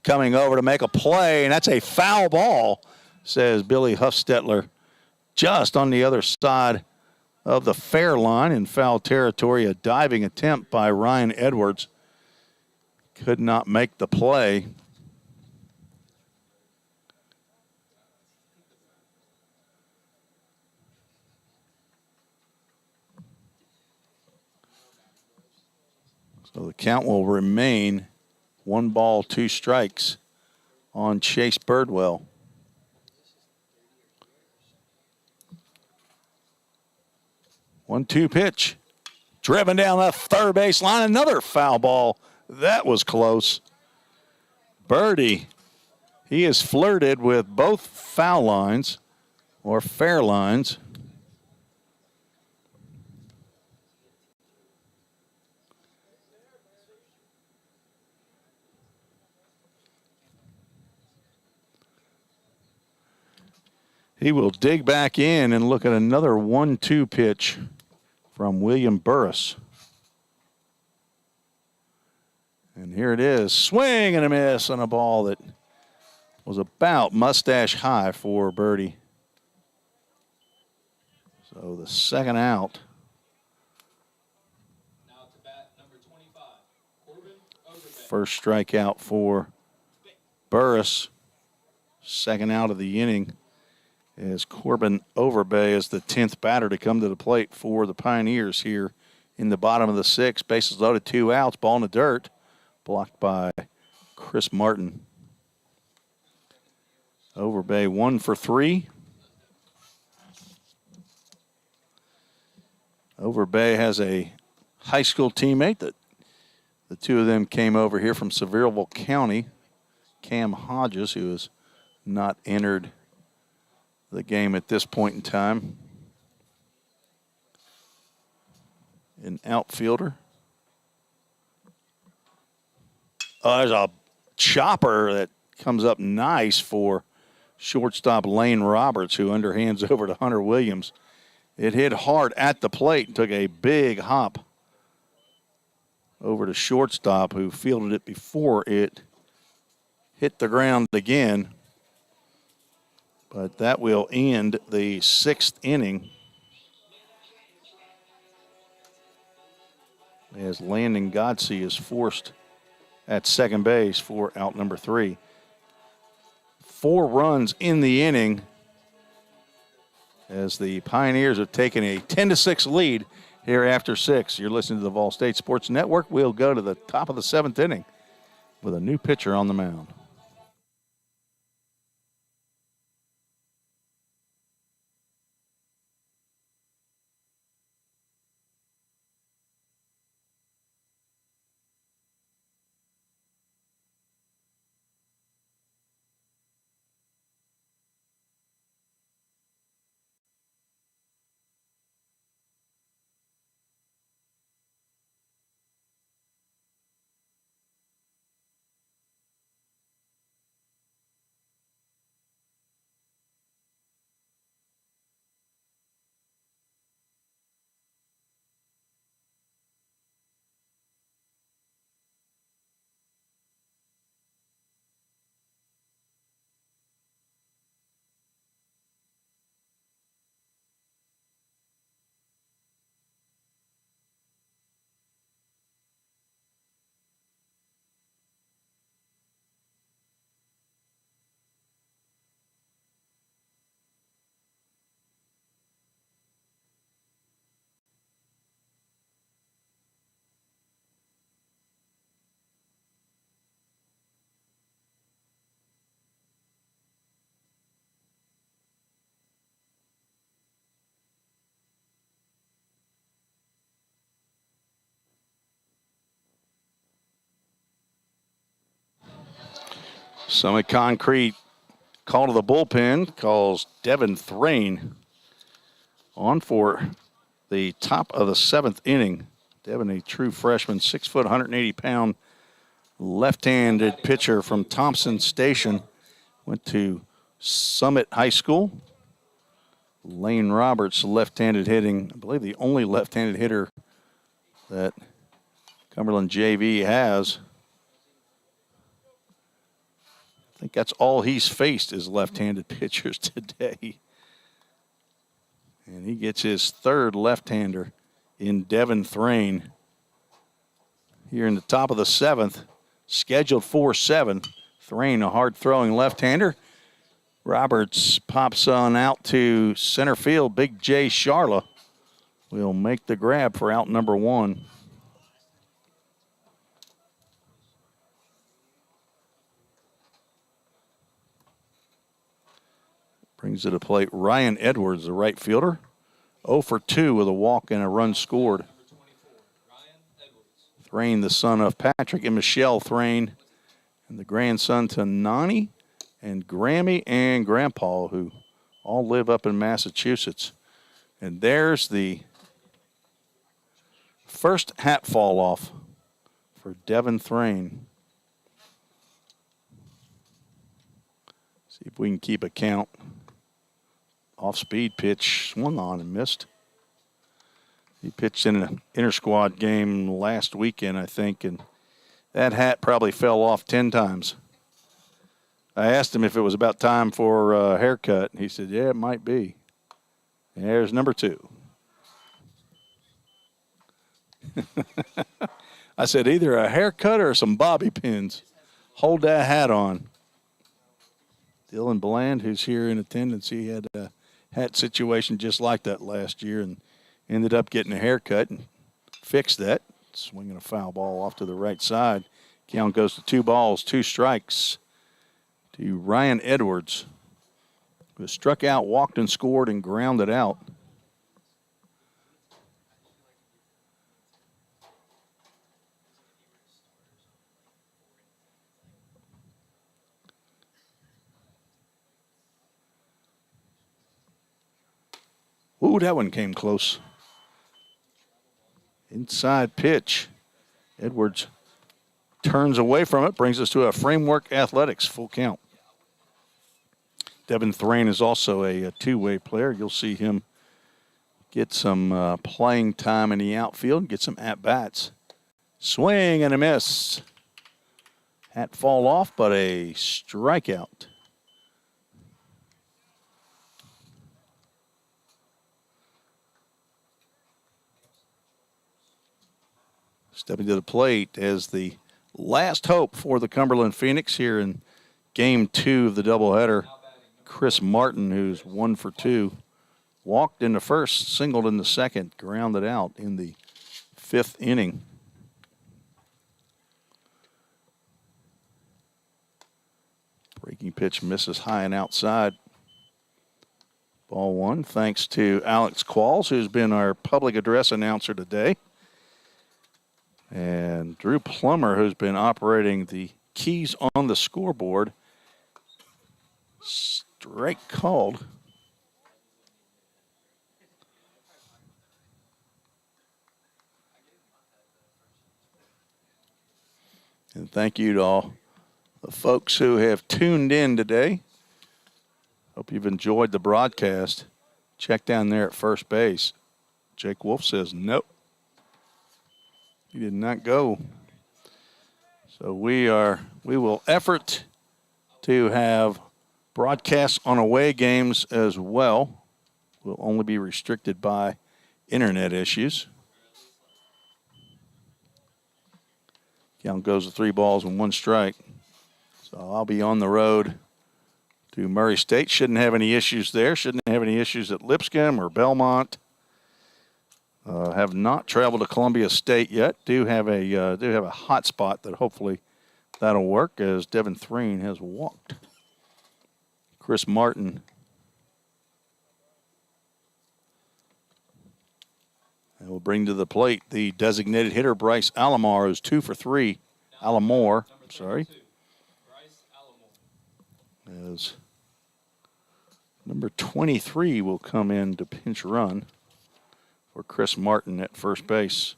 coming over to make a play, and that's a foul ball, says Billy Huffstetler, just on the other side of the fair line in foul territory. A diving attempt by Ryan Edwards. Could not make the play. So the count will remain 1 ball, 2 strikes on Chase Birdwell. One-two pitch. Driven down that third base line. Another foul ball. That was close. Birdie, he has flirted with both foul lines or fair lines. He will dig back in and look at another 1-2 pitch from William Burris. And here it is. Swing and a miss on a ball that was about mustache high for Birdie. So the second out. Now to bat, number 25, Corbin Overbay. First strikeout for Burris. Second out of the inning as Corbin Overbay is the 10th batter to come to the plate for the Pioneers here in the bottom of the sixth. Bases loaded, 2 outs, ball in the dirt. Blocked by Chris Martin. Overbay 1 for 3. Overbay has a high school teammate that the two of them came over here from Sevierville County. Cam Hodges, who has not entered the game at this point in time. An outfielder. Oh, there's a chopper that comes up nice for shortstop Lane Roberts, who underhands over to Hunter Williams. It hit hard at the plate and took a big hop over to shortstop, who fielded it before it hit the ground again. But that will end the 6th inning as Landon Godsey is forced at second base for out number 3. 4 runs in the inning as the Pioneers have taken a 10-6 lead here after 6. You're listening to the Vol State Sports Network. We'll go to the top of the 7th inning with a new pitcher on the mound. Summit Concrete call to the bullpen, calls Devin Thrain on for the top of the 7th inning. Devin, a true freshman, 6 foot, 180-pound left-handed pitcher from Thompson Station. Went to Summit High School. Lane Roberts, left-handed hitting, I believe the only left-handed hitter that Cumberland JV has. I think that's all he's faced is left-handed pitchers today. And he gets his 3rd left-hander in Devin Thrain here in the top of the 7th. Scheduled for 7. Thrain, a hard-throwing left-hander. Roberts pops on out to center field. Big J. Sharla will make the grab for out number 1. Brings to the plate Ryan Edwards, the right fielder. 0 for 2 with a walk and a run scored. Thrain, the son of Patrick and Michelle Thrain, and the grandson to Nani and Grammy and Grandpa, who all live up in Massachusetts. And there's the first hat fall off for Devin Thrain. See if we can keep a count. Off-speed pitch swung on and missed. He pitched in an inter-squad game last weekend, I think, and that hat probably fell off 10 times. I asked him if it was about time for a haircut, and he said, yeah, it might be. And there's number 2. I said, either a haircut or some bobby pins. Hold that hat on. Dylan Bland, who's here in attendance, he had a hat situation just like that last year and ended up getting a haircut and fixed that. Swinging a foul ball off to the right side. Count goes to 2 balls, 2 strikes to Ryan Edwards, who struck out, walked and scored and grounded out. Ooh, that one came close. Inside pitch. Edwards turns away from it, brings us to a Framework Athletics full count. Devin Thrain is also a two-way player. You'll see him get some playing time in the outfield, get some at-bats. Swing and a miss. Hat fall off, but a strikeout. Stepping to the plate as the last hope for the Cumberland Phoenix here in Game 2 of the doubleheader. Chris Martin, who's 1 for 2, walked in the first, singled in the second, grounded out in the 5th inning. Breaking pitch misses high and outside. Ball 1, thanks to Alex Qualls, who's been our public address announcer today. And Drew Plummer, who's been operating the keys on the scoreboard. Strike called. And thank you to all the folks who have tuned in today. Hope you've enjoyed the broadcast. Check down there at first base. Jake Wolf says nope. He did not go. So we will effort to have broadcasts on away games as well. We'll only be restricted by internet issues. Count goes to 3 balls and 1 strike. So I'll be on the road to Murray State. Shouldn't have any issues there. Shouldn't have any issues at Lipscomb or Belmont. Have not traveled to Columbia State yet. Do have a hot spot that hopefully that'll work as Devin Thrain has walked. Chris Martin. And will bring to the plate the designated hitter Bryce Alomar, who's 2 for 3. Alomar, sorry. Bryce Alomar. As number 23 will come in to pinch run for Chris Martin at first base.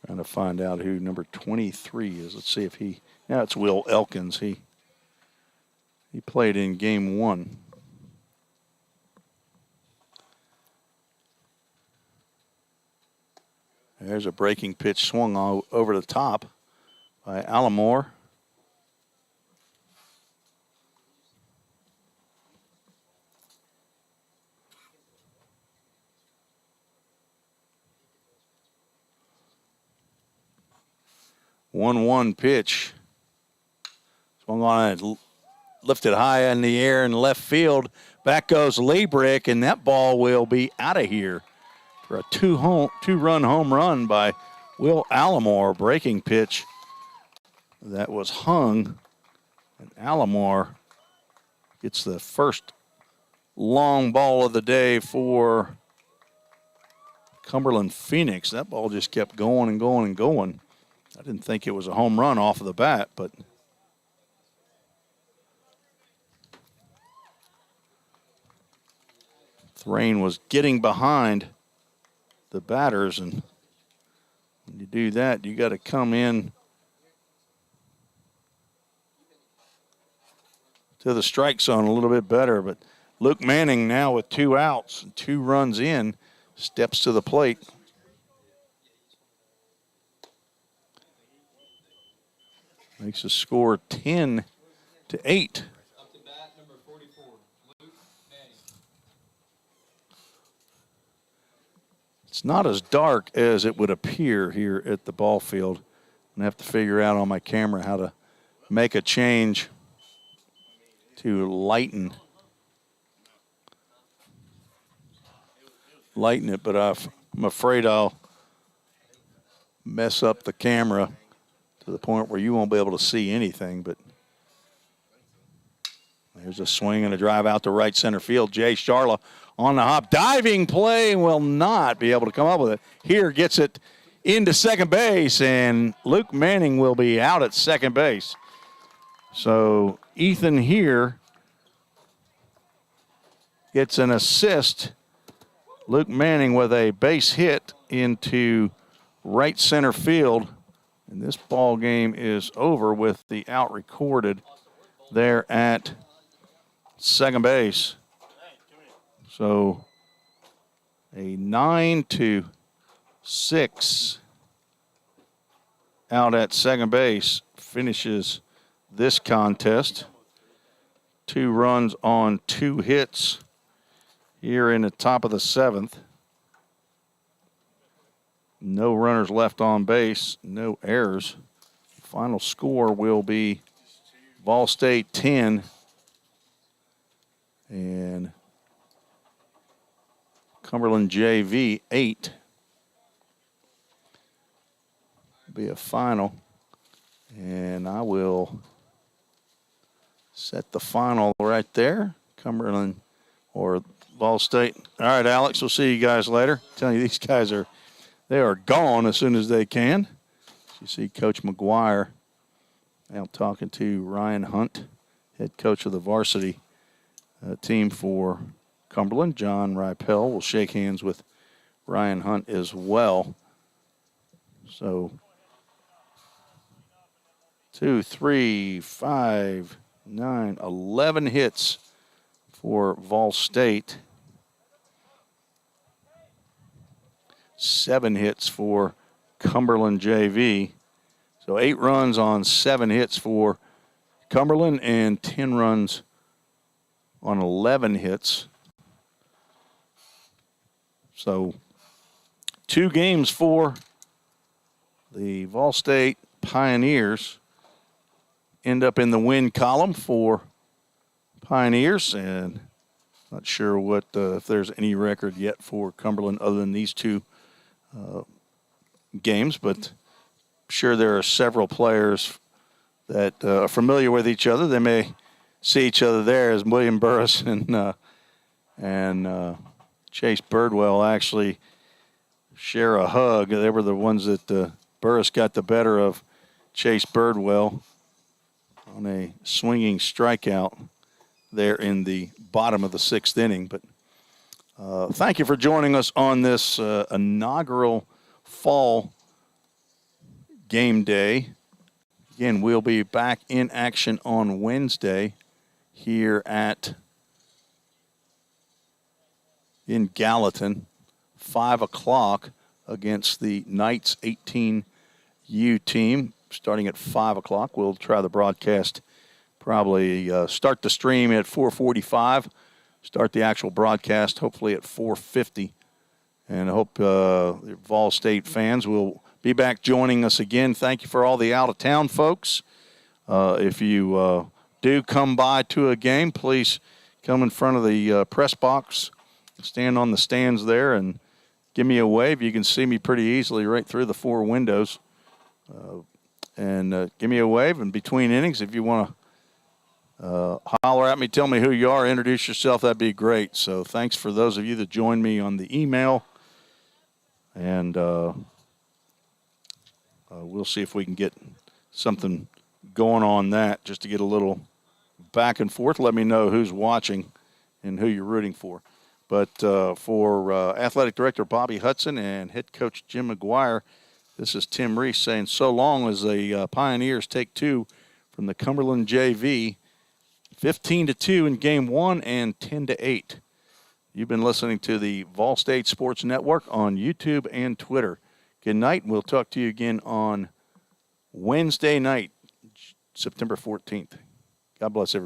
Trying to find out who number 23 is. Let's see if now it's Will Elkins. He played in game 1. There's a breaking pitch swung over the top by Alomar. One pitch. Swung on it, lifted high in the air in left field. Back goes Liebrick, and that ball will be out of here for a two-run home run by Will Alomar. Breaking pitch that was hung, and Alomar gets the first long ball of the day for Cumberland Phoenix. That ball just kept going and going and going. I didn't think it was a home run off of the bat, but Rain was getting behind the batters, and when you do that, you got to come in to the strike zone a little bit better. But Luke Manning now with 2 outs and 2 runs in, steps to the plate. Makes the score 10-8. Up to bat, number 44, Luke Manning. It's not as dark as it would appear here at the ball field. I'm going to have to figure out on my camera how to make a change to lighten it, but I'm afraid I'll mess up the camera to the point where you won't be able to see anything. But there's a swing and a drive out to right center field. Jay Sharla on the hop. Diving play, will not be able to come up with it. Here gets it into second base, and Luke Manning will be out at second base. So Ethan here gets an assist. Luke Manning with a base hit into right center field. And this ball game is over with the out recorded there at second base. So a 9-6 out at second base finishes this contest. 2 runs on 2 hits here in the top of the 7th. No runners left on base, no errors. Final score will be Ball State 10 and Cumberland JV 8. Be a final, and I will set the final right there. Cumberland or Ball State. All right, Alex, we'll see you guys later. I'm telling you, these guys are gone as soon as they can. You see Coach McGuire out talking to Ryan Hunt, head coach of the varsity team for Cumberland. John Ripel will shake hands with Ryan Hunt as well. So 2, 3, 5, 9, 11 hits for Vol State. 7 hits for Cumberland JV. So 8 runs on 7 hits for Cumberland and 10 runs on 11 hits. So 2 games for the Vol State Pioneers end up in the win column for Pioneers, and not sure what if there's any record yet for Cumberland other than these 2 games, but I'm sure there are several players that are familiar with each other. They may see each other there, as William Burris and Chase Birdwell actually share a hug. They were the ones that Burris got the better of Chase Birdwell on a swinging strikeout there in the bottom of the 6th inning. But thank you for joining us on this inaugural fall game day. Again, we'll be back in action on Wednesday here in Gallatin, 5 o'clock against the Knights 18U team. Starting at 5 o'clock, we'll try the broadcast. Probably start the stream at 4:45. Start the actual broadcast hopefully at 4:50. And I hope the Vol State fans will be back joining us again. Thank you for all the out-of-town folks. If you do come by to a game, please come in front of the press box, stand on the stands there, and give me a wave. You can see me pretty easily right through the 4 windows. And give me a wave. And between innings, if you want to holler at me, tell me who you are, introduce yourself, that'd be great. So thanks for those of you that joined me on the email. And we'll see if we can get something going on that just to get a little back and forth. Let me know who's watching and who you're rooting for. But for Athletic Director Bobby Hudson and Head Coach Jim McGuire, this is Tim Reese saying so long as the Pioneers take 2 from the Cumberland JV, 15-2 in Game 1 and 10-8. You've been listening to the Vol State Sports Network on YouTube and Twitter. Good night. We'll talk to you again on Wednesday night, September 14th. God bless everybody.